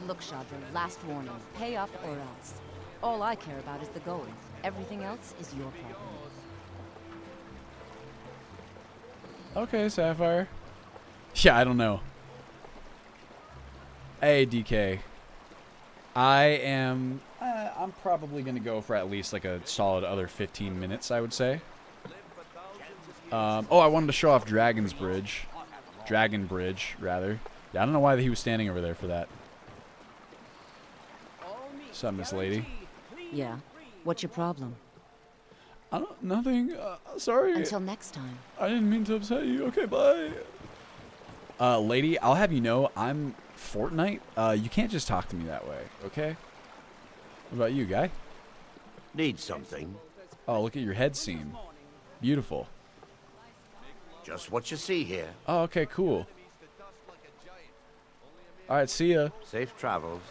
Look, Shadra, last warning. Pay up or else. All I care about is the gold. Everything else is your problem. Okay, Sapphire. Yeah, I don't know. Hey, DK. I'm probably going to go for at least like a solid other 15 minutes, I would say. Oh, I wanted to show off Dragon Bridge, rather. Yeah, I don't know why he was standing over there for that. What's up, Miss Lady? Yeah. What's your problem? Nothing. Sorry. Until next time. I didn't mean to upset you. Okay, bye. Lady, I'll have you know, I'm Fortnite. You can't just talk to me that way, okay? What about you, guy? Need something? Oh, look at your head seam. Beautiful. Just what you see here. Oh, okay, cool. All right, see ya. Safe travels.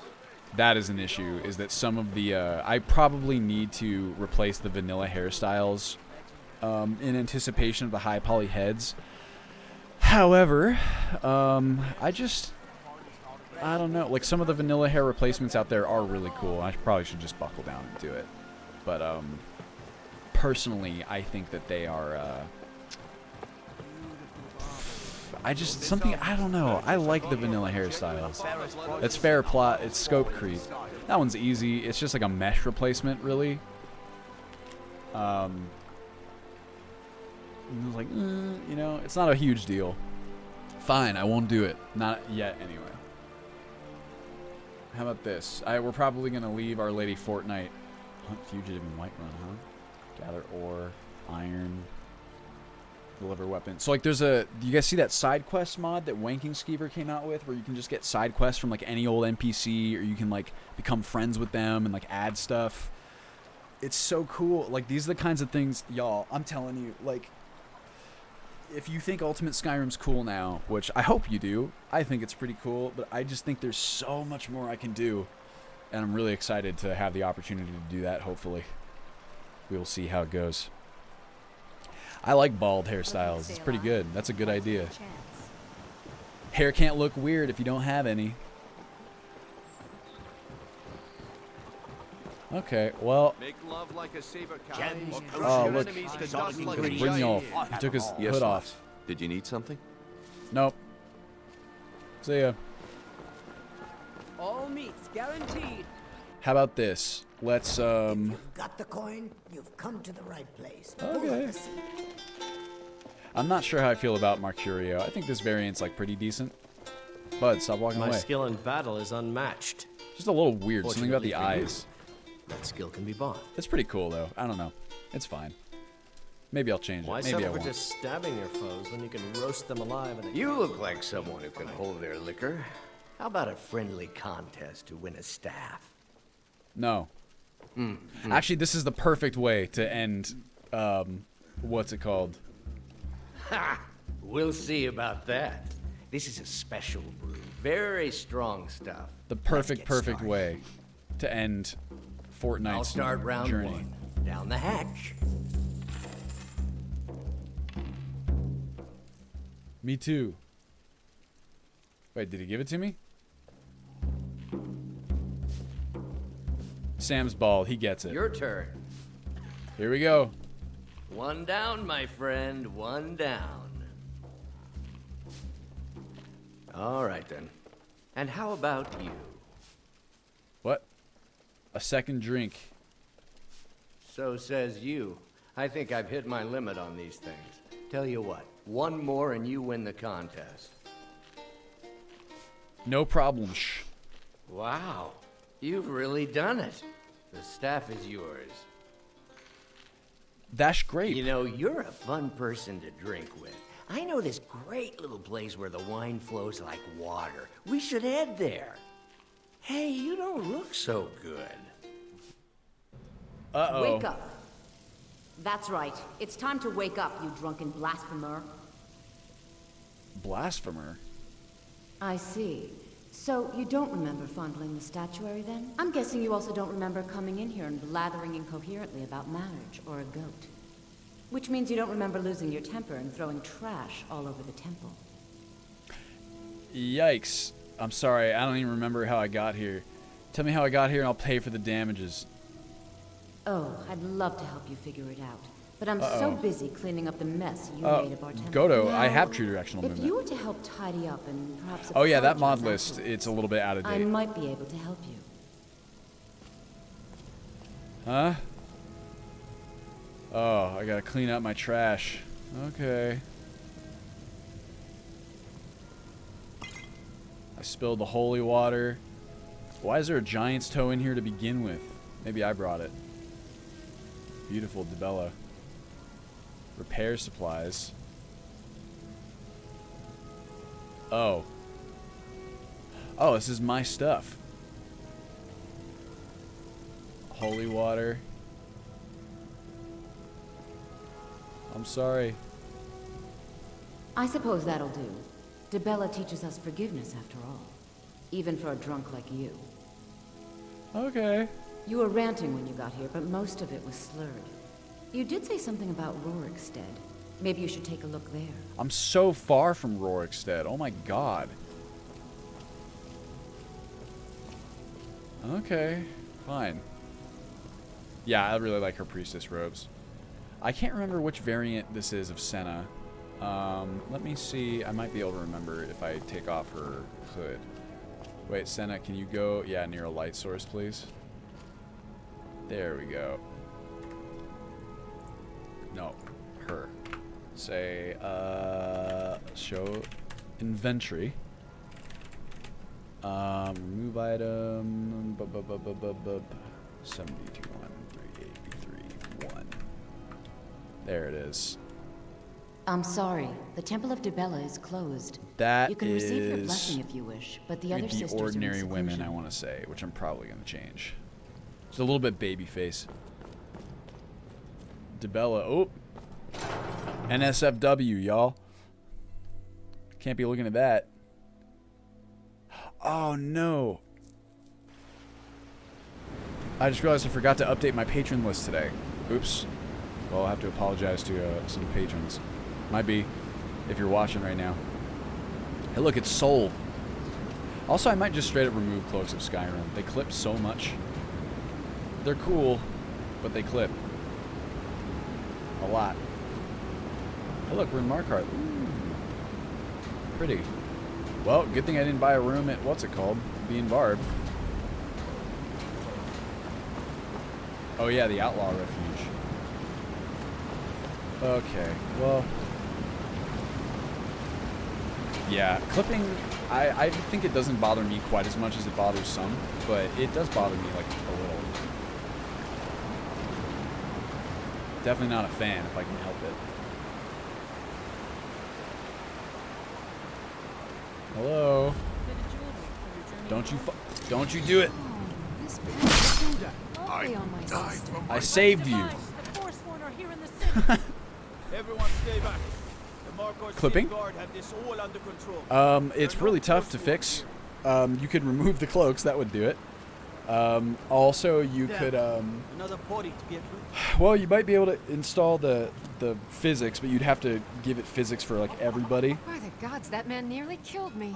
That is an issue, is that some of the, I probably need to replace the vanilla hairstyles in anticipation of the high poly heads. However, I don't know. Like, some of the vanilla hair replacements out there are really cool. I probably should just buckle down and do it. But, personally, I think that they are, I don't know. I like the vanilla hairstyles. It's fair plot. It's scope creep. That one's easy. It's just like a mesh replacement, really. Like, you know, it's not a huge deal. Fine, I won't do it. Not yet, anyway. How about this? We're probably going to leave Our Lady Fortnite. Hunt Fugitive in Whiterun, huh? Gather ore, iron, deliver weapons. So, like, do you guys see that side quest mod that Wanking Skeever came out with, where you can just get side quests from, like, any old NPC, or you can, like, become friends with them and, like, add stuff? It's so cool. Like, these are the kinds of things, y'all, I'm telling you, like, if you think Ultimate Skyrim's cool now, which I hope you do, I think it's pretty cool, but I just think there's so much more I can do, and I'm really excited to have the opportunity to do that, hopefully. We will see how it goes. I like bald hairstyles. It's pretty good. That's a good idea. Hair can't look weird if you don't have any. Okay, well. Make love like a saber cow. Oh, look. Brynjolf. He took his hood off. Did you need something? Nope. See ya. All meats guaranteed. How about this? Let's, If you've got the coin, you've come to the right place. Okay. I'm not sure how I feel about Mercurio. I think this variant's, like, pretty decent. Bud, stop walking away. My skill in battle is unmatched. Just a little weird. Something about the Fortunately for you, eyes. That skill can be bought. It's pretty cool, though. I don't know. It's fine. Maybe I'll change it. Why Maybe I settle for won't. just stabbing your foes when you can roast them alive in a You look like someone who can hold their liquor. How about a friendly contest to win a staff? No. Actually, this is the perfect way to end, what's it called? Ha! We'll see about that. This is a special brew. Very strong stuff. The perfect way to end Fortnite's I'll start round journey. 1. Down the hatch. Me too. Wait, did he give it to me? Sam's ball. He gets it. Your turn. Here we go. 1 down, my friend. 1 down. All right, then. And how about you? What? A second drink. So says you. I think I've hit my limit on these things. Tell you what, 1 more and you win the contest. No problem. Wow. You've really done it. The staff is yours. That's great. You know, you're a fun person to drink with. I know this great little place where the wine flows like water. We should head there. Hey, you don't look so good. Uh-oh. Wake up. That's right. It's time to wake up, you drunken blasphemer. Blasphemer? I see. So, you don't remember fondling the statuary, then? I'm guessing you also don't remember coming in here and blathering incoherently about marriage or a goat. Which means you don't remember losing your temper and throwing trash all over the temple. Yikes. I'm sorry, I don't even remember how I got here. Tell me how I got here and I'll pay for the damages. Oh, I'd love to help you figure it out. But I'm so busy cleaning up the mess you made of our temple. Godo, Now, I have true directional movement. If you were to help tidy up and perhaps Oh yeah, that mod apologize list, afterwards, it's a little bit out of I date. might be able to help you. Huh? Oh, I gotta clean up my trash. Okay. I spilled the holy water. Why is there a giant's toe in here to begin with? Maybe I brought it. Beautiful Dibella. Repair supplies. Oh. Oh, this is my stuff. Holy water. I'm sorry. I suppose that'll do. Dibella teaches us forgiveness after all. Even for a drunk like you. Okay. You were ranting when you got here, but most of it was slurred. You did say something about Rorikstead. Maybe you should take a look there. I'm so far from Rorikstead. Oh my god. Okay, fine. Yeah, I really like her priestess robes. I can't remember which variant this is of Senna. Let me see. I might be able to remember if I take off her hood. Wait, Senna, can you go? Yeah, near a light source, please. There we go. No, her. Say, show inventory. Remove item. 72138331. There it is. I'm sorry. The Temple of Dibella is closed. That you can receive your is blessing if you wish, but the other the sisters ordinary are in women, seclusion. I want to say, which I'm probably going to change. Just a little bit baby face. Dibella. Oh. NSFW, y'all. Can't be looking at that. Oh, no. I just realized I forgot to update my patron list today. Oops. Well, I'll have to apologize to some patrons. Might be, if you're watching right now. Hey, look, it's sold. Also, I might just straight up remove Cloaks of Skyrim. They clip so much. They're cool, but they clip. A lot. Hey, look, we're in Markarth. Ooh. Pretty. Well, good thing I didn't buy a room at, what's it called? Being Barb. Oh yeah, the Outlaw Refuge. Okay, well. Yeah, clipping, I think it doesn't bother me quite as much as it bothers some, but it does bother me like a little. Definitely not a fan if I can help it. Hello? Don't you do it. I saved you. Everyone stay back. clipping. It's really tough to fix. You could remove the cloaks. That would do it. Also, you could. Another body to get rid. Well, you might be able to install the physics, but you'd have to give it physics for like everybody. By the gods, that man nearly killed me.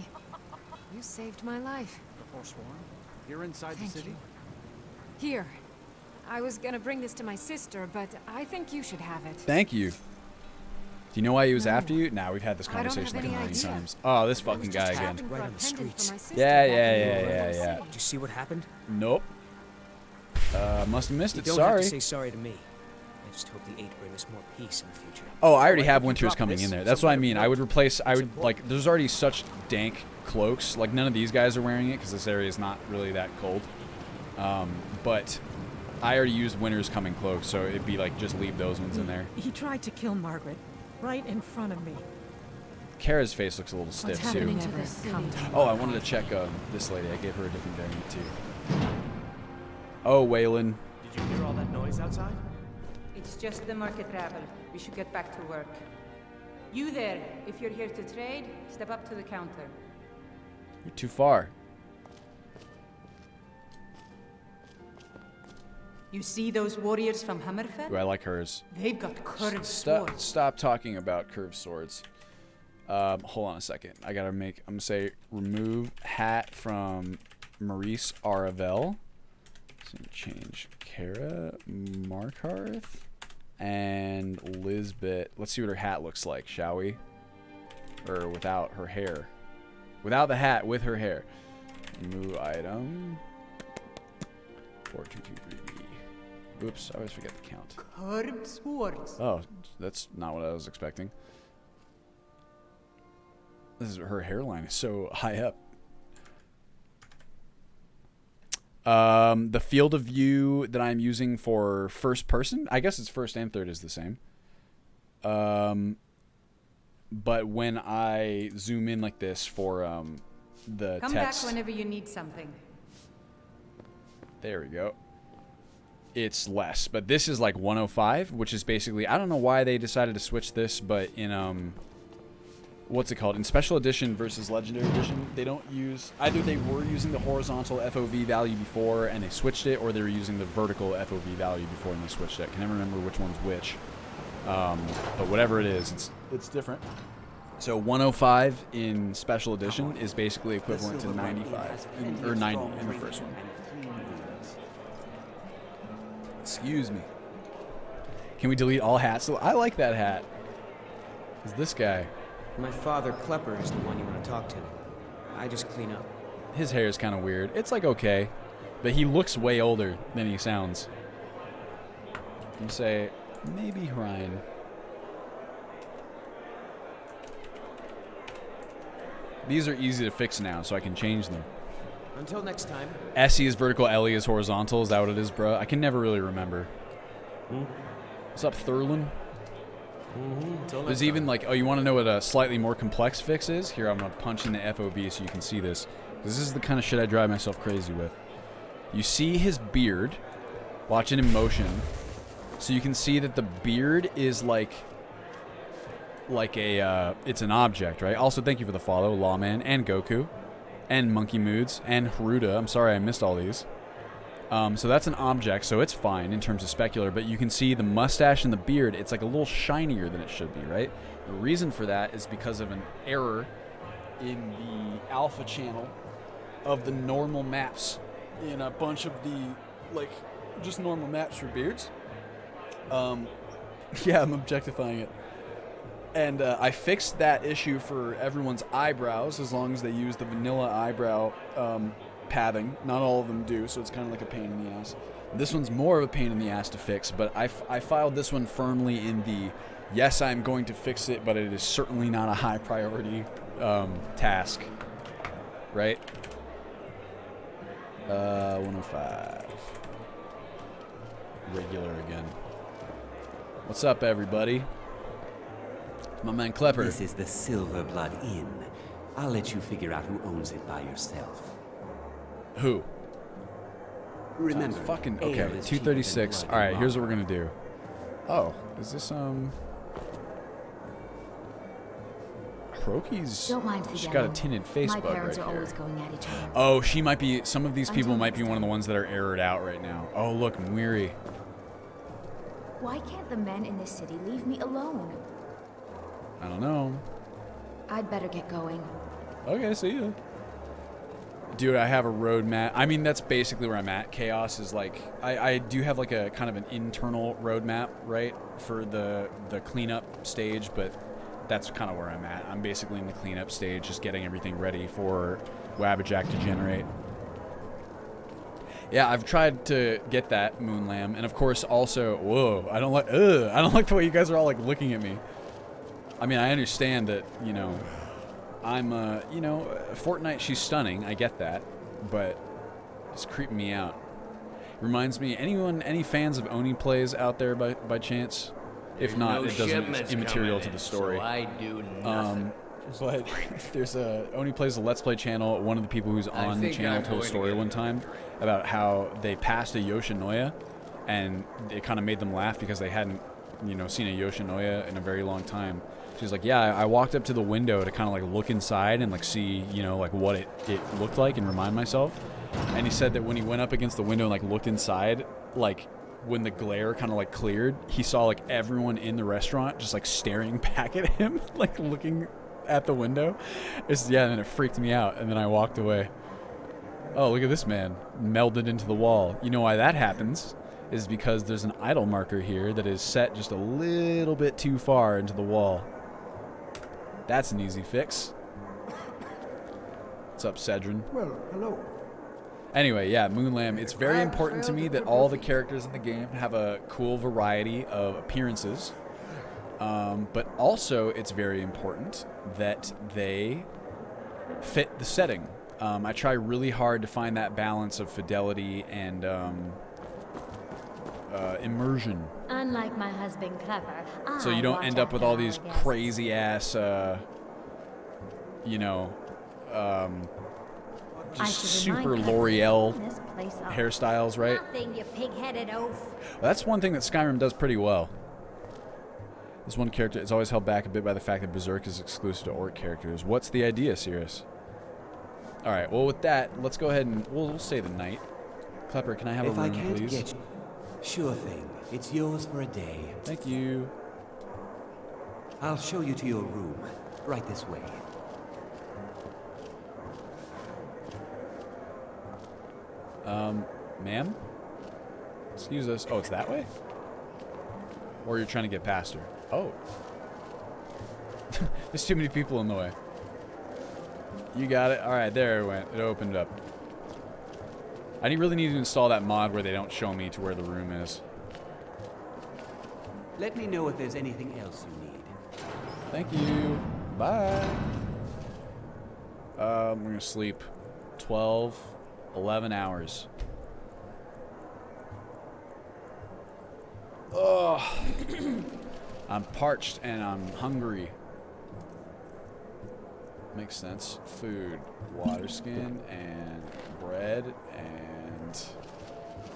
You saved my life. The Forsworn? You're inside Thank the city? you. Here. I was gonna bring this to my sister, but I think you should have it. Thank you. Do you know why he was after you? Nah, we've had this I don't conversation have like a any million idea. times. Oh, this fucking guy again. Right on the streets. Yeah. Did you see what happened? Nope. Must have missed You it. don't Sorry. have to say sorry to me. I just hope the 8 bring us more peace in the future. Oh, I already Why have don't you winters drop coming this? in there. That's what I mean. I would replace. I would like. There's already such dank cloaks. Like none of these guys are wearing it because this area is not really that cold. But I already used winter's coming cloaks, so it'd be like just leave those ones in there. He tried to kill Margaret, right in front of me. Kara's face looks a little stiff too. Oh, I wanted to check this lady. I gave her a different variant too. Oh, Waylon. Did you hear all that noise outside? It's just the market rabble. We should get back to work. You there, if you're here to trade, step up to the counter. You're too far. You see those warriors from Hammerfell? Ooh, I like hers. They've got curved swords. Stop talking about curved swords. Hold on a second. I gotta make. I'm gonna say remove hat from Maurice Aravel. So change Kara Markarth and Lisbeth. Let's see what her hat looks like, shall we? Or without her hair. Without the hat, with her hair. Remove item. 4223B. Oops, I always forget the count. Curved swords. Oh, that's not what I was expecting. This is her hairline is so high up. The field of view that I'm using for first person, I guess it's first and third is the same. But when I zoom in like this for the Come text, back whenever you need something. there we go. It's less, but this is like 105, which is basically, I don't know why they decided to switch this, but in what's it called? In Special Edition versus Legendary Edition, they don't use, either they were using the horizontal FOV value before and they switched it, or they were using the vertical FOV value before and they switched it. I can never remember which one's which. But whatever it is, it's different. So 105 in Special Edition is basically equivalent to 95, or 90 in the first one. Excuse me. Can we delete all hats? I like that hat. Is this guy? My father, Klepper, is the one you want to talk to. I just clean up. His hair is kind of weird. It's like okay, but he looks way older than he sounds. I'm say maybe Ryan. These are easy to fix now, so I can change them. Until next time. Essie is vertical, Ellie is horizontal. Is that what it is, bro? I can never really remember. What's up, Thurlin? There's even like, oh, you want to know what a slightly more complex fix is? Here, I'm going to punch in the FOV so you can see this. This is the kind of shit I drive myself crazy with. You see his beard. Watch it in motion. So you can see that the beard is like a, it's an object, right? Also, thank you for the follow, Lawman and Goku. And Monkey Moods, and Haruda. I'm sorry I missed all these. So that's an object, so it's fine in terms of specular, but you can see the mustache and the beard, it's like a little shinier than it should be, right? The reason for that is because of an error in the alpha channel of the normal maps in a bunch of the, like, just normal maps for beards. Yeah, I'm objectifying it. And I fixed that issue for everyone's eyebrows as long as they use the vanilla eyebrow pathing. Not all of them do, so it's kind of like a pain in the ass. This one's more of a pain in the ass to fix, but I filed this one firmly in the, yes, I'm going to fix it, but it is certainly not a high priority task. Right? 105. Regular again. What's up, everybody? My man Klepper. This is the Silver Blood Inn. I'll let you figure out who owns it by yourself. Who? Remember, fucking ale okay. is cheaper 236. than All right, blood here's what we're gonna do. Oh, is this Croaky's. Don't mind She's forgetting. got a tinted face My bug parents right are here. always going at each other. Oh, she might be. Some of these people Until might be next one of the ones that are errored out right now. Oh, look, Mwiri. Why can't the men in this city leave me alone? I don't know. I'd better get going. Okay, see ya. Dude, I have a roadmap. I mean, that's basically where I'm at. Chaos is like, I do have like a kind of an internal roadmap, right, for the cleanup stage, but that's kind of where I'm at. I'm basically in the cleanup stage, just getting everything ready for Wabbajack to generate. Yeah, I've tried to get that Moonlamb, and of course also, whoa, I don't like the way you guys are all like looking at me. I mean, I understand that, you know, I'm, you know, Fortnite, she's stunning, I get that, but it's creeping me out. Reminds me, any fans of Oni plays out there by chance? If not, it doesn't, it's immaterial to the story. So I do nothing. But there's a Oni Plays a Let's Play channel. One of the people who's on the channel told a story one time about how they passed a Yoshinoya, and it kind of made them laugh because they hadn't, you know, seen a Yoshinoya in a very long time. She's like, yeah, I walked up to the window to kind of like look inside and like see, you know, like what it looked like and remind myself. And he said that when he went up against the window and like looked inside, like when the glare kind of like cleared, he saw like everyone in the restaurant just like staring back at him, like looking at the window. Yeah, and then it freaked me out, and then I walked away. Oh, look at this man melded into the wall. You know why that happens is because there's an idle marker here that is set just a little bit too far into the wall. That's an easy fix. What's up, Cedrin? Well, hello. Anyway, yeah, Moonlamb. It's very important to me that all the characters in the game have a cool variety of appearances. But also, it's very important that they fit the setting. I try really hard to find that balance of fidelity and immersion. Unlike my husband, Clever, So you don't end up with all these crazy ass, you know, just super L'Oreal hairstyles, right? Nothing, you pig-headed oaf. That's one thing that Skyrim does pretty well. This one character is always held back a bit by the fact that Berserk is exclusive to Orc characters. What's the idea, Sirius? Alright, well with that, let's go ahead and we'll say the night. Klepper, can I have a room, please? Get you. Sure thing. It's yours for a day. Thank you. I'll show you to your room. Right this way. Ma'am? Excuse us. Oh, it's that way? Or you're trying to get past her? Oh. There's too many people in the way. You got it? Alright, there it went. It opened up. I really need to install that mod where they don't show me to where the room is. Let me know if there's anything else you need. Thank you. Bye. We're gonna sleep 12, 11 hours. Ugh. I'm parched and I'm hungry. Makes sense. Food, water skin, and bread, and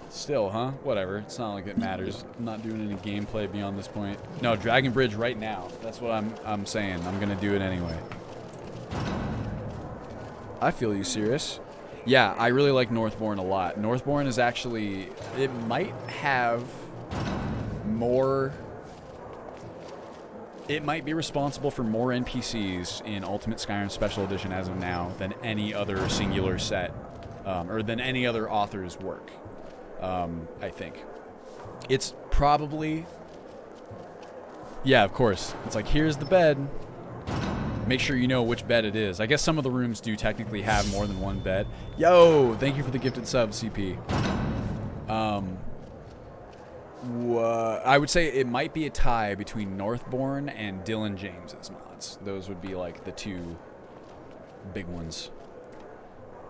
still, huh? Whatever. It's not like it matters. I'm not doing any gameplay beyond this point. No, Dragon Bridge right now. That's what I'm saying. I'm gonna do it anyway. I feel you, Sirius. Yeah, I really like Northbourne a lot. Northbourne is actually, it might have more. It might be responsible for more NPCs in Ultimate Skyrim Special Edition as of now than any other singular set, or than any other author's work, I think. It's probably... Yeah, of course. It's like, here's the bed. Make sure you know which bed it is. I guess some of the rooms do technically have more than one bed. Yo! Thank you for the gifted sub, CP. I would say it might be a tie between Northbourne and Dylan James's mods. Those would be like the two big ones.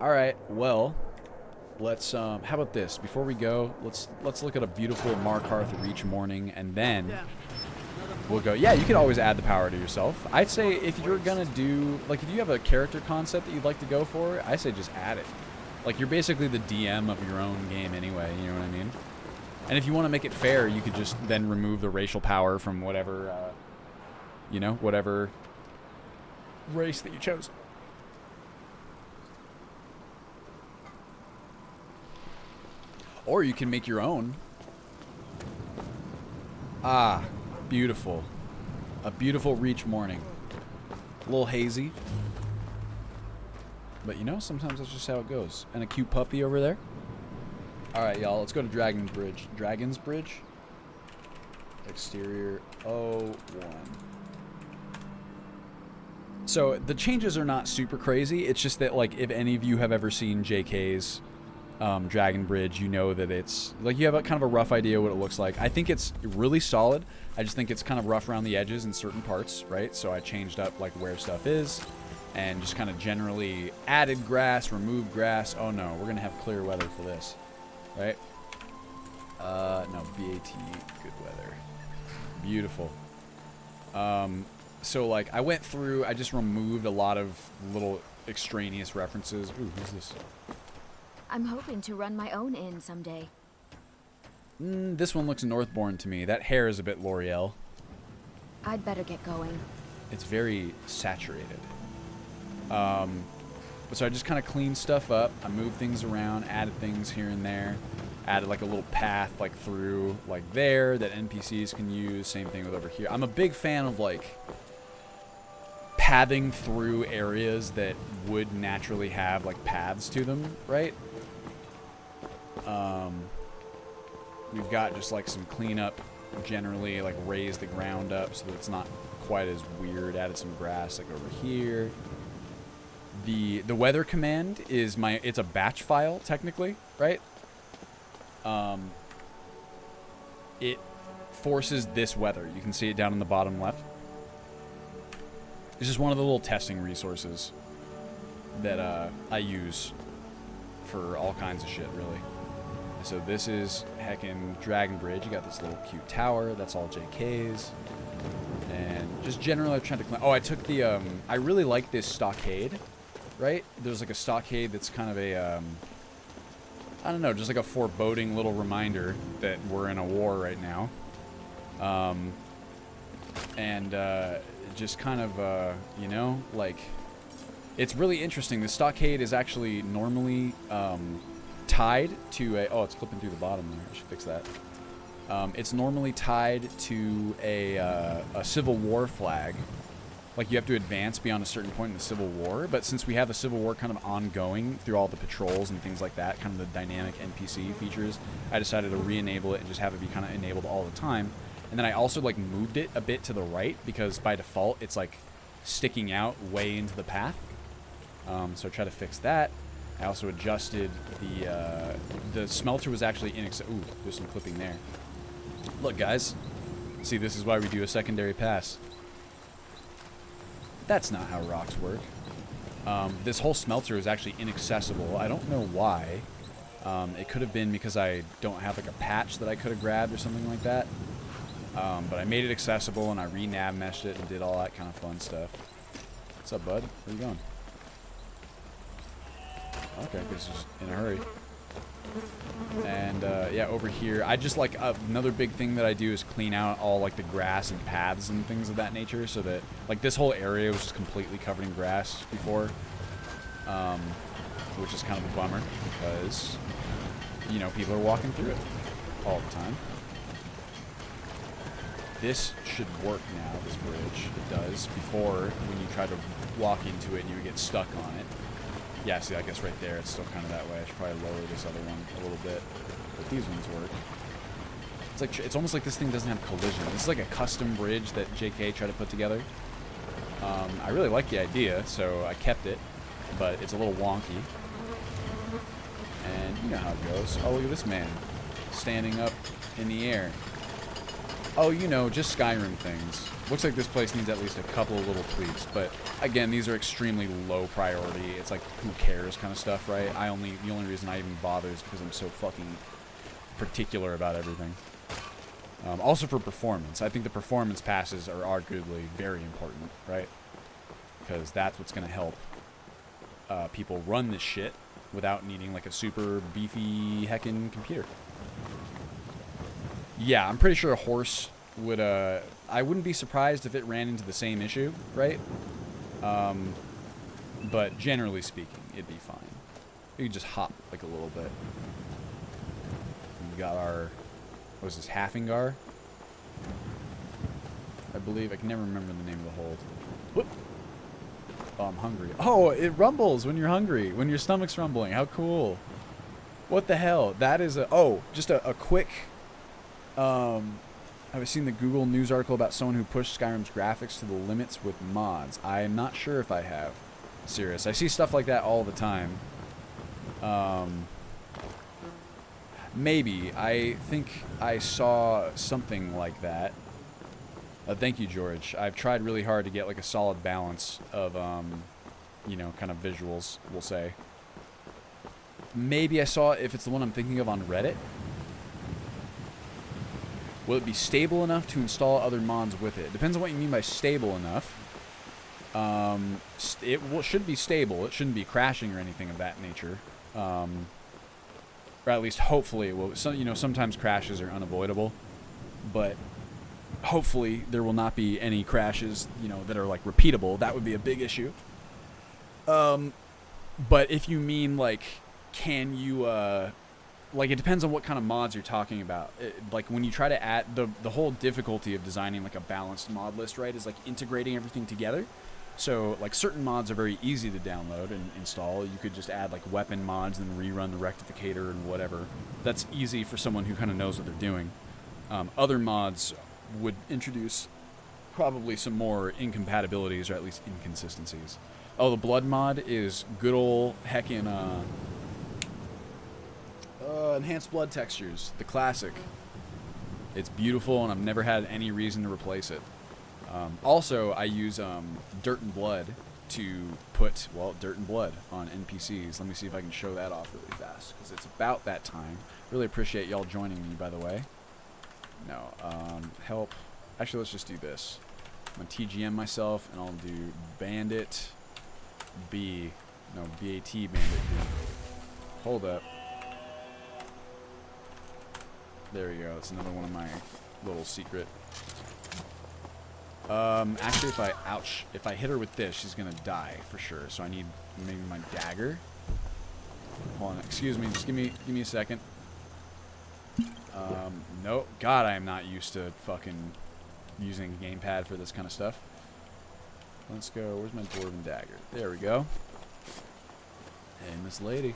Alright, well, let's how about this? Before we go, let's look at a beautiful Markarth Reach morning, and then we'll go. Yeah, you could always add the power to yourself. I'd say if you're gonna do, like, if you have a character concept that you'd like to go for, I say just add it. Like, you're basically the DM of your own game anyway, you know what I mean? And if you want to make it fair, you could just then remove the racial power from whatever, you know, whatever race that you chose. Or you can make your own. Ah, beautiful. A beautiful Reach morning. A little hazy. But you know, sometimes that's just how it goes. And a cute puppy over there. Alright, y'all, let's go to Dragon's Bridge. Dragon's Bridge? Exterior 01. So, the changes are not super crazy. It's just that, like, if any of you have ever seen JK's Dragon Bridge, you know that it's, like, you have a kind of a rough idea what it looks like. I think it's really solid. I just think it's kind of rough around the edges in certain parts, right? So I changed up, like, where stuff is. And just kind of generally added grass, removed grass. Oh no, we're going to have clear weather for this. Right? No, BAT, good weather. Beautiful. So, like, I went through, I just removed a lot of little extraneous references. Ooh, who's this? I'm hoping to run my own inn someday. This one looks Northbourne to me. That hair is a bit L'Oreal. I'd better get going. It's very saturated. So I just kind of cleaned stuff up. I moved things around, added things here and there. Added like a little path like through like there that NPCs can use. Same thing with over here. I'm a big fan of like pathing through areas that would naturally have like paths to them, right? We've got just like some cleanup, generally like raise the ground up so that it's not quite as weird. Added some grass like over here. The weather command is it's a batch file technically, right? It forces this weather. You can see it down in the bottom left. It's just one of the little testing resources that I use for all kinds of shit, really. So this is heckin' Dragon Bridge. You got this little cute tower. That's all JK's. And just generally I'm trying to clean. Oh, I took the I really like this stockade, right? There's like a stockade that's kind of a I don't know, just like a foreboding little reminder that we're in a war right now. Just kind of you know, like, it's really interesting. The stockade is actually normally tied to a, oh, it's clipping through the bottom there. I should fix that. It's normally tied to a Civil War flag. Like, you have to advance beyond a certain point in the Civil War, but since we have the Civil War kind of ongoing through all the patrols and things like that, kind of the dynamic NPC features, I decided to re-enable it and just have it be kind of enabled all the time. And then I also, like, moved it a bit to the right, because by default, it's, like, sticking out way into the path. So I tried to fix that. I also adjusted the smelter was actually inaccessible. Ooh, there's some clipping there. Look, guys. See, this is why we do a secondary pass. That's not how rocks work. This whole smelter is actually inaccessible. I don't know why. It could have been because I don't have like a patch that I could have grabbed or something like that. But I made it accessible and I re-nav meshed it and did all that kind of fun stuff. What's up, bud? Where you going? Okay, because just in a hurry. And yeah, over here, I just like another big thing that I do is clean out all like the grass and paths and things of that nature, so that like this whole area was just completely covered in grass before, which is kind of a bummer because, you know, people are walking through it all the time. This should work now, this bridge. It does. Before, when you try to walk into it, you would get stuck on it. Yeah, see, I guess right there, it's still kind of that way. I should probably lower this other one a little bit. But these ones work. It's like, it's almost like this thing doesn't have collision. This is like a custom bridge that JK tried to put together. I really like the idea, so I kept it. But it's a little wonky. And you know how it goes. Oh, look at this man. Standing up in the air. Oh, you know, just Skyrim things. Looks like this place needs at least a couple of little tweaks, but again, these are extremely low priority. It's like, who cares kind of stuff, right? The only reason I even bother is because I'm so fucking particular about everything. Also for performance. I think the performance passes are arguably very important, right? Because that's what's going to help people run this shit without needing like a super beefy heckin' computer. Yeah, I'm pretty sure a horse would, I wouldn't be surprised if it ran into the same issue, right? But generally speaking, it'd be fine. You can just hop like a little bit. We got our, what was this, Halfingar? I believe, I can never remember the name of the hold. Whoop. Oh, I'm hungry. Oh, it rumbles when you're hungry, when your stomach's rumbling. How cool. What the hell? That is a, oh, just a quick, I've seen the Google News article about someone who pushed Skyrim's graphics to the limits with mods. I'm not sure if I have. Serious. I see stuff like that all the time. Maybe. I think I saw something like that. Thank you, George. I've tried really hard to get like a solid balance of, you know, kind of visuals, we'll say. Maybe I saw it if it's the one I'm thinking of on Reddit. Will it be stable enough to install other mods with it? Depends on what you mean by stable enough. Should be stable. It shouldn't be crashing or anything of that nature. Or at least hopefully it will. So, you know, sometimes crashes are unavoidable, but hopefully there will not be any crashes, you know, that are like repeatable. That would be a big issue. But if you mean like, can you, like, it depends on what kind of mods you're talking about. Like, when you try to add, the whole difficulty of designing, like, a balanced mod list, right, is, like, integrating everything together. So, like, certain mods are very easy to download and install. You could just add, like, weapon mods and rerun the rectificator and whatever. That's easy for someone who kind of knows what they're doing. Other mods would introduce probably some more incompatibilities or at least inconsistencies. Oh, the blood mod is good old heckin', enhanced blood textures, the classic. It's beautiful, and I've never had any reason to replace it. Also, I use dirt and blood to put, well, dirt and blood on NPCs. Let me see if I can show that off really fast, because it's about that time. Really appreciate y'all joining me, by the way. No, help. Actually, let's just do this. I'm going to TGM myself, and I'll do Bandit B. No, BAT Bandit B. Hold up. There we go. That's another one of my little secret. Actually, if I hit her with this, she's gonna die for sure. So I need maybe my dagger. Hold on. Excuse me. Just give me a second. No. God, I am not used to fucking using a gamepad for this kind of stuff. Let's go. Where's my dwarven dagger? There we go. Hey, Miss Lady.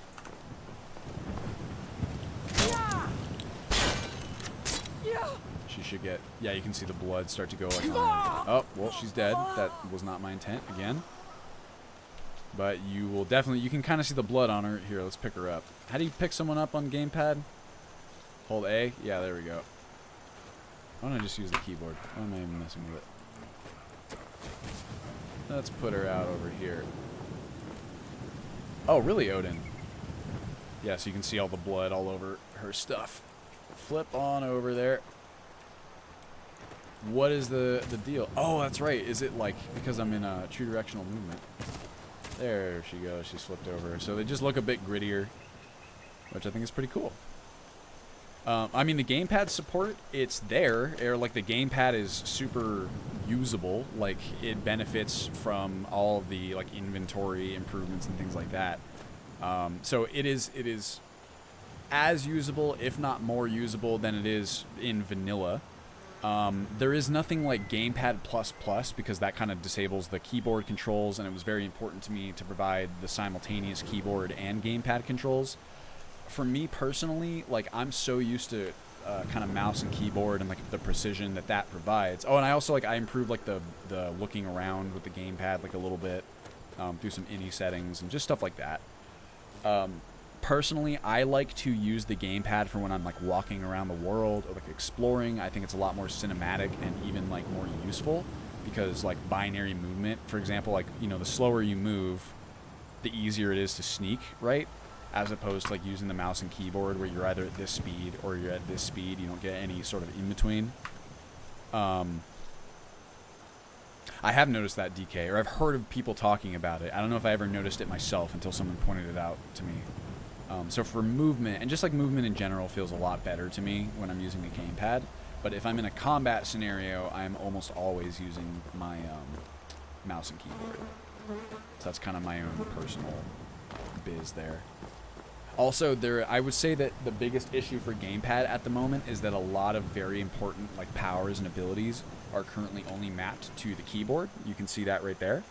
She should get, yeah, you can see the blood start to go like, oh, well, she's dead. That was not my intent, again. But you will definitely, you can kind of see the blood on her. Here, let's pick her up. How do you pick someone up on gamepad? Hold A? Yeah, there we go. Why don't I just use the keyboard? Why am I even messing with it? Let's put her out over here. Oh, really, Odin? Yeah, so you can see all the blood all over her stuff. Flip on over there. What is the deal? Oh, that's right. Is it like because I'm in a true directional movement? There she goes. She's flipped over. So they just look a bit grittier, which I think is pretty cool. I mean, the gamepad support, it's there. Or like the gamepad is super usable. Like it benefits from all of the like inventory improvements and things like that. So it is as usable, if not more usable, than it is in vanilla. There is nothing like Gamepad ++ because that kind of disables the keyboard controls, and it was very important to me to provide the simultaneous keyboard and gamepad controls. For me personally, like I'm so used to kind of mouse and keyboard and like the precision that provides. Oh, and I also I improved like the looking around with the gamepad like a little bit through some INI settings and just stuff like that. Personally, I like to use the gamepad for when I'm like walking around the world or like exploring. I think it's a lot more cinematic and even like more useful because like binary movement, for example, like, you know, the slower you move, the easier it is to sneak, right? As opposed to like using the mouse and keyboard where you're either at this speed or you're at this speed. You don't get any sort of in between. I have noticed that, DK, or I've heard of people talking about it. I don't know if I ever noticed it myself until someone pointed it out to me. So for movement, and just like movement in general feels a lot better to me when I'm using the gamepad. But if I'm in a combat scenario, I'm almost always using my mouse and keyboard. So that's kind of my own personal biz there. Also, I would say that the biggest issue for gamepad at the moment is that a lot of very important like powers and abilities are currently only mapped to the keyboard. You can see that right there.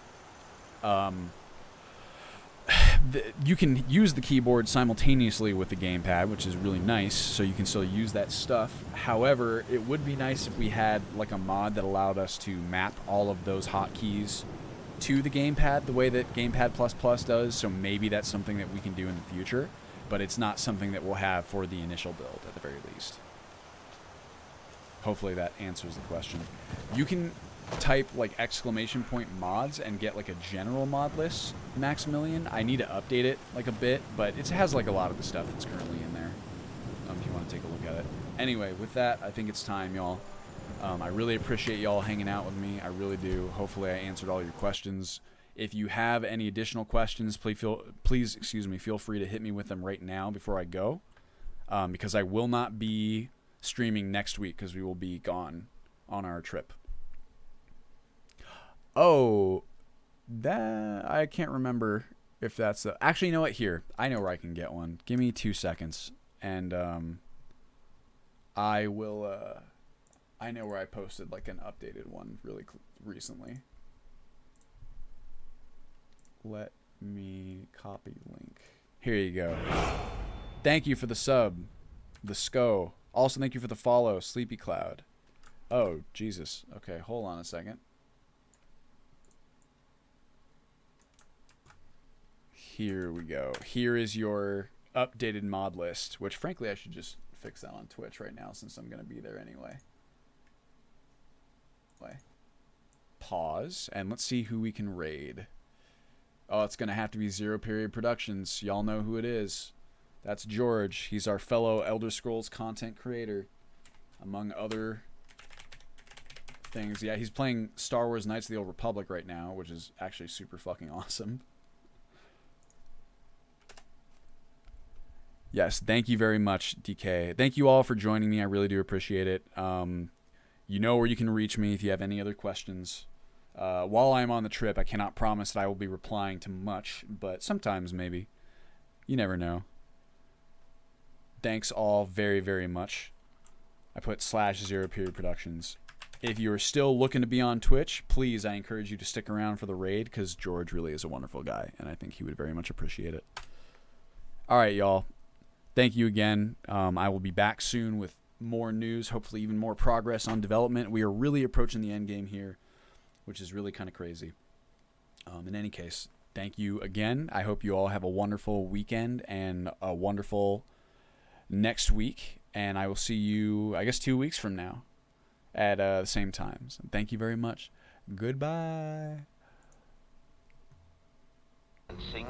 You can use the keyboard simultaneously with the gamepad, which is really nice, so you can still use that stuff. However, it would be nice if we had like a mod that allowed us to map all of those hotkeys to the gamepad the way that Gamepad++ does, so maybe that's something that we can do in the future, but it's not something that we'll have for the initial build at the very least. Hopefully that answers the question. You can type like !mods and get like a general mod list, Maximilian. I need to update it like a bit, but it has like a lot of the stuff that's currently in there, if you want to take a look at it. Anyway, with that, I think it's time, y'all. I really appreciate y'all hanging out with me. I really do. Hopefully I answered all your questions. If you have any additional questions, please feel free to hit me with them right now before I go, because I will not be streaming next week because we will be gone on our trip. Oh, that I can't remember if that's the... Actually, you know what? Here, I know where I can get one. Give me 2 seconds, and I will... I know where I posted like an updated one really recently. Let me copy link. Here you go. Thank you for the sub, the SCO. Also, thank you for the follow, Sleepy Cloud. Oh, Jesus. Okay, hold on a second. Here we go. Here is your updated mod list, which frankly I should just fix that on Twitch right now since I'm going to be there anyway. Pause, and let's see who we can raid. Oh, it's going to have to be Zero Period Productions. Y'all know who it is. That's George. He's our fellow Elder Scrolls content creator, among other things. Yeah, he's playing Star Wars Knights of the Old Republic right now, which is actually super fucking awesome. Yes, thank you very much, DK. Thank you all for joining me. I really do appreciate it. You know where you can reach me if you have any other questions. While I'm on the trip, I cannot promise that I will be replying to much, but sometimes maybe. You never know. Thanks all very, very much. I put /Zero Period Productions. If you're still looking to be on Twitch, please, I encourage you to stick around for the raid, because George really is a wonderful guy, and I think he would very much appreciate it. All right, y'all. Thank you again. I will be back soon with more news, hopefully even more progress on development. We are really approaching the end game here, which is really kind of crazy. In any case, thank you again. I hope you all have a wonderful weekend and a wonderful next week, and I will see you, I guess, 2 weeks from now at the same time. So thank you very much. Goodbye. Sing